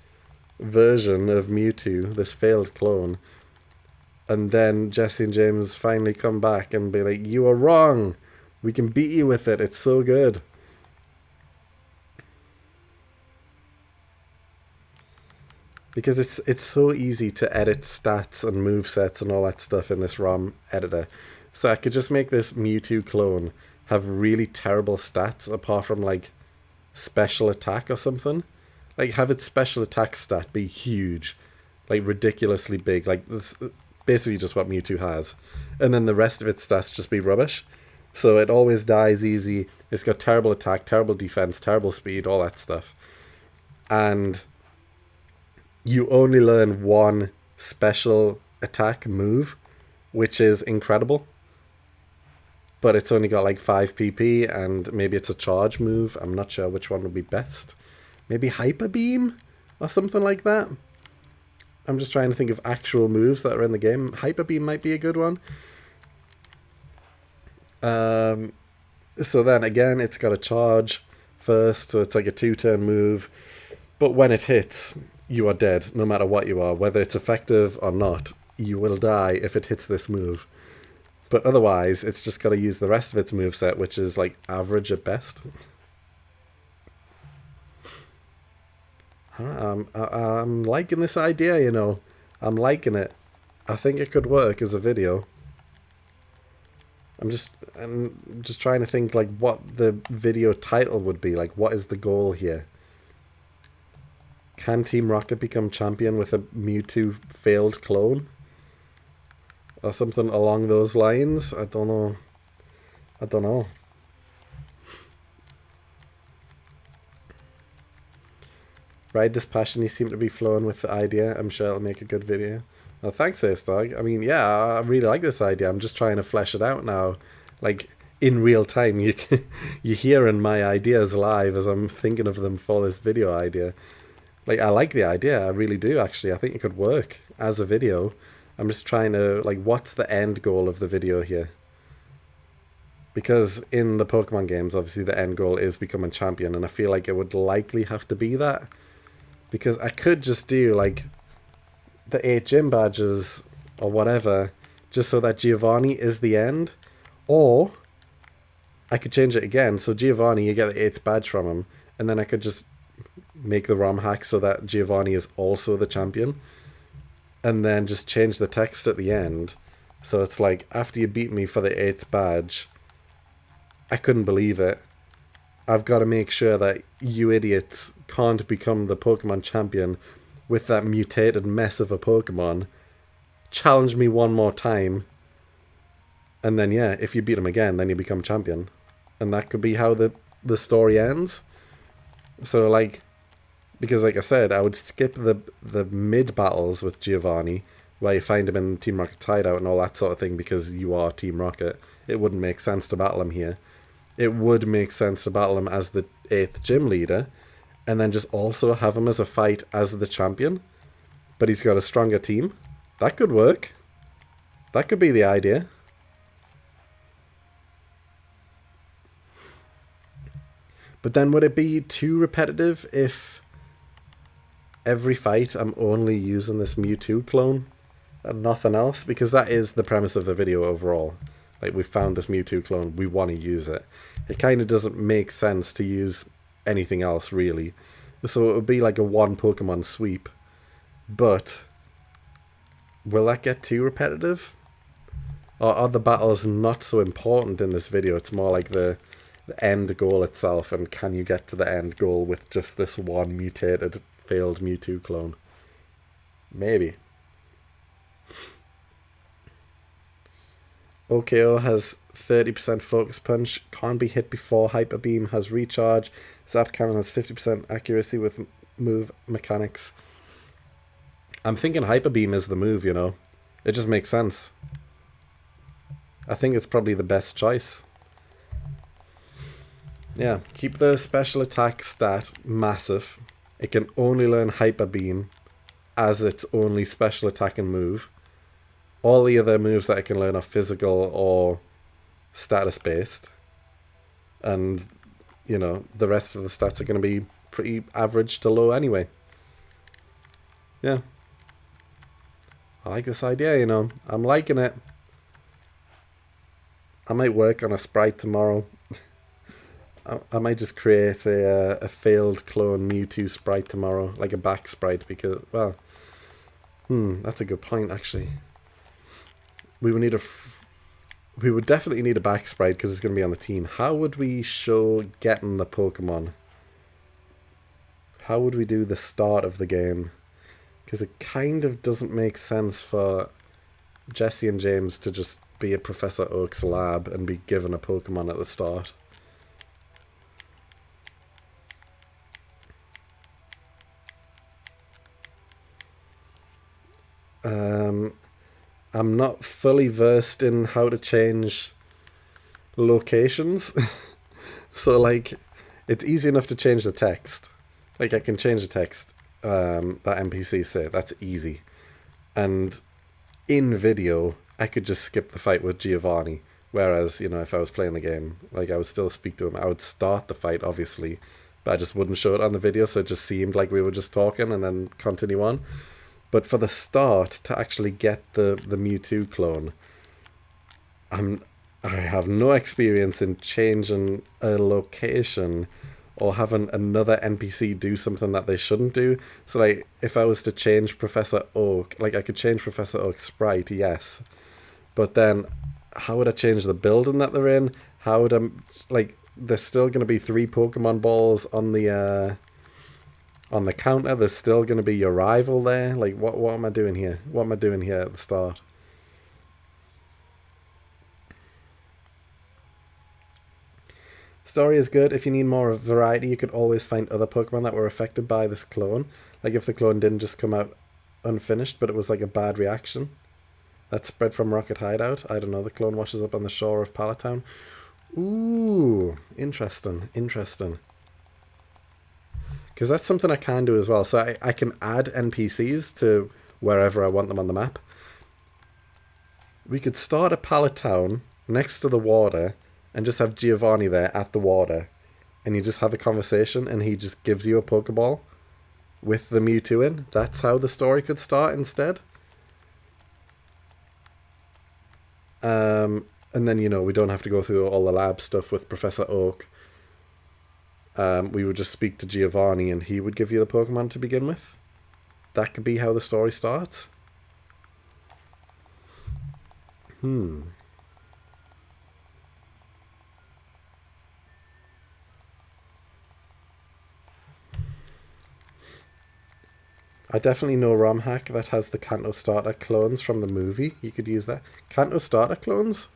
version of Mewtwo, this failed clone, and then Jesse and James finally come back and be like, you are wrong, we can beat you with it, it's so good. Because it's so easy to edit stats and movesets and all that stuff in this ROM editor. So I could just make this Mewtwo clone have really terrible stats apart from like special attack or something. Like, have its special attack stat be huge, like ridiculously big, like this, basically just what Mewtwo has, and then the rest of its stats just be rubbish. So it always dies easy. It's got terrible attack, terrible defense, terrible speed, all that stuff, and you only learn one special attack move, which is incredible, but it's only got like 5 PP, and maybe it's a charge move. I'm not sure which one would be best. Maybe Hyper Beam or something like that. I'm just trying to think of actual moves that are in the game. Hyper Beam might be a good one. So then again, it's got a charge first, so it's like a 2-turn move. But when it hits, you are dead, no matter what you are. Whether it's effective or not, you will die if it hits this move. But otherwise, it's just got to use the rest of its moveset, which is like average at best. I'm liking this idea, you know. I'm liking it. I think it could work as a video. I'm just trying to think like what the video title would be. Like, what is the goal here? Can Team Rocket become champion with a Mewtwo failed clone? Or something along those lines? I don't know. I don't know. Ride this passion you seem to be flowing with the idea. I'm sure it'll make a good video. Well, thanks, Ace Dog. I mean, yeah, I really like this idea. I'm just trying to flesh it out now. Like, in real time, you're hearing my ideas live as I'm thinking of them for this video idea. Like, I like the idea. I really do, actually. I think it could work as a video. I'm just trying to, like, what's the end goal of the video here? Because in the Pokemon games, obviously, the end goal is becoming champion, and I feel like it would likely have to be that. Because I could just do, like, the 8 gym badges or whatever, just so that Giovanni is the end. Or I could change it again. So Giovanni, you get the 8th badge from him, and then I could just make the ROM hack so that Giovanni is also the champion. And then just change the text at the end. So it's like, after you beat me for the 8th badge, I couldn't believe it. I've got to make sure that you idiots can't become the Pokemon champion with that mutated mess of a Pokemon. Challenge me one more time. And then, yeah, if you beat him again, then you become champion. And that could be how the story ends. So, like, because like I said, I would skip the mid battles with Giovanni where you find him in Team Rocket's hideout and all that sort of thing because you are Team Rocket. It wouldn't make sense to battle him here. It would make sense to battle him as the 8th gym leader and then just also have him as a fight as the champion. But he's got a stronger team. That could work. That could be the idea. But then would it be too repetitive if every fight I'm only using this Mewtwo clone and nothing else? Because that is the premise of the video overall. Like, we found this Mewtwo clone, we want to use it. It kind of doesn't make sense to use anything else, really. So it would be like a one Pokemon sweep. But will that get too repetitive? Or are the battles not so important in this video? It's more like the end goal itself, and can you get to the end goal with just this one mutated, failed Mewtwo clone? Maybe. OKO has 30% focus punch, can't be hit before Hyper Beam, has recharge. Zap Cannon has 50% accuracy with move mechanics. I'm thinking Hyper Beam is the move, you know. It just makes sense. I think it's probably the best choice. Yeah, keep the special attack stat massive. It can only learn Hyper Beam as its only special attack and move. All the other moves that it can learn are physical or status based. And, you know, the rest of the stats are going to be pretty average to low anyway. Yeah. I like this idea, you know. I'm liking it. I might work on a sprite tomorrow. I might just create a failed clone Mewtwo sprite tomorrow, like a back sprite, because, well, that's a good point, actually. We would need we would definitely need a back sprite because it's going to be on the team. How would we show getting the Pokemon? How would we do the start of the game? Because it kind of doesn't make sense for Jesse and James to just be at Professor Oak's lab and be given a Pokemon at the start. I'm not fully versed in how to change locations. So, like, it's easy enough to change the text. Like, I can change the text that NPCs say. That's easy. And in video, I could just skip the fight with Giovanni. Whereas, you know, if I was playing the game, like, I would still speak to him. I would start the fight, obviously, but I just wouldn't show it on the video, so it just seemed like we were just talking and then continue on. But for the start, to actually get the Mewtwo clone, I have no experience in changing a location or having another NPC do something that they shouldn't do. So, like, if I was to change Professor Oak, like, I could change Professor Oak's sprite, yes. But then, how would I change the building that they're in? How would I, like, there's still going to be 3 Pokemon balls on the counter. There's still going to be your rival there. Like, what am I doing here? What am I doing here at the start? Story is good. If you need more variety, you could always find other Pokemon that were affected by this clone. Like, if the clone didn't just come out unfinished, but it was like a bad reaction. That spread from Rocket Hideout. I don't know. The clone washes up on the shore of Pallet Town. Ooh, interesting. Interesting. Because that's something I can do as well. So I can add NPCs to wherever I want them on the map. We could start at Pallet Town next to the water and just have Giovanni there at the water. And you just have a conversation and he just gives you a Pokeball with the Mewtwo in. That's how the story could start instead. And then, you know, we don't have to go through all the lab stuff with Professor Oak. We would just speak to Giovanni and he would give you the Pokemon to begin with. That could be how the story starts. I definitely know ROM hack that has the Kanto starter clones from the movie. You could use that. Kanto starter clones?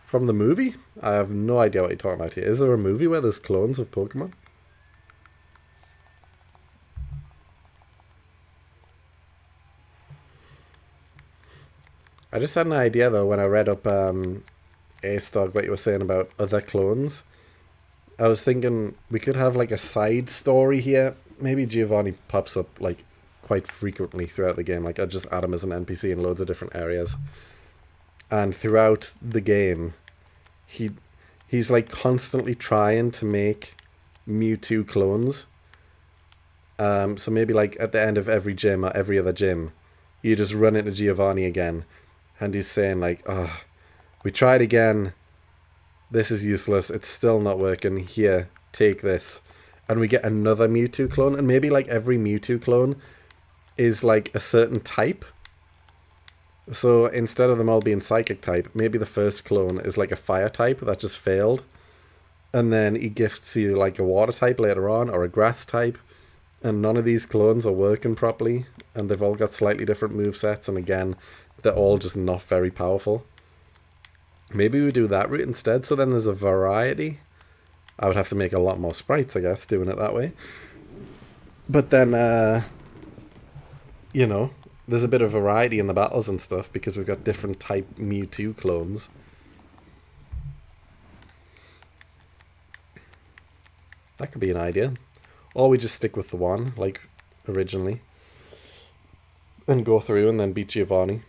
From the movie? I have no idea what you're talking about here. Is there a movie where there's clones of Pokemon? I just had an idea though when I read up A-Stog, what you were saying about other clones. I was thinking we could have like a side story here. Maybe Giovanni pops up like quite frequently throughout the game. Like I just add him as an NPC in loads of different areas. And throughout the game, he's like constantly trying to make Mewtwo clones. So maybe like at the end of every gym or every other gym, you just run into Giovanni again, and he's saying like, "Oh, we tried again. This is useless. It's still not working. Here, take this." And we get another Mewtwo clone, and maybe like every Mewtwo clone is like a certain type. So instead of them all being psychic type, maybe the first clone is like a fire type that just failed. And then he gifts you like a water type later on, or a grass type. And none of these clones are working properly. And they've all got slightly different movesets. And again, they're all just not very powerful. Maybe we do that route instead. So then there's a variety. I would have to make a lot more sprites, I guess, doing it that way. But then, you know, there's a bit of variety in the battles and stuff because we've got different type Mewtwo clones. That could be an idea. Or we just stick with the one, like originally. And go through and then beat Giovanni.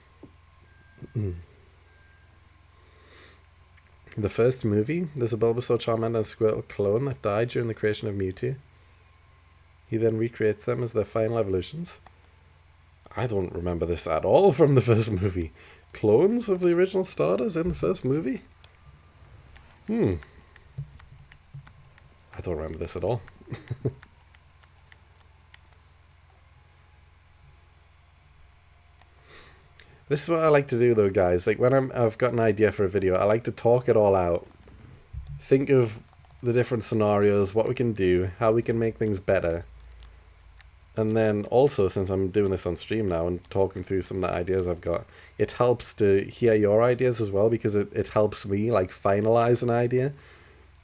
The first movie, there's a Bulbasaur, Charmander, and Squirtle clone that died during the creation of Mewtwo. He then recreates them as their final evolutions. I don't remember this at all from the first movie. Clones of the original starters in the first movie? I don't remember this at all. This is what I like to do though, guys. Like when I've got an idea for a video, I like to talk it all out. Think of the different scenarios, what we can do, how we can make things better. And then also, since I'm doing this on stream now and talking through some of the ideas I've got, it helps to hear your ideas as well, because it helps me like finalize an idea.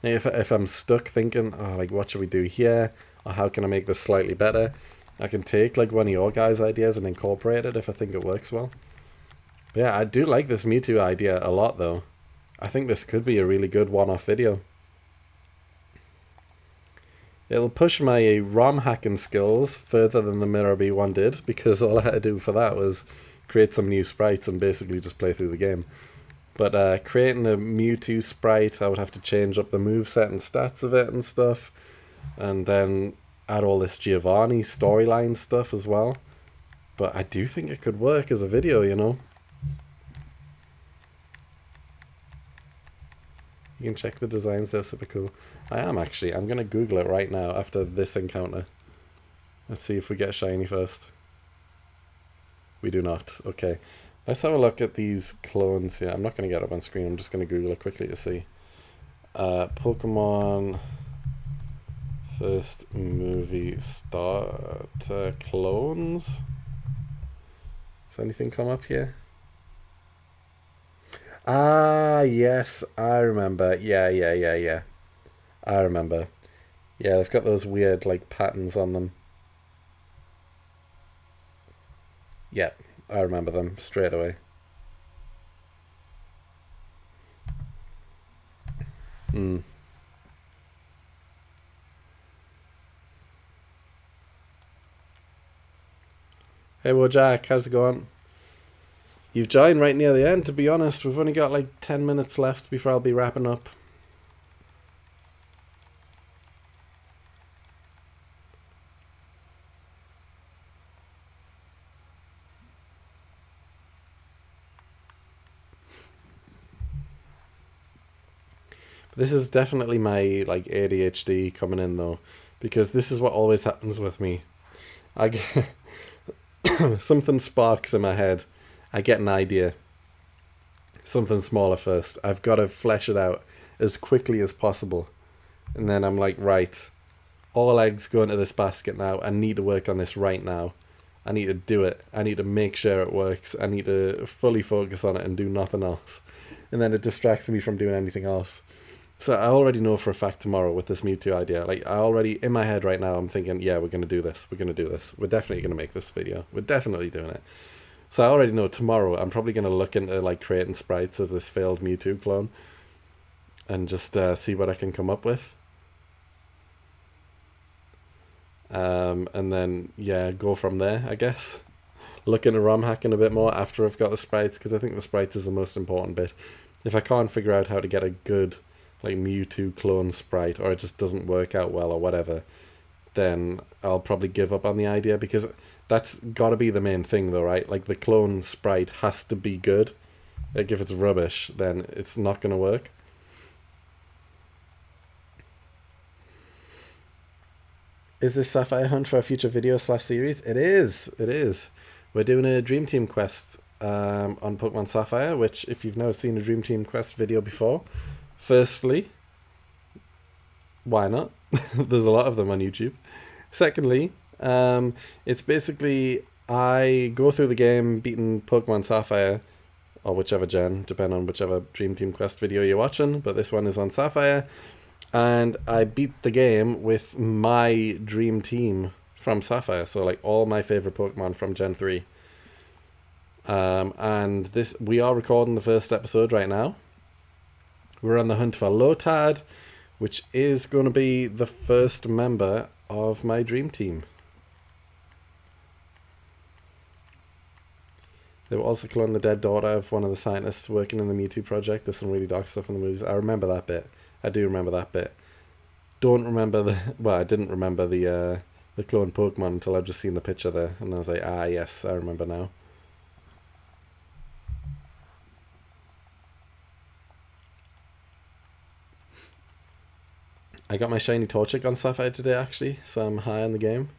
If I'm stuck thinking, oh, like what should we do here? Or how can I make this slightly better? I can take like one of your guys' ideas and incorporate it if I think it works well. But yeah, I do like this Mewtwo idea a lot though. I think this could be a really good one-off video. It'll push my ROM hacking skills further than the Mirror B one did, because all I had to do for that was create some new sprites and basically just play through the game. But creating a Mewtwo sprite, I would have to change up the moveset and stats of it and stuff. And then add all this Giovanni storyline stuff as well. But I do think it could work as a video, you know. You can check the designs, they're super cool. I am actually. I'm going to Google it right now after this encounter. Let's see if we get shiny first. We do not. Okay. Let's have a look at these clones here. I'm not going to get up on screen. I'm just going to Google it quickly to see. Pokemon first movie starter clones. Does anything come up here? Ah, yes, I remember. Yeah. I remember. Yeah, they've got those weird, like, patterns on them. Yeah, I remember them straight away. Hey, well, Jack, how's it going? You've joined right near the end, to be honest. We've only got like 10 minutes left before I'll be wrapping up. This is definitely my like ADHD coming in though, because this is what always happens with me. I get something sparks in my head. I get an idea. Something smaller first. I've got to flesh it out as quickly as possible. And then I'm like, right, all eggs go into this basket now. I need to work on this right now. I need to do it. I need to make sure it works. I need to fully focus on it and do nothing else. And then it distracts me from doing anything else. So I already know for a fact tomorrow with this Mewtwo idea. Like, I already, in my head right now, I'm thinking, yeah, we're going to do this. We're going to do this. We're definitely going to make this video. We're definitely doing it. So I already know tomorrow I'm probably going to look into like creating sprites of this failed Mewtwo clone and just see what I can come up with. And then, yeah, go from there, I guess. Look into ROM hacking a bit more after I've got the sprites, because I think the sprites is the most important bit. If I can't figure out how to get a good like Mewtwo clone sprite, or it just doesn't work out well or whatever, then I'll probably give up on the idea, because that's got to be the main thing though, right? Like the clone sprite has to be good. Like if it's rubbish, then it's not going to work. Is this Sapphire Hunt for a future video / series? It is. It is. We're doing a Dream Team quest on Pokemon Sapphire, which if you've never seen a Dream Team quest video before, firstly, why not? There's a lot of them on YouTube. Secondly, it's basically I go through the game beating Pokemon Sapphire, or whichever gen, depending on whichever Dream Team quest video you're watching, but this one is on Sapphire, and I beat the game with my Dream Team from Sapphire, so like all my favorite Pokemon from Gen 3. And this, we are recording the first episode right now. We're on the hunt for Lotad, which is going to be the first member of my Dream Team. They were also cloning the dead daughter of one of the scientists working in the Mewtwo project. There's some really dark stuff in the movies. I remember that bit. I do remember that bit. Don't remember the... Well, I didn't remember the clone Pokemon until I've just seen the picture there. And I was like, ah, yes, I remember now. I got my shiny Torchic on Sapphire today, actually, so I'm high on the game.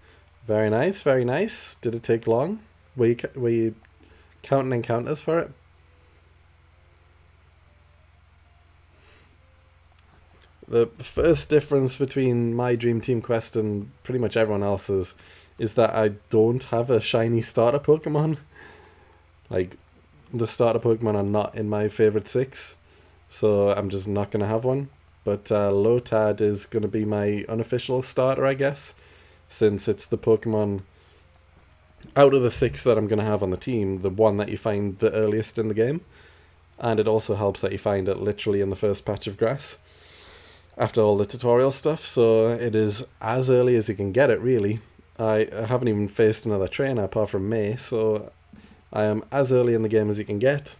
Very nice, very nice. Did it take long? Were you counting encounters for it? The first difference between my Dream Team quest and pretty much everyone else's is that I don't have a shiny starter Pokemon. Like, the starter Pokemon are not in my favorite 6, so I'm just not going to have one. But Lotad is going to be my unofficial starter, I guess, since it's the Pokemon out of the 6 that I'm going to have on the team, the one that you find the earliest in the game. And it also helps that you find it literally in the first patch of grass after all the tutorial stuff, so it is as early as you can get it, really. I haven't even faced another trainer apart from May, so I am as early in the game as you can get.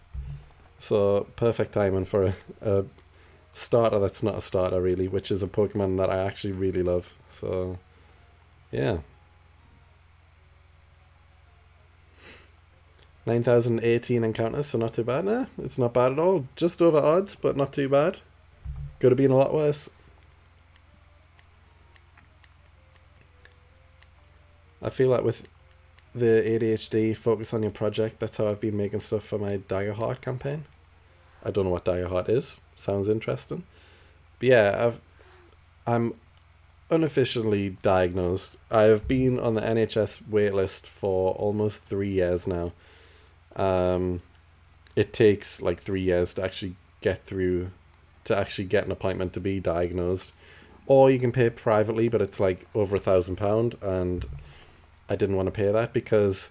So perfect timing for a starter that's not a starter, really, which is a Pokemon that I actually really love. So, yeah. 9,018 encounters, so not too bad. Nah, it's not bad at all. Just over odds, but not too bad. Could have been a lot worse. I feel like with the ADHD, focus on your project, that's how I've been making stuff for my Daggerheart campaign. I don't know what Daggerheart is. Sounds interesting. But yeah, I'm unofficially diagnosed. I have been on the NHS waitlist for almost 3 years now. It takes like 3 years to actually get through, to actually get an appointment to be diagnosed. Or you can pay privately, but it's like over £1,000, and I didn't want to pay that because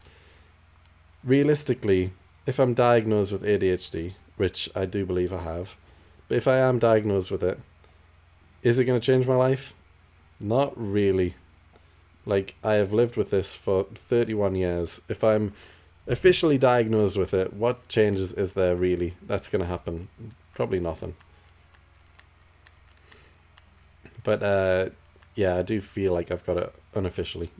realistically, if I'm diagnosed with ADHD, which I do believe I have, but if I am diagnosed with it, is it going to change my life? Not really. Like, I have lived with this for 31 years. If I'm officially diagnosed with it, what changes is there really that's going to happen? Probably nothing. But yeah, I do feel like I've got it unofficially.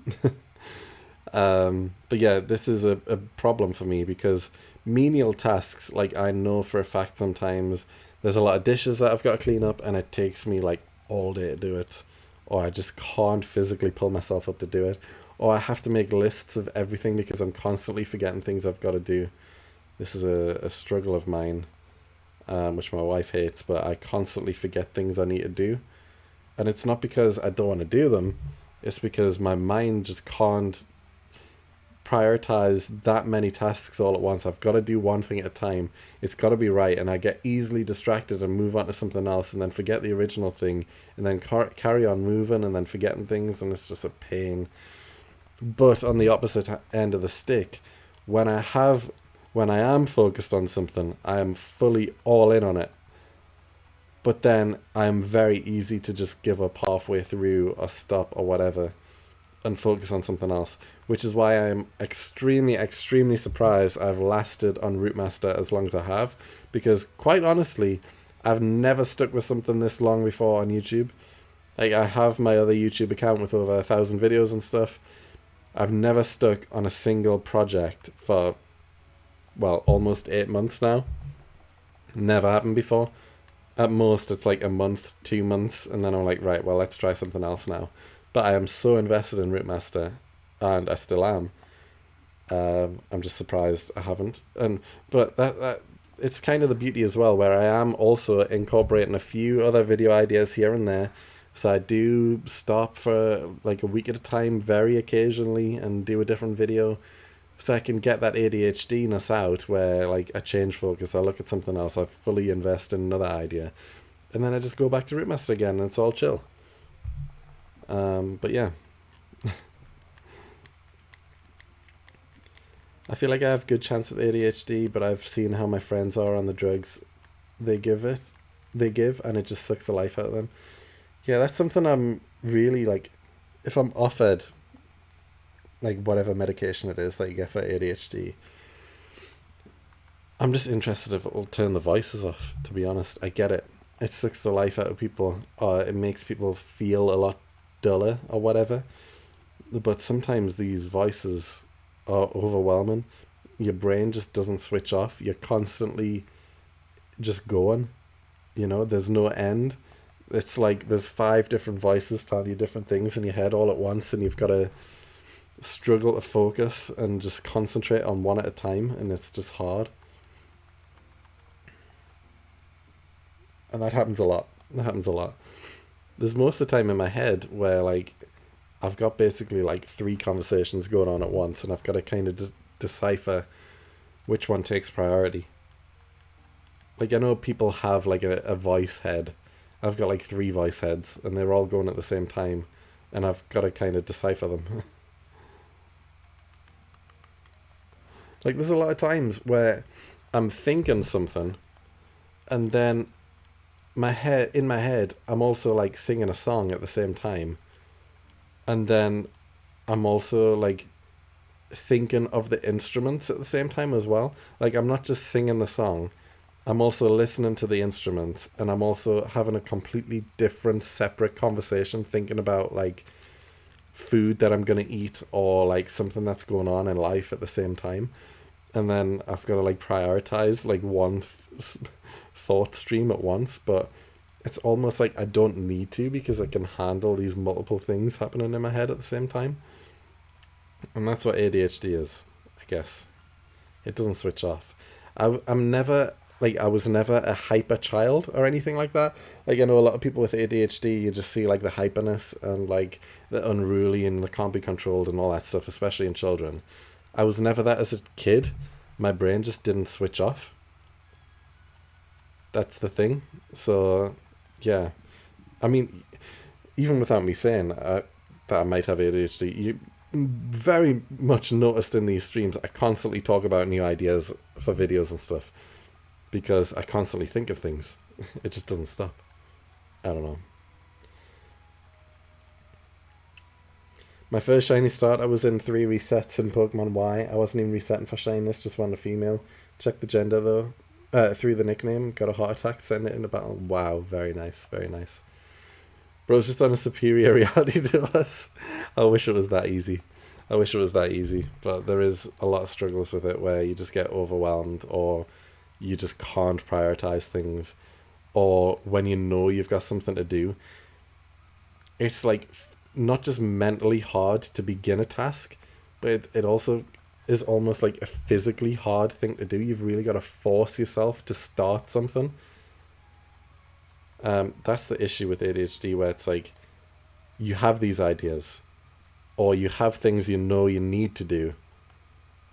But yeah, this is a problem for me because menial tasks, like I know for a fact sometimes there's a lot of dishes that I've got to clean up and it takes me like all day to do it, or I just can't physically pull myself up to do it, or I have to make lists of everything because I'm constantly forgetting things I've got to do. This is a struggle of mine, which my wife hates, but I constantly forget things I need to do. And it's not because I don't want to do them, it's because my mind just can't prioritize that many tasks all at once. I've got to do one thing at a time. It's got to be right, and I get easily distracted and move on to something else and then forget the original thing and then carry on moving and then forgetting things, and it's just a pain. But on the opposite end of the stick, when I am focused on something, I am fully all in on it. But then I'm very easy to just give up halfway through or stop or whatever and focus on something else, which is why I'm extremely, extremely surprised I've lasted on Route Master as long as I have, because quite honestly, I've never stuck with something this long before on YouTube. Like, I have my other YouTube account with over 1,000 videos and stuff. I've never stuck on a single project for, well, almost 8 months now. Never happened before. At most, it's like a month, 2 months, and then I'm like, right, well, let's try something else now. But I am so invested in Route Master, and I still am. I'm just surprised I haven't. But that it's kind of the beauty as well, where I am also incorporating a few other video ideas here and there. So I do stop for like a week at a time, very occasionally, and do a different video, so I can get that ADHD-ness out, where like I change focus, I look at something else, I fully invest in another idea, and then I just go back to Route Master again, and it's all chill. But yeah. I feel like I have good chance with ADHD, but I've seen how my friends are on the drugs they give, and it just sucks the life out of them. Yeah, that's something I'm really like, if I'm offered like whatever medication it is that you get for ADHD, I'm just interested if it will turn the voices off, to be honest. I get it. It sucks the life out of people, or it makes people feel a lot duller or whatever. But sometimes these voices are overwhelming. Your brain just doesn't switch off. You're constantly just going. There's no end. It's like there's 5 different voices telling you different things in your head all at once, and you've got to struggle to focus and just concentrate on one at a time, and it's just hard. And that happens a lot. There's most of the time in my head where like I've got basically like 3 conversations going on at once, and I've got to kind of decipher which one takes priority. Like, I know people have like a voice head. I've got like 3 voice heads, and they're all going at the same time, and I've got to kind of decipher them. Like, there's a lot of times where I'm thinking something, and then in my head, I'm also like singing a song at the same time. And then I'm also like thinking of the instruments at the same time as well. Like, I'm not just singing the song, I'm also listening to the instruments, and I'm also having a completely different, separate conversation, thinking about like food that I'm going to eat, or like something that's going on in life at the same time. And then I've got to like prioritize like one thought stream at once, but it's almost like I don't need to, because I can handle these multiple things happening in my head at the same time. And that's what ADHD is, I guess. It doesn't switch off. I'm never, like, I was never a hyper child or anything like that. Like, I know a lot of people with ADHD, you just see like the hyperness and like the unruly and the can't be controlled and all that stuff, especially in children. I was never that as a kid. My brain just didn't switch off. That's the thing. So, yeah. I mean, even without me saying that I might have ADHD, you very much noticed in these streams I constantly talk about new ideas for videos and stuff, because I constantly think of things. It just doesn't stop. I don't know. My first shiny start, I was in 3 resets in Pokemon Y. I wasn't even resetting for shyness, just wanted a female. Check the gender though. Through the nickname, got a heart attack, sent it in a battle. Wow, very nice, very nice. Bro's just on a superior reality to us. I wish it was that easy. But there is a lot of struggles with it, where you just get overwhelmed, or you just can't prioritize things, or when you know you've got something to do, it's like not just mentally hard to begin a task, but it also is almost like a physically hard thing to do. You've really got to force yourself to start something. That's the issue with ADHD, where it's like you have these ideas, or you have things you know you need to do,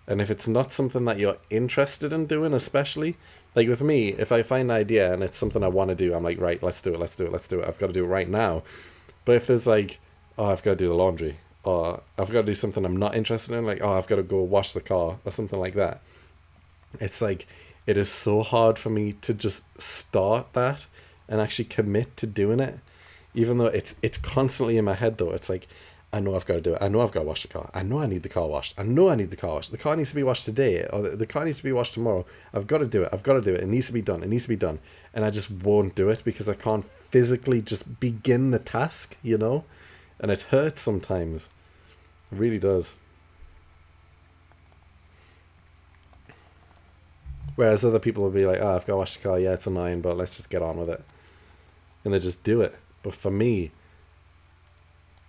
and if it's not something that you're interested in doing, especially like with me, if I find an idea and it's something I want to do, I'm like, right, let's do it. I've got to do it right now. But if there's like, oh, I've got to do the laundry, or I've got to do something I'm not interested in, like, oh, I've got to go wash the car or something like that. It's like, it is so hard for me to just start that and actually commit to doing it, even though it's constantly in my head. Though it's like, I know I've got to do it. I know I've got to wash the car. I know I need the car washed. I know I need the car washed. The car needs to be washed today, or the car needs to be washed tomorrow. I've got to do it. I've got to do it. It needs to be done. It needs to be done. And I just won't do it because I can't physically just begin the task, you know? And it hurts sometimes. It really does. Whereas other people will be like, oh, I've got to wash the car. Yeah, it's annoying, but let's just get on with it. And they just do it. But for me,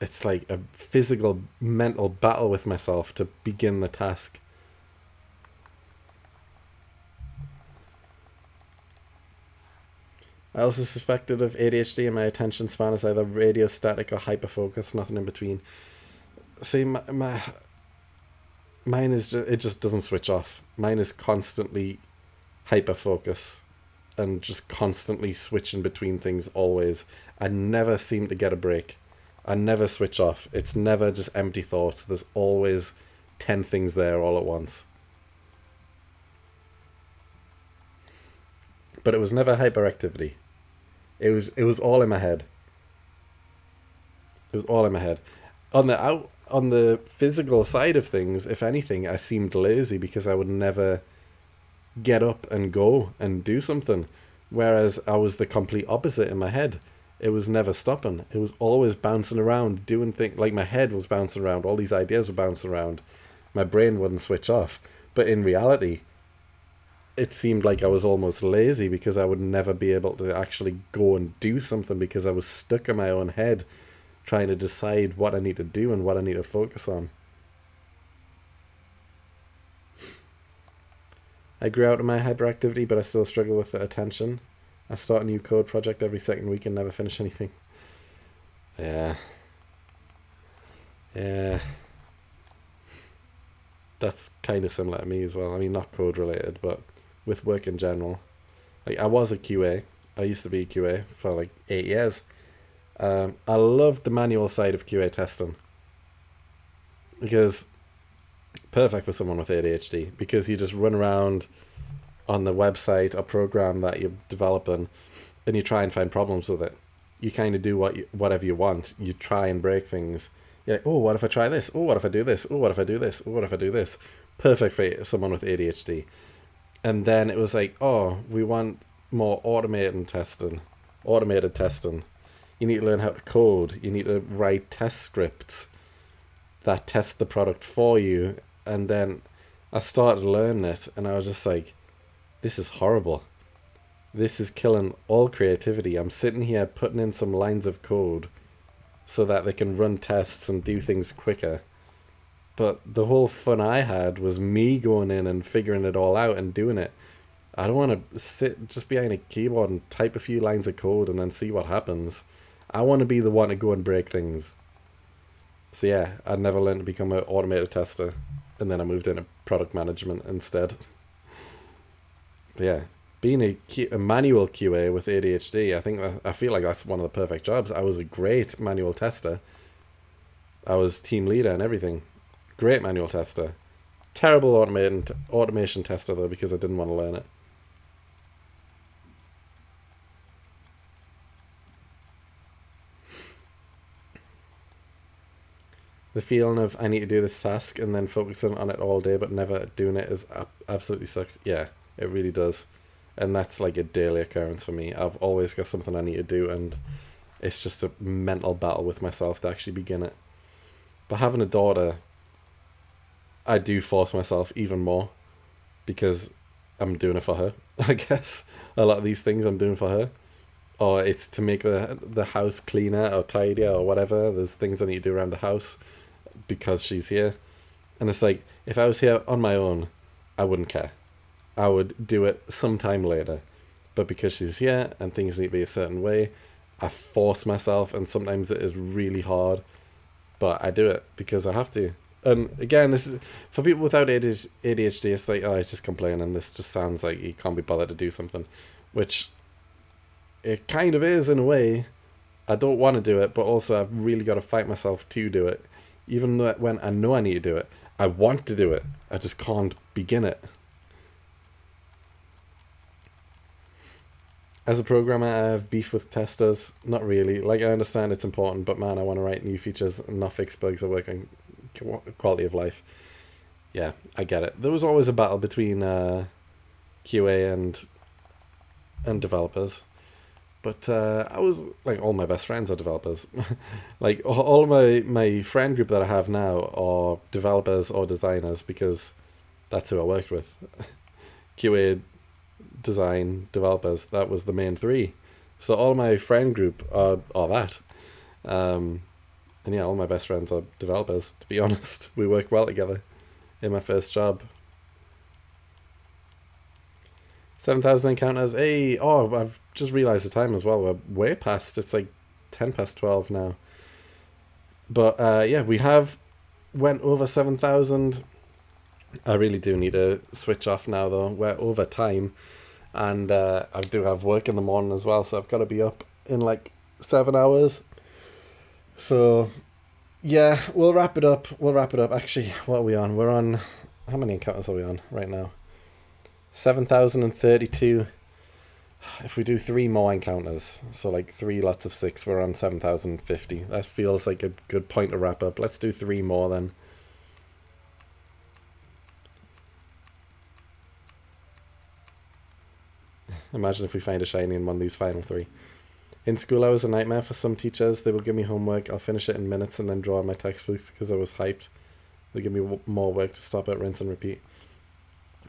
it's like a physical, mental battle with myself to begin the task. I also suspected of ADHD, and my attention span is either radio static or hyperfocus, nothing in between. See, mine is just, it just doesn't switch off. Mine is constantly hyperfocus and just constantly switching between things always. I never seem to get a break. I never switch off. It's never just empty thoughts. There's always 10 things there all at once. But it was never hyperactivity. It was all in my head. It was all in my head. On the physical side of things, if anything, I seemed lazy because I would never get up and go and do something. Whereas I was the complete opposite in my head. It was never stopping. It was always bouncing around, doing things. Like my head was bouncing around. All these ideas were bouncing around. My brain wouldn't switch off. But in reality, it seemed like I was almost lazy because I would never be able to actually go and do something because I was stuck in my own head trying to decide what I need to do and what I need to focus on. I grew out of my hyperactivity, but I still struggle with the attention. I start a new code project every second week and never finish anything. Yeah. That's kind of similar to me as well. I mean, not code related, but with work in general. Like, I was a QA. I used to be a QA for like 8 years. I loved the manual side of QA testing because perfect for someone with ADHD, because you just run around on the website or program that you're developing and you try and find problems with it. You kind of do whatever you want. You try and break things. You're like, oh, what if I try this? Oh, what if I do this? Oh, what if I do this? Oh, what if I do this? Perfect for someone with ADHD. And then it was like, oh, we want more automated testing. You need to learn how to code. You need to write test scripts that test the product for you. And then I started learning it, and I was just like, this is horrible. This is killing all creativity. I'm sitting here putting in some lines of code so that they can run tests and do things quicker. But the whole fun I had was me going in and figuring it all out and doing it. I don't want to sit just behind a keyboard and type a few lines of code and then see what happens. I want to be the one to go and break things. So yeah, I never learned to become an automated tester. And then I moved into product management instead. But yeah, being a manual QA with ADHD, I feel like that's one of the perfect jobs. I was a great manual tester. I was team leader and everything. Great manual tester. Terrible automation tester though, because I didn't want to learn it. The feeling of I need to do this task and then focusing on it all day but never doing it is absolutely sucks. Yeah, it really does. And that's like a daily occurrence for me. I've always got something I need to do, and it's just a mental battle with myself to actually begin it. But having a daughter, I do force myself even more because I'm doing it for her. I guess a lot of these things I'm doing for her, or it's to make the house cleaner or tidier or whatever. There's things I need to do around the house because she's here. And it's like, if I was here on my own, I wouldn't care. I would do it sometime later. But because she's here and things need to be a certain way, I force myself, and sometimes it is really hard, but I do it because I have to. And again, this is for people without ADHD. It's like, oh, he's just complaining. This just sounds like he can't be bothered to do something, which it kind of is in a way. I don't want to do it, but also I've really got to fight myself to do it, Even though when I know I need to do it, I want to do it. I just can't begin it. As a programmer, I have beef with testers. Not really. Like, I understand it's important, but man, I want to write new features and not fix bugs that work on quality of life. Yeah, I get it. There was always a battle between QA and developers. But I was, like, all my best friends are developers. Like, all of my friend group that I have now are developers or designers because that's who I worked with. QA, design, developers, that was the main three. So all my friend group are that. And yeah, all my best friends are developers, to be honest. We work well together in my first job. 7,000 encounters. Hey, oh, I've just realised the time as well. We're way past. It's like 10 past 12 now. But yeah, we have went over 7,000. I really do need to switch off now, though. We're over time. And I do have work in the morning as well, so I've got to be up in like 7 hours. So, yeah, we'll wrap it up. Actually, what are we on? We're on... How many encounters are we on right now? 7,032. If we do 3 more encounters, so like 3 lots of 6, we're on 7,050. That feels like a good point to wrap up. Let's do 3 more then. Imagine if we find a shiny in one of these final 3. In school, I was a nightmare for some teachers. They would give me homework. I'll finish it in minutes and then draw on my textbooks because I was hyped. They give me more work to stop it, rinse and repeat.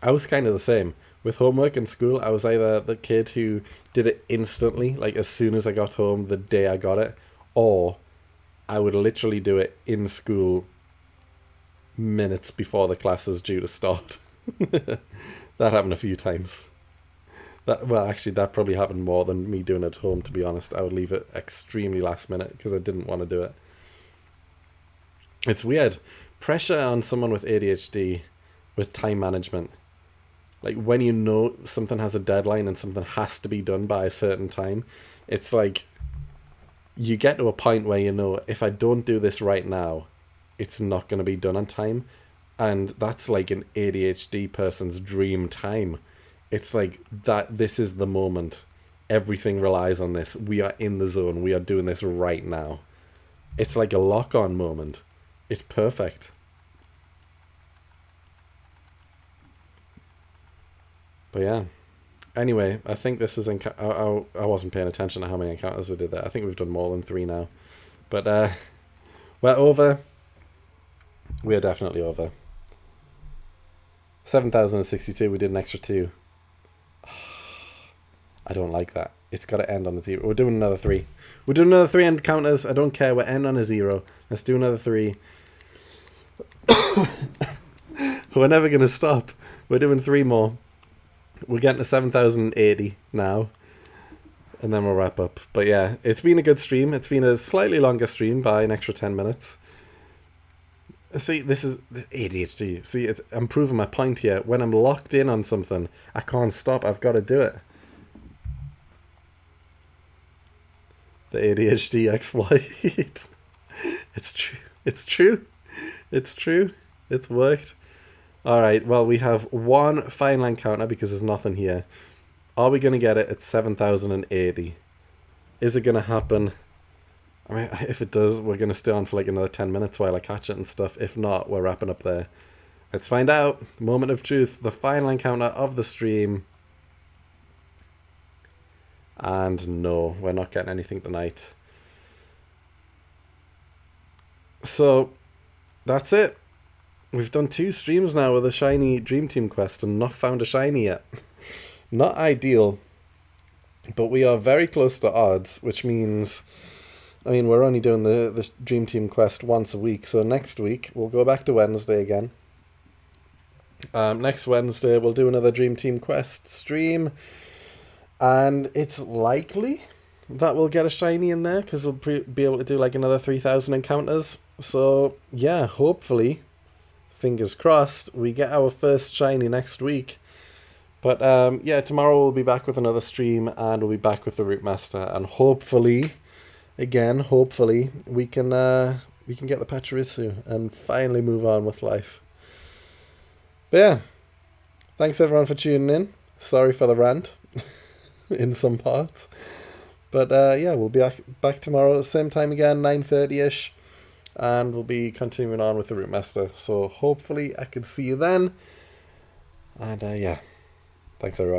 I was kind of the same. With homework in school, I was either the kid who did it instantly, like as soon as I got home, the day I got it, or I would literally do it in school minutes before the class is due to start. That happened a few times. Actually, that probably happened more than me doing it at home, to be honest. I would leave it extremely last minute because I didn't want to do it. It's weird. Pressure on someone with ADHD, with time management. Like, when you know something has a deadline and something has to be done by a certain time, it's like you get to a point where you know, if I don't do this right now, it's not going to be done on time. And that's like an ADHD person's dream time. It's like that. This is the moment. Everything relies on this. We are in the zone. We are doing this right now. It's like a lock-on moment. It's perfect. But yeah. Anyway, I think this is... I wasn't paying attention to how many encounters we did there. I think we've done more than 3 now. But we're over. We are definitely over. 7,062. We did an extra 2. I don't like that. It's got to end on a 0. We're doing another 3. We're doing another 3 encounters. I don't care. We're end on a 0. Let's do another 3. We're never going to stop. We're doing 3 more. We're getting to 7,080 now. And then we'll wrap up. But yeah, it's been a good stream. It's been a slightly longer stream by an extra 10 minutes. See, this is ADHD. See, I'm proving my point here. When I'm locked in on something, I can't stop. I've got to do it. The ADHD exploit. It's true. It's true. It's true. It's worked. Alright, well, we have 1 final encounter because there's nothing here. Are we going to get it at 7,080? Is it going to happen? I mean, if it does, we're going to stay on for like another 10 minutes while I catch it and stuff. If not, we're wrapping up there. Let's find out. Moment of truth. The final encounter of the stream. And no, we're not getting anything tonight. So, that's it. We've done 2 streams now with a shiny Dream Team quest and not found a shiny yet. Not ideal. But we are very close to odds, which means... I mean, we're only doing this Dream Team quest once a week, so next week we'll go back to Wednesday again. Next Wednesday we'll do another Dream Team quest stream. And it's likely that we'll get a shiny in there because we'll be able to do like another 3,000 encounters. So yeah, hopefully, fingers crossed, we get our first shiny next week. But yeah, tomorrow we'll be back with another stream and we'll be back with the Route Master. And hopefully, again, hopefully, we can we can get the Pachirisu and finally move on with life. But yeah, thanks everyone for tuning in. Sorry for the rant in some parts. But yeah, we'll be back tomorrow, same time again, 9:30ish. And we'll be continuing on with the Route Master. So hopefully I can see you then. And yeah, thanks everyone.